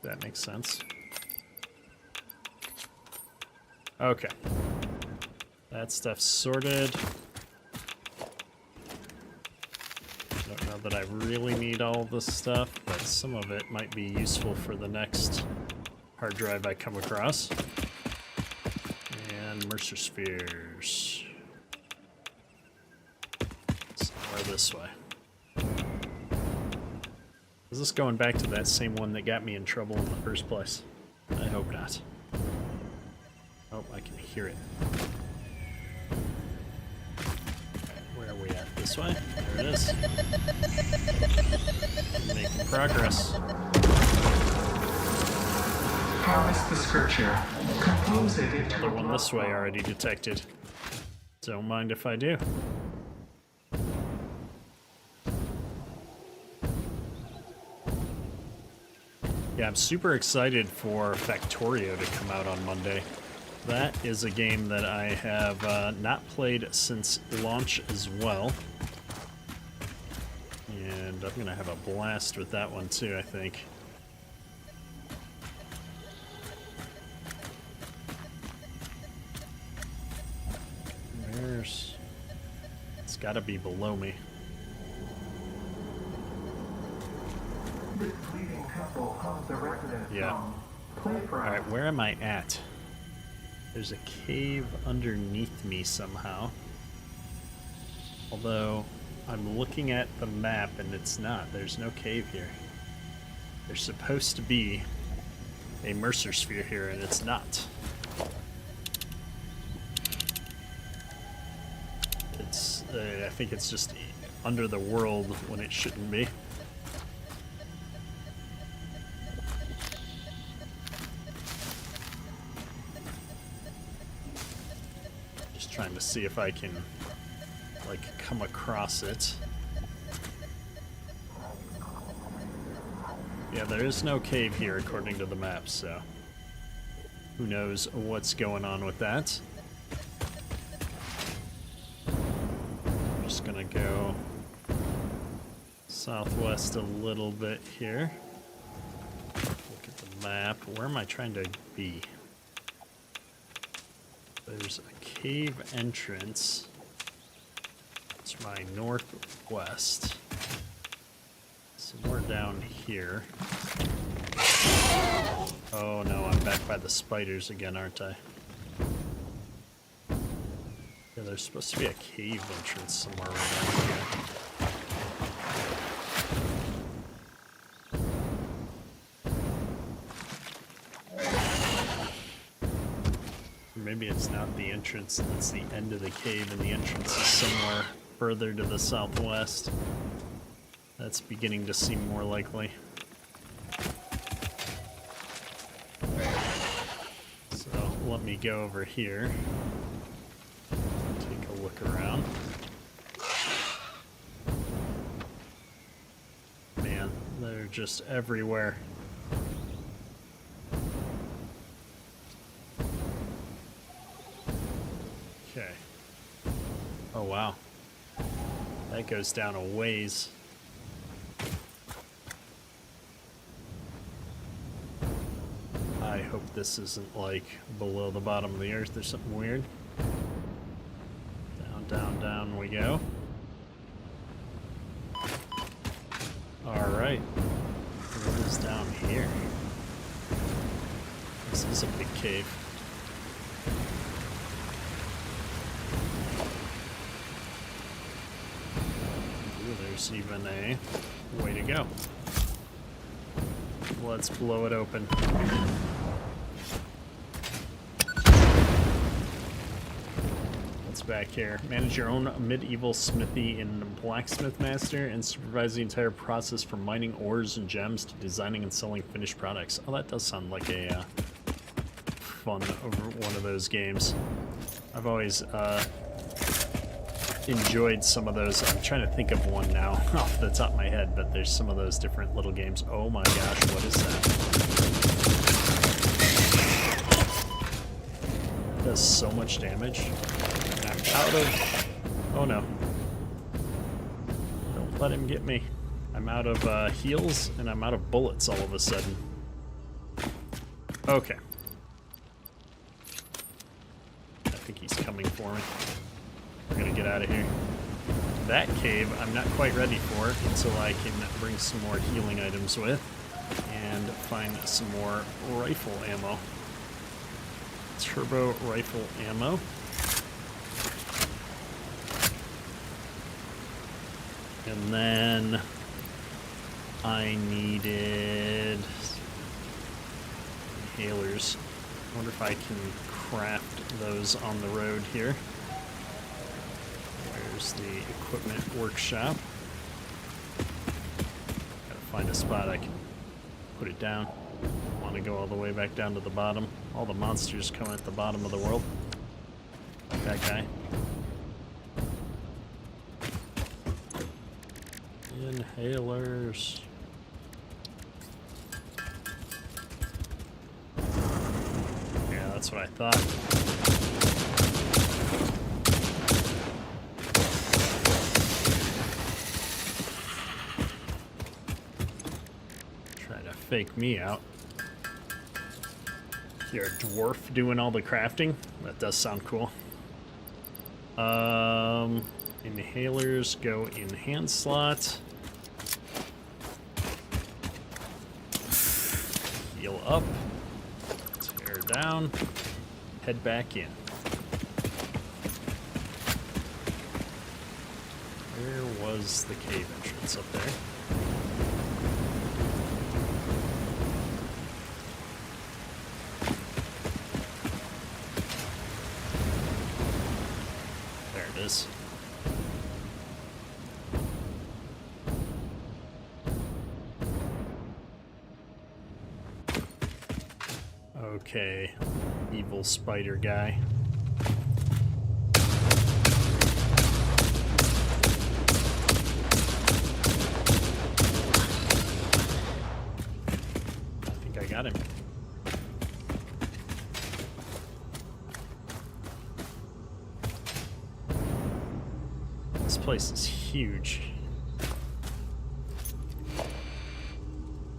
That makes sense. Okay. That stuff's sorted. Don't know that I really need all this stuff, but some of it might be useful for the next hard drive I come across. Mercer spheres. Somewhere this way. Is this going back to that same one that got me in trouble in the first place? I hope not. Oh, I can hear it. Where are we at? This way? There it is. Making progress. Harness the scripture. Compose it into Another one this way already detected. Don't mind if I do. Yeah, I'm super excited for Factorio to come out on Monday. That is a game that I have not played since launch as well. And I'm going to have a blast with that one too, I think. It's gotta be below me. Festival comes the resident Yeah. song. Play for us. Alright, where am I at? There's a cave underneath me somehow. Although, I'm looking at the map and it's not. There's no cave here. There's supposed to be a Mercer sphere here and it's not. It's, I think it's just under the world when it shouldn't be. Just trying to see if I can, like, come across it. Yeah, there is no cave here according to the map, so who knows what's going on with that. I'm just gonna go southwest a little bit here. Look at the map. Where am I trying to be? There's a cave entrance. It's my northwest. Somewhere down here. Oh no, I'm back by the spiders again, aren't I? Yeah, there's supposed to be a cave entrance somewhere right down here. Maybe it's not the entrance, it's the end of the cave, and the entrance is somewhere further to the southwest. That's beginning to seem more likely. So let me go over here. Take a look around. Man, they're just everywhere. Okay. Oh wow. That goes down a ways. I hope this isn't like below the bottom of the earth or something weird. Down, down, down we go. Alright. What is down here? This is a big cave. Ooh, there's even a way to go. Let's blow it open. What's back here? Manage your own medieval smithy in Blacksmith Master and supervise the entire process from mining ores and gems to designing and selling finished products. Oh, that does sound like a fun over one of those games. I've always enjoyed some of those. I'm trying to think of one now off the top of my head, but there's some of those different little games. Oh my gosh, what is that? It does so much damage. And I'm out of... Oh no. Don't let him get me. I'm out of heals and I'm out of bullets all of a sudden. Okay. I think he's coming for me. We're gonna get out of here. That cave I'm not quite ready for until I can bring some more healing items with and find some more rifle ammo. Turbo rifle ammo. And then I needed inhalers. I wonder if I can craft those on the road here. There's the equipment workshop. Gotta find a spot I can put it down. Don't want to go all the way back down to the bottom. All the monsters come at the bottom of the world. Like that guy. Inhalers. Yeah, that's what I thought. Fake me out. You're a dwarf doing all the crafting? That does sound cool. Inhalers go in hand slot. up, tear down, head back in. Where was the cave entrance up there? There it is. Okay, evil spider guy. I think I got him. This place is huge.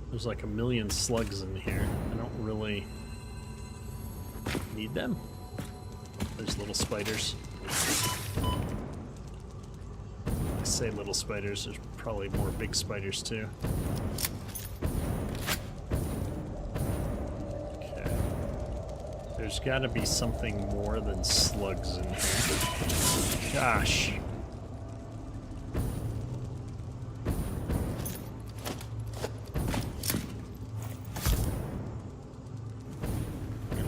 There's like a million slugs in here. I don't really need them. There's little spiders. I say little spiders, there's probably more big spiders too. Okay. There's gotta be something more than slugs in here. Gosh.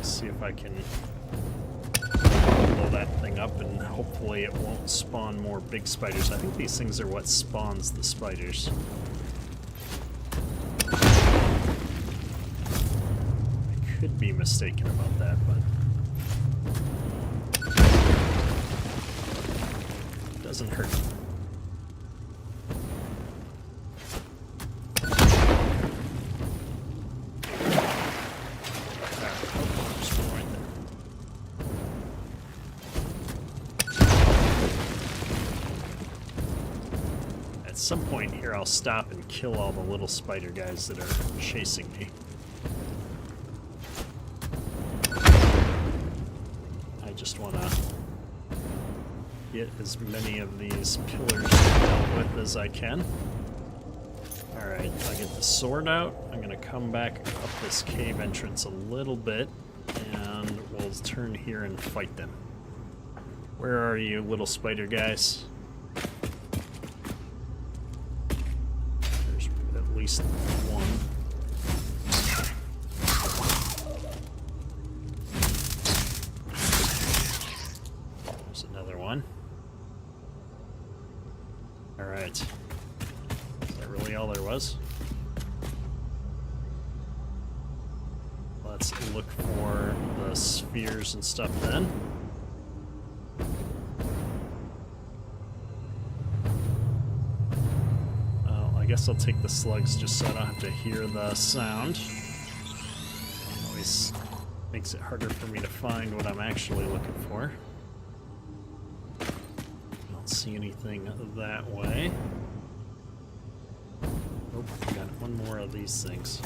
See if I can blow that thing up and hopefully it won't spawn more big spiders. I think these things are what spawns the spiders. I could be mistaken about that, but it doesn't hurt. At some point here I'll stop and kill all the little spider guys that are chasing me. I just want to get as many of these pillars dealt with as I can. Alright, I'll get the sword out. I'm going to come back up this cave entrance a little bit and we'll turn here and fight them. Where are you, little spider guys? There's at least one. There's another one. Alright. Is that really all there was? Let's look for the spheres and stuff then. I guess I'll take the slugs just so I don't have to hear the sound. Always makes it harder for me to find what I'm actually looking for. Don't see anything that way. Oh, we got one more of these things.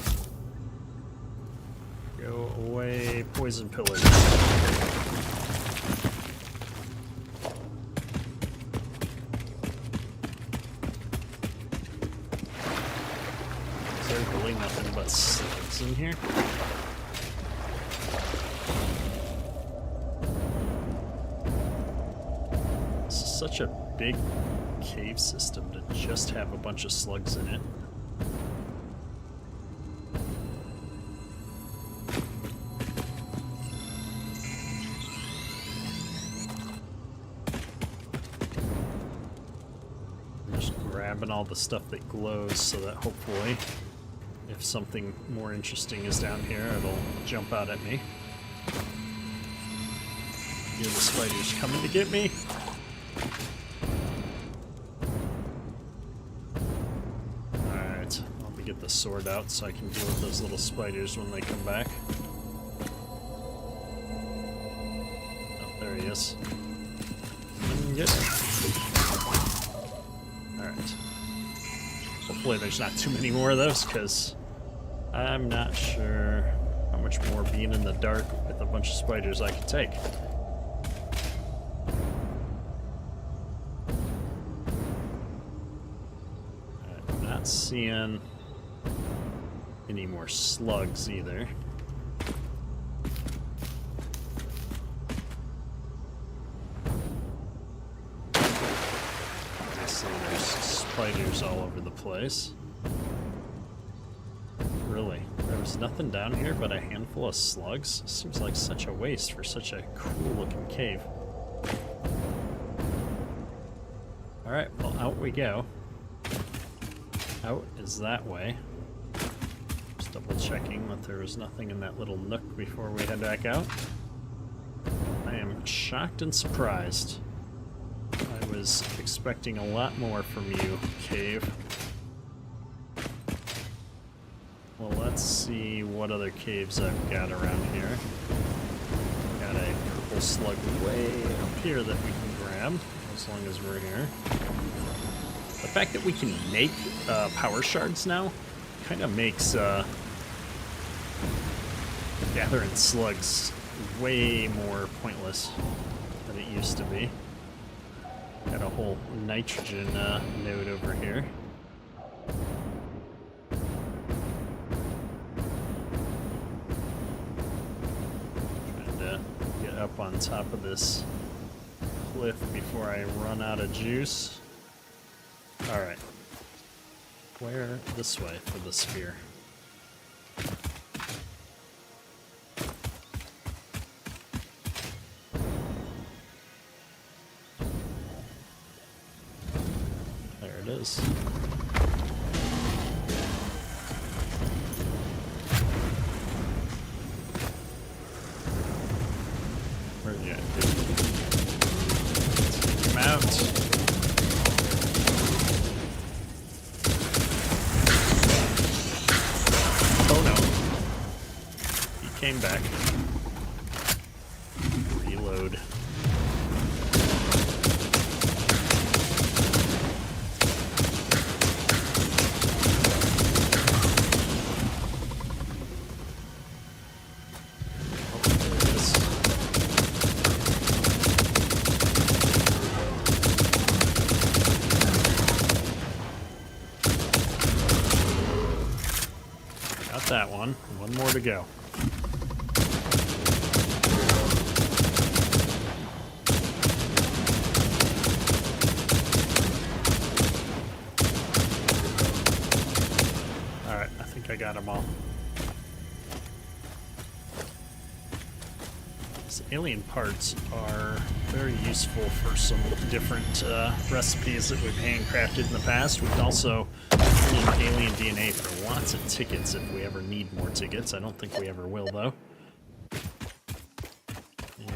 Go away, poison pillars. There's really nothing but slugs in here. This is such a big cave system to just have a bunch of slugs in it. I'm just grabbing all the stuff that glows so that hopefully if something more interesting is down here, it'll jump out at me. Hear the spiders coming to get me. Alright, let me get the sword out so I can deal with those little spiders when they come back. Oh, there he is. Get Alright. Hopefully there's not too many more of those, because I'm not sure how much more being in the dark with a bunch of spiders I can take. I'm not seeing any more slugs either. Obviously there's spiders all over the place. Really? There was nothing down here but a handful of slugs? Seems like such a waste for such a cool looking cave. Alright, well out we go. Out is that way. Just double checking that there was nothing in that little nook before we head back out. I am shocked and surprised. I was expecting a lot more from you, cave. Well, let's see what other caves I've got around here. Got a purple slug way up here that we can grab, as long as we're here. The fact that we can make power shards now kind of makes gathering slugs way more pointless than it used to be. Got a whole nitrogen node over here. Trying to get up on top of this cliff before I run out of juice. Alright. Where? This way for the sphere. There it is. Where's he at, dude? Take him out. Came back. Reload. Oh, there it is. Got that one. One more to go. I got them all. These alien parts are very useful for some different recipes that we've handcrafted in the past. We can also need alien DNA for lots of tickets if we ever need more tickets. I don't think we ever will, though.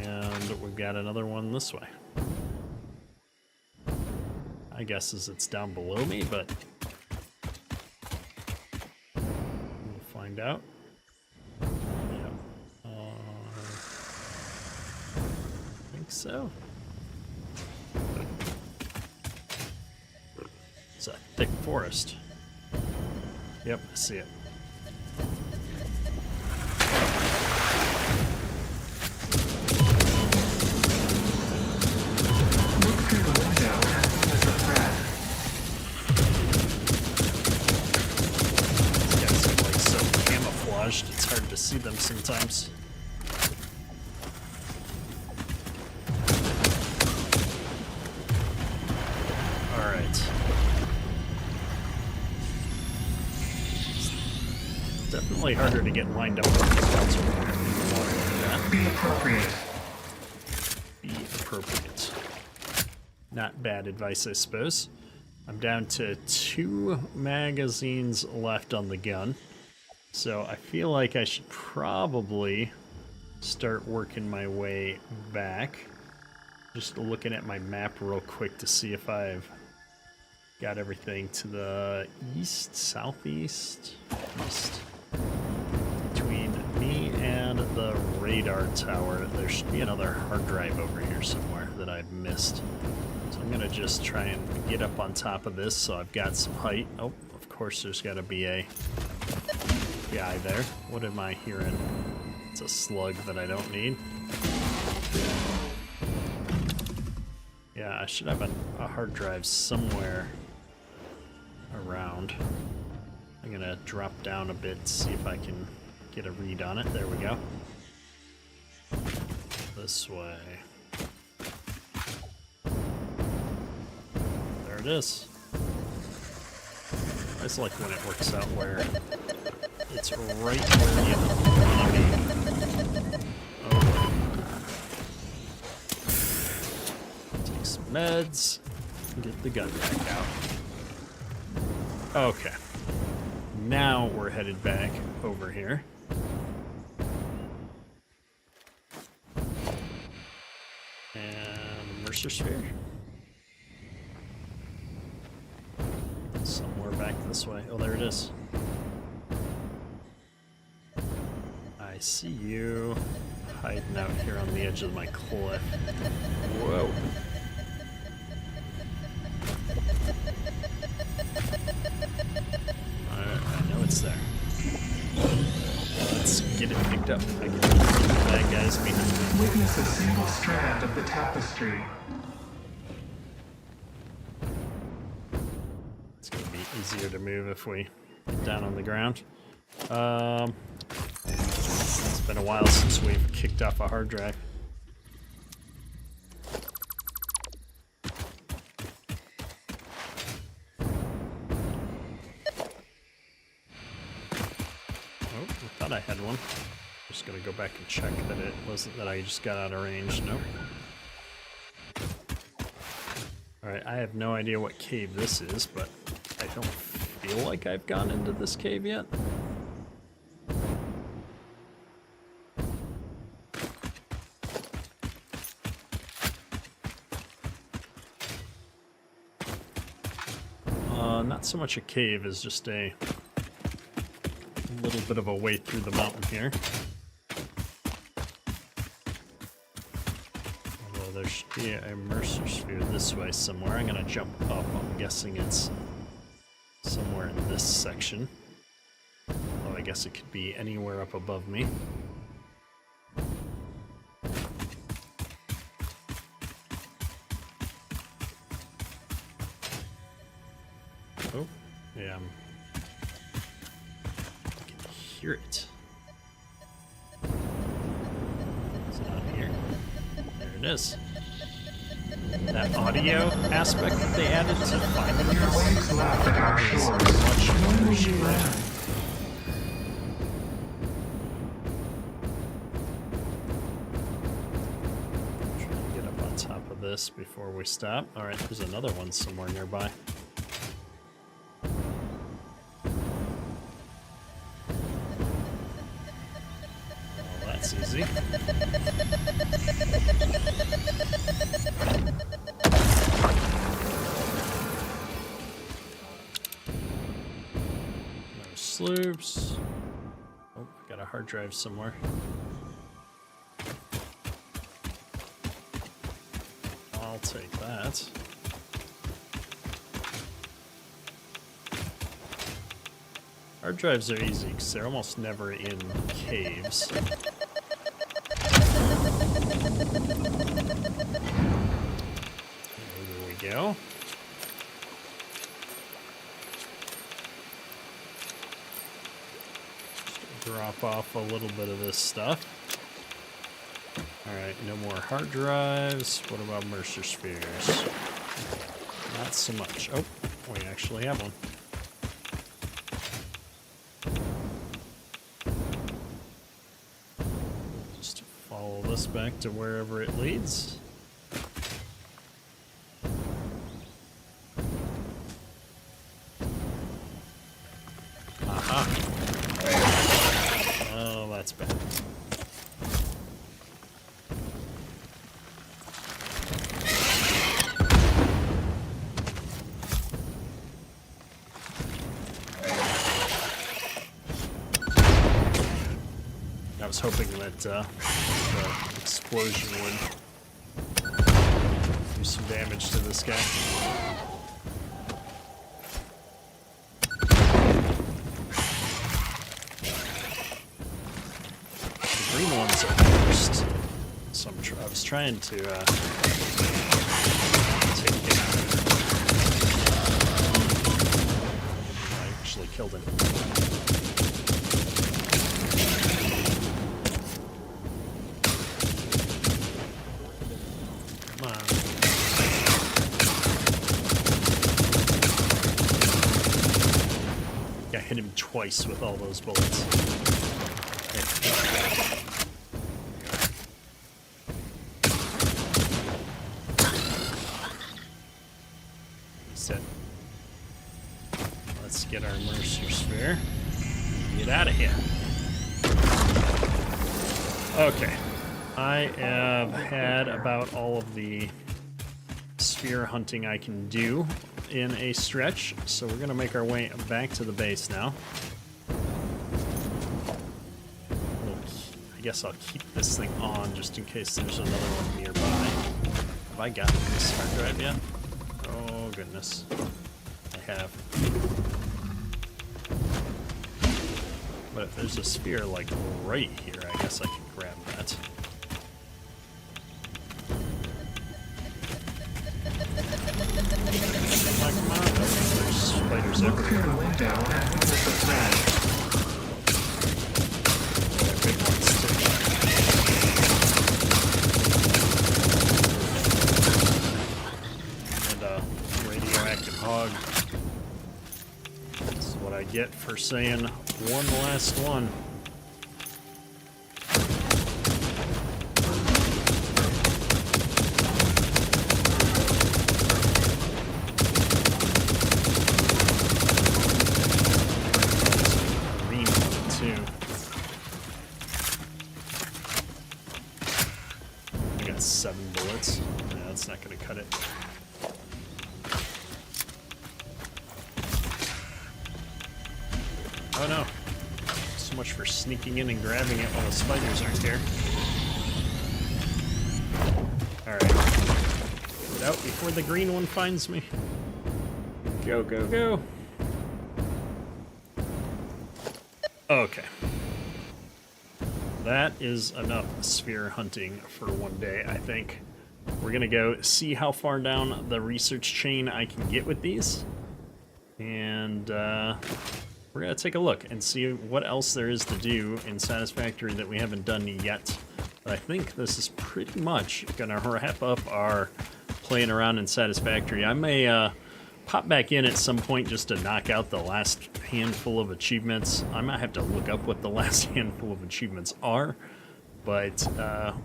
And we've got another one this way. I guess as it's down below me, but find out. Yeah. I think so. It's a thick forest. Yep, I see it. Look through the window and witness a thread. It's hard to see them sometimes. Alright. Definitely harder to get lined up with the water like that. Be appropriate. Be appropriate. Not bad advice, I suppose. I'm down to 2 magazines left on the gun. So I feel like I should probably start working my way back. Just looking at my map real quick to see if I've got everything to the east, southeast, east. Between me and the radar tower, there should be another hard drive over here somewhere that I've missed. So I'm gonna just try and get up on top of this so I've got some height. Oh, of course there's gotta be a guy there. What am I hearing? It's a slug that I don't need. Yeah, I should have a hard drive somewhere around. I'm gonna drop down a bit, see if I can get a read on it. There we go. This way. There it is. I just like when it works out where it's right where you want to be. Oh. Take some meds. Get the gun back out. Okay. Now we're headed back over here. And Mercer Sphere. Somewhere back this way. Oh, there it is. I see you hiding out here on the edge of my cliff. Whoa. I know it's there. Let's get it picked up. I can hear the bad guys behind me. Witness a single strand of the tapestry. It's gonna be easier to move if we get down on the ground. It's been a while since we've kicked off a hard drive. I thought I had one. Just gonna go back and check that it wasn't that I just got out of range. Nope. Alright, I have no idea what cave this is, but I don't feel like I've gone into this cave yet. Not so much a cave as just a little bit of a way through the mountain here. Although there should be a Mercer Sphere this way somewhere. I'm gonna jump up. I'm guessing it's somewhere in this section. Although I guess it could be anywhere up above me. Oh, yeah, I can hear it. Is it on here? There it is. That audio aspect that they added to finding Your waves left at our is shores. much When will you appreciated. return? Try to get up on top of this before we stop. Alright, there's another one somewhere nearby. Well, that's easy. No sloops. Oh, I got a hard drive somewhere. I'll take that. Hard drives are easy because they're almost never in caves. There we go. Just drop off a little bit of this stuff. Alright, no more hard drives. What about Mercer Spheres? Not so much. Oh, we actually have one. Just follow this back to wherever it leads. Aha! Oh, that's bad. I was hoping that the explosion would do some damage to this guy. The green ones are first, so I was trying to take it. I actually killed him. Come on. I hit him twice with all those bullets. Set. Let's get our Mercer Sphere. Get out of here. Okay. I have had about all of the sphere hunting I can do in a stretch, so we're gonna make our way back to the base now. I guess I'll keep this thing on just in case there's another one nearby. Have I gotten this hard drive yet? Oh goodness, I have. But if there's a sphere like right here, I guess I can grab that. Come on. There's spiders everywhere. Big ones too. And radioactive hog. This is what I get for saying one last one. I got 7 bullets. Yeah, that's not gonna cut it. Oh no. So much for sneaking in and grabbing it while the spiders aren't here. Alright. Get out before the green one finds me. Go, go, go. Okay. That is enough sphere hunting for one day, I think. We're gonna go see how far down the research chain I can get with these. And we're gonna take a look and see what else there is to do in Satisfactory that we haven't done yet. But I think this is pretty much gonna wrap up our playing around in Satisfactory. I may pop back in at some point just to knock out the last handful of achievements. I might have to look up what the last handful of achievements are, but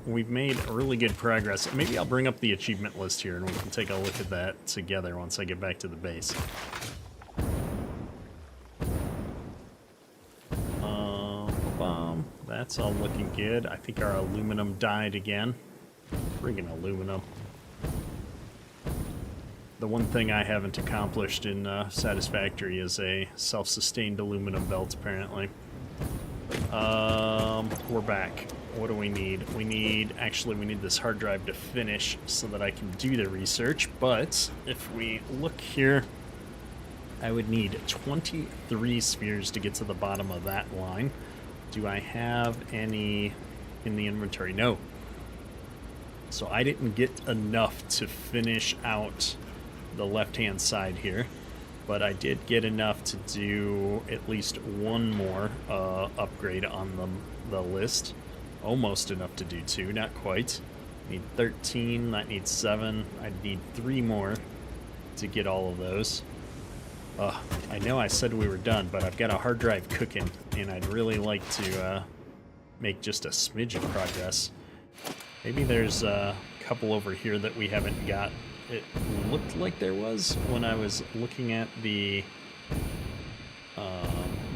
we've made really good progress. Maybe I'll bring up the achievement list here and we can take a look at that together once I get back to the base. That's all looking good. I think our aluminum died again. Friggin' aluminum. The one thing I haven't accomplished in Satisfactory is a self-sustained aluminum belt, apparently. We're back. What do we need? We need this hard drive to finish so that I can do the research, but if we look here, I would need 23 spheres to get to the bottom of that line. Do I have any in the inventory? No. So I didn't get enough to finish out the left-hand side here, but I did get enough to do at least one more upgrade on the list. Almost enough to do 2, not quite. Need 13, that needs 7. I need 3 more to get all of those. I know I said we were done, but I've got a hard drive cooking, and I'd really like to make just a smidge of progress. Maybe there's a couple over here that we haven't got. It looked like there was when I was looking at the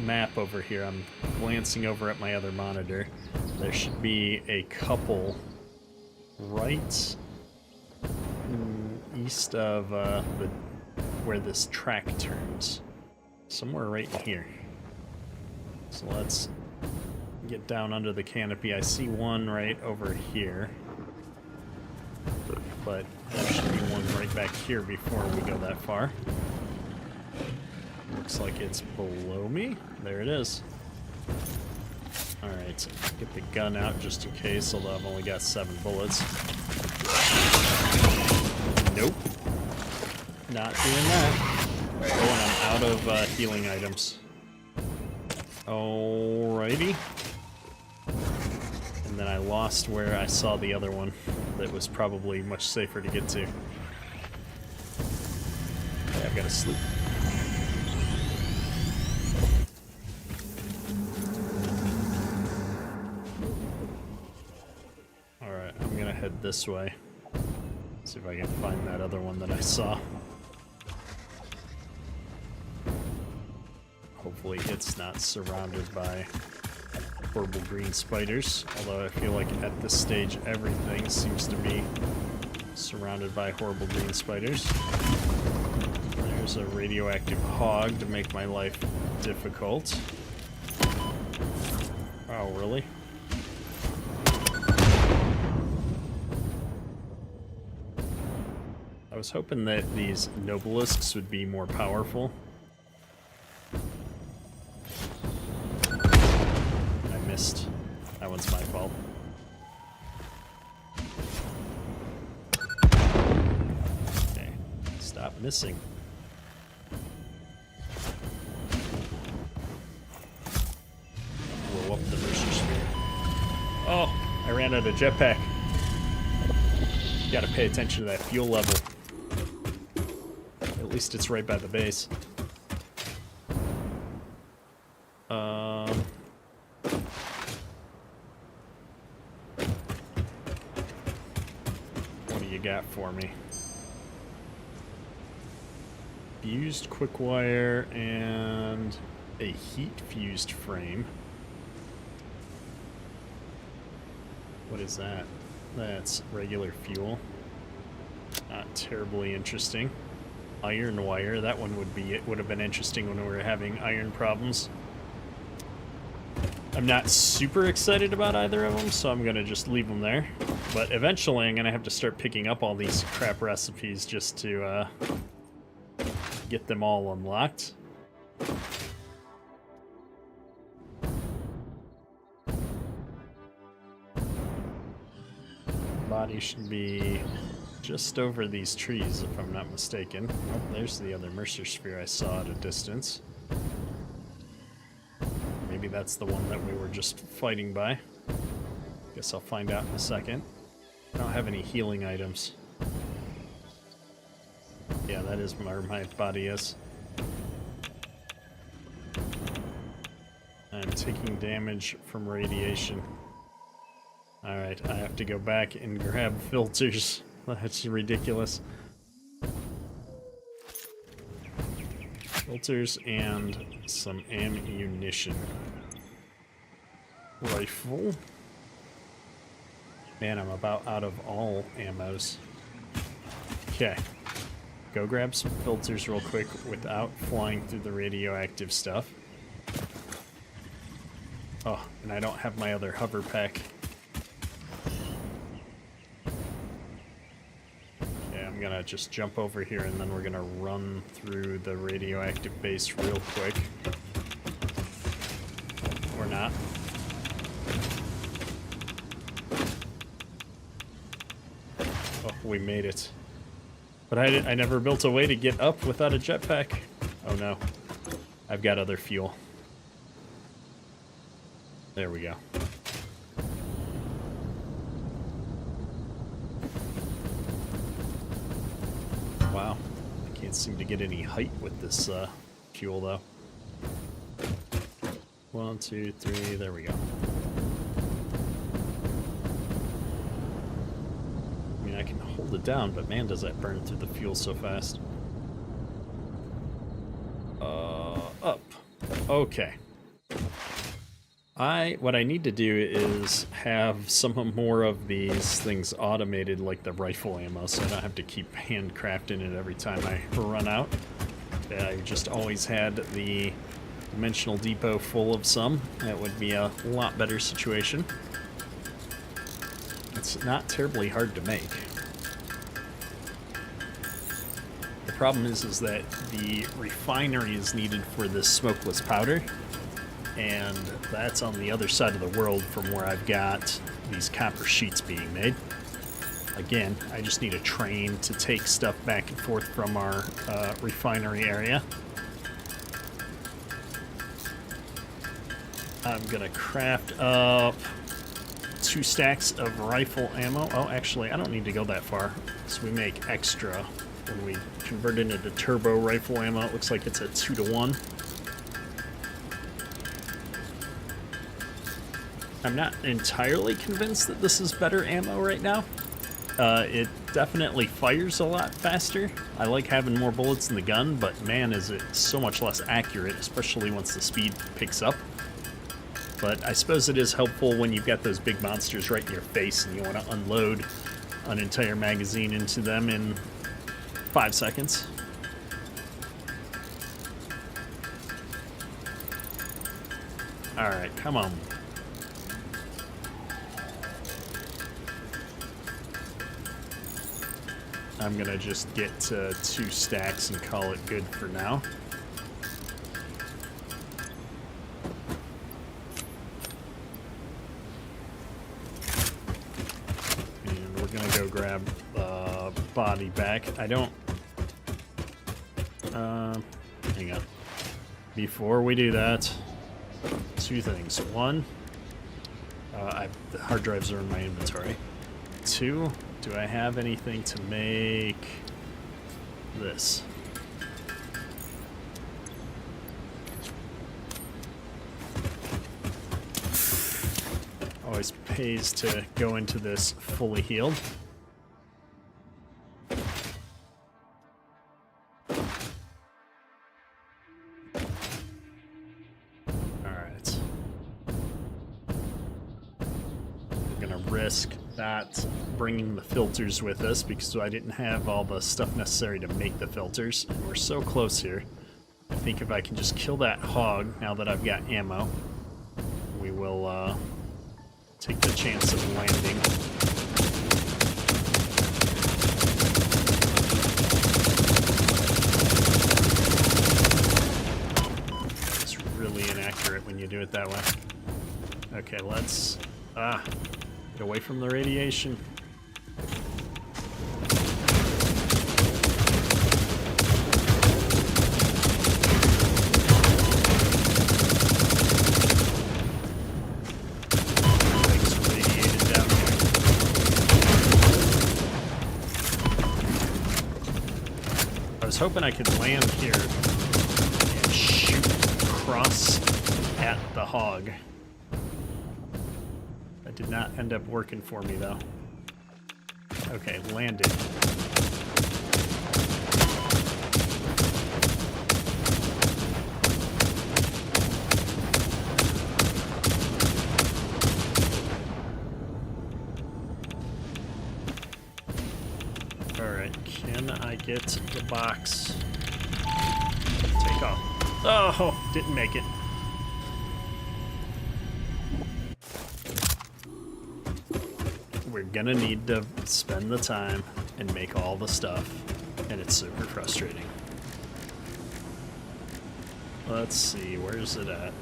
map over here. I'm glancing over at my other monitor. There should be a couple right east of where this track turns. Somewhere right in here. So let's get down under the canopy. I see one right over here. But there should be one right back here before we go that far. Looks like it's below me. There it is. Alright, get the gun out just in case, although I've only got 7 bullets. Nope. Not doing that. Oh, and I'm out of healing items. Alrighty. And then I lost where I saw the other one that was probably much safer to get to. Yeah, I've got to sleep. Alright, I'm gonna head this way. See if I can find that other one that I saw. Hopefully it's not surrounded by horrible green spiders, although I feel like at this stage everything seems to be surrounded by horrible green spiders. There's a radioactive hog to make my life difficult. Oh, really? I was hoping that these nobelisks would be more powerful. That one's my fault. Okay, stop missing. Blow up the Mercer Sphere. Oh, I ran out of jetpack. Gotta pay attention to that fuel level. At least it's right by the base. Got for me. Fused quick wire and a heat fused frame. What is that? That's regular fuel. Not terribly interesting. Iron wire, that one would have been interesting when we were having iron problems. I'm not super excited about either of them, so I'm gonna just leave them there. But eventually I'm gonna have to start picking up all these crap recipes just to get them all unlocked. Body should be just over these trees if I'm not mistaken. Oh, there's the other Mercer Sphere I saw at a distance. Maybe that's the one that we were just fighting by. Guess I'll find out in a second. I don't have any healing items. Yeah, that is where my body is. I'm taking damage from radiation. Alright, I have to go back and grab filters. That's ridiculous. Filters and some ammunition. Rifle. Man, I'm about out of all ammos. Okay. Go grab some filters real quick without flying through the radioactive stuff. Oh, and I don't have my other hover pack. I'm gonna just jump over here and then we're gonna run through the radioactive base real quick. Or not. Oh, we made it. But I never built a way to get up without a jetpack. Oh no. I've got other fuel. There we go. Wow, I can't seem to get any height with this fuel though. 1, 2, 3, there we go. I mean, I can hold it down, but man, does that burn through the fuel so fast. Up. Okay. What I need to do is have some more of these things automated, like the rifle ammo, so I don't have to keep handcrafting it every time I run out. I just always had the dimensional depot full of some. That would be a lot better situation. It's not terribly hard to make. The problem is that the refinery is needed for this smokeless powder. And that's on the other side of the world from where I've got these copper sheets being made. Again, I just need a train to take stuff back and forth from our refinery area. I'm gonna craft up 2 stacks of rifle ammo. Oh, actually, I don't need to go that far. So we make extra when we convert it into turbo rifle ammo. It looks like it's a 2-to-1. I'm not entirely convinced that this is better ammo right now. It definitely fires a lot faster. I like having more bullets in the gun, but man, is it so much less accurate, especially once the speed picks up. But I suppose it is helpful when you've got those big monsters right in your face and you want to unload an entire magazine into them in 5 seconds. Alright, come on. I'm gonna just get 2 stacks and call it good for now. And we're gonna go grab body back. I don't... hang on. Before we do that, 2 things. 1, the hard drives are in my inventory. 2, do I have anything to make this? Always pays to go into this fully healed. Alright. We're gonna risk not bringing the filters with us because I didn't have all the stuff necessary to make the filters, and we're so close here. I think if I can just kill that hog now that I've got ammo, we will take the chance of landing. It's really inaccurate when you do it that way. Okay, let's get away from the radiation. Things radiated down here. I was hoping I could land here and shoot across at the hog. Did not end up working for me though. Okay, landed. Alright, can I get the box? Take off. Oh, didn't make it. We're gonna need to spend the time and make all the stuff, and it's super frustrating. Let's see, where's it at?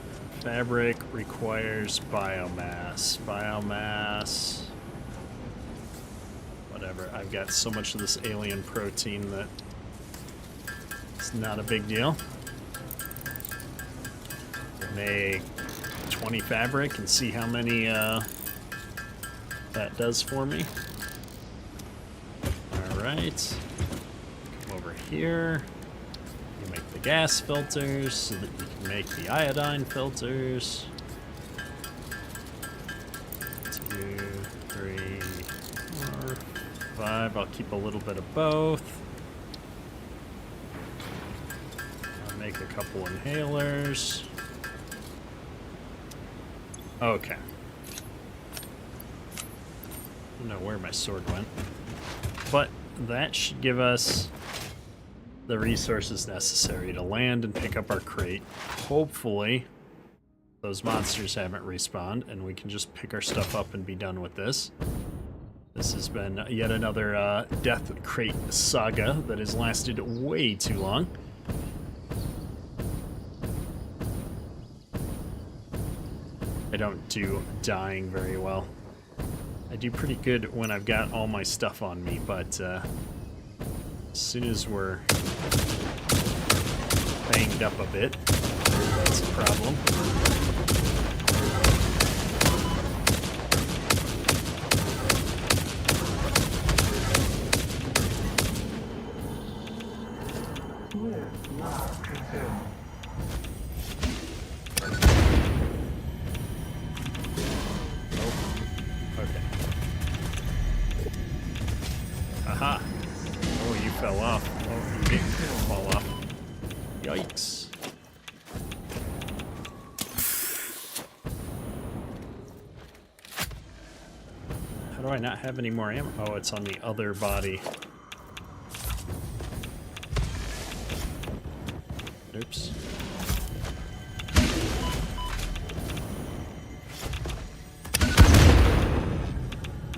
Fabric requires biomass. Biomass. Whatever, I've got so much of this alien protein that it's not a big deal. Make 20 fabric and see how many that does for me. Alright. Come over here. You make the gas filters so that you can make the iodine filters. 2, 3, 4, 5. I'll keep a little bit of both. I'll make a couple inhalers. Okay. I don't know where my sword went, but that should give us the resources necessary to land and pick up our crate. Hopefully those monsters haven't respawned and we can just pick our stuff up and be done with this. This has been yet another death crate saga that has lasted way too long. I don't do dying very well. I do pretty good when I've got all my stuff on me, but as soon as we're banged up a bit, that's a problem. fell off. Oh, he didn't fall off. Yikes. How do I not have any more ammo? Oh, it's on the other body. Oops.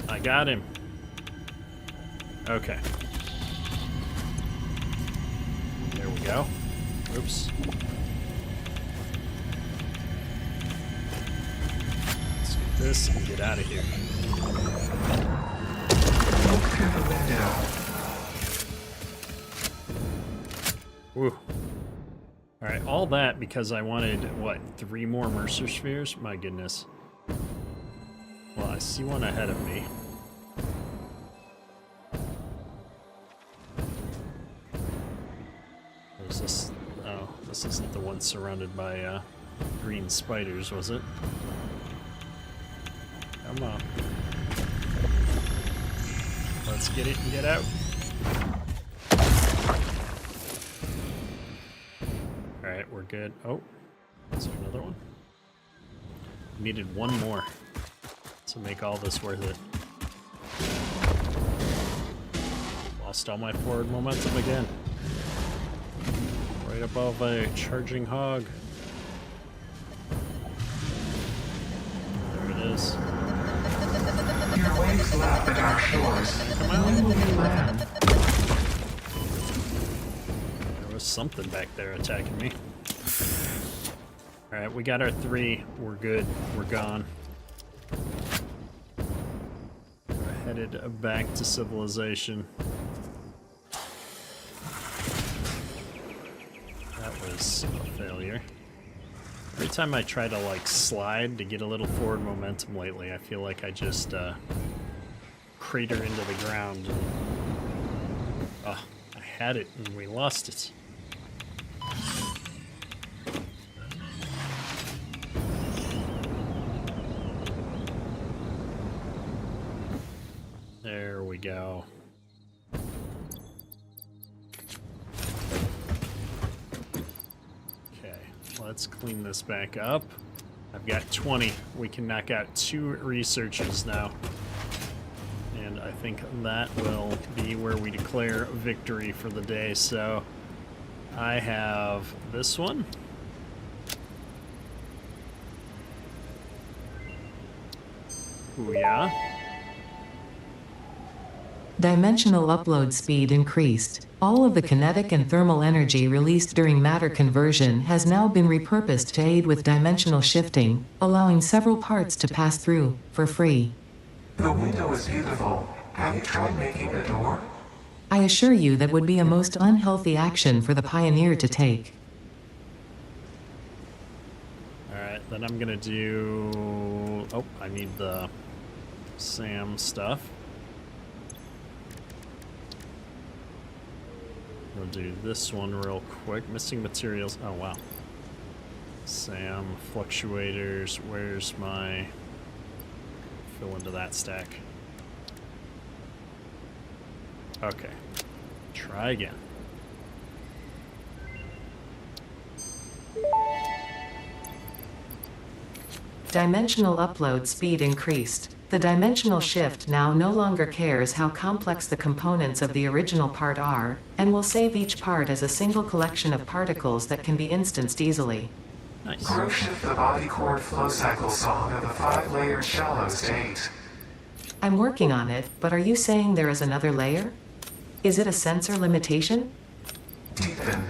I got him. Okay. There we go. Oops. Let's get this and get out of here. Look through the window. Woo. Alright, all that because I wanted, what, 3 more Mercer Spheres? My goodness. Well, I see one ahead of me. There's this... Oh, this isn't the one surrounded by, green spiders, was it? Come on. Let's get it and get out. Alright, we're good. Oh, is there another one? Needed one more to make all this worth it. Lost all my forward momentum again. Right above a charging hog. There it is. Your waves lap at our shores. When will you land? There was something back there attacking me. Alright, we got our 3. We're good. We're gone. We're headed back to civilization. That was a failure. Every time I try to, like, slide to get a little forward momentum lately, I feel like I just, crater into the ground. Oh, I had it and we lost it. There we go. Okay, let's clean this back up. I've got 20. We can knock out 2 researches now. And I think that will be where we declare victory for the day. So I have this one. Ooh, yeah. Dimensional upload speed increased. All of the kinetic and thermal energy released during matter conversion has now been repurposed to aid with dimensional shifting, allowing several parts to pass through, for free. The window is beautiful. Have you tried making a door? I assure you that would be a most unhealthy action for the pioneer to take. Alright, then I'm gonna do... Oh, I need the SAM stuff. We'll do this one real quick. Missing materials. Oh, wow. SAM, fluctuators. Where's my... Fill into that stack. Okay. Try again. Dimensional upload speed increased. The dimensional shift now no longer cares how complex the components of the original part are, and will save each part as a single collection of particles that can be instanced easily. Nice. Grow shift the body core flow cycle song of the 5-layered shallow state. I'm working on it, but are you saying there is another layer? Is it a sensor limitation? Deepen.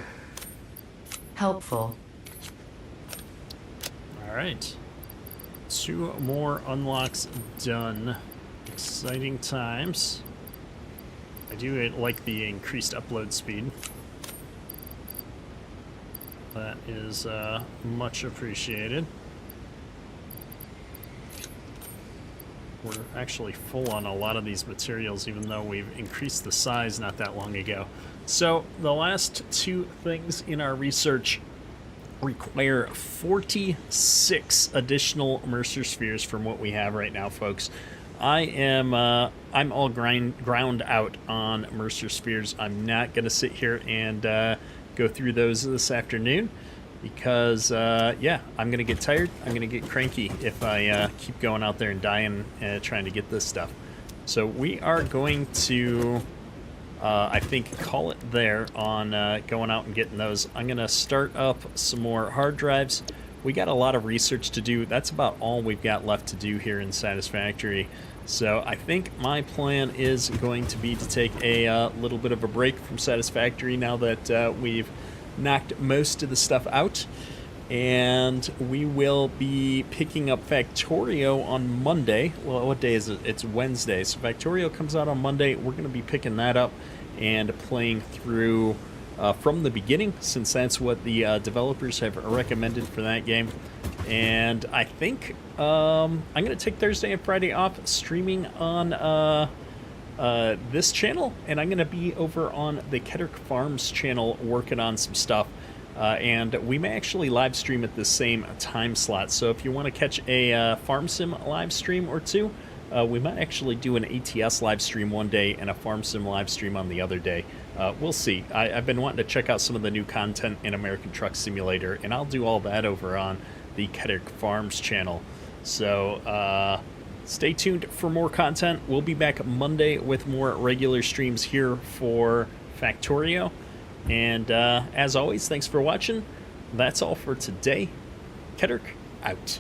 Helpful. Alright. 2 more unlocks done. Exciting times. I do like the increased upload speed. That is much appreciated. We're actually full on a lot of these materials, even though we've increased the size not that long ago. So the last 2 things in our research require 46 additional Mercer Spheres from what we have right now, folks. I'm all ground out on Mercer Spheres. I'm not going to sit here and go through those this afternoon because, yeah, I'm going to get tired. I'm going to get cranky if I keep going out there and dying trying to get this stuff. So we are going to, I think, call it there on going out and getting those. I'm going to start up some more hard drives. We got a lot of research to do. That's about all we've got left to do here in Satisfactory. So I think my plan is going to be to take a little bit of a break from Satisfactory now that we've knocked most of the stuff out. And we will be picking up Factorio on Monday. Well, what day is it? It's Wednesday. So Factorio comes out on Monday. We're going to be picking that up and playing through from the beginning, since that's what the developers have recommended for that game. And I think I'm going to take Thursday and Friday off streaming on this channel, and I'm going to be over on the Kedrick Farms channel working on some stuff. And we may actually live stream at the same time slot. So if you want to catch a Farm Sim live stream or two, we might actually do an ATS live stream one day and a Farm Sim live stream on the other day. We'll see. I've been wanting to check out some of the new content in American Truck Simulator, and I'll do all that over on the Kedrick Farms channel. So stay tuned for more content. We'll be back Monday with more regular streams here for Factorio. And as always, thanks for watching. That's all for today. Kedrick out.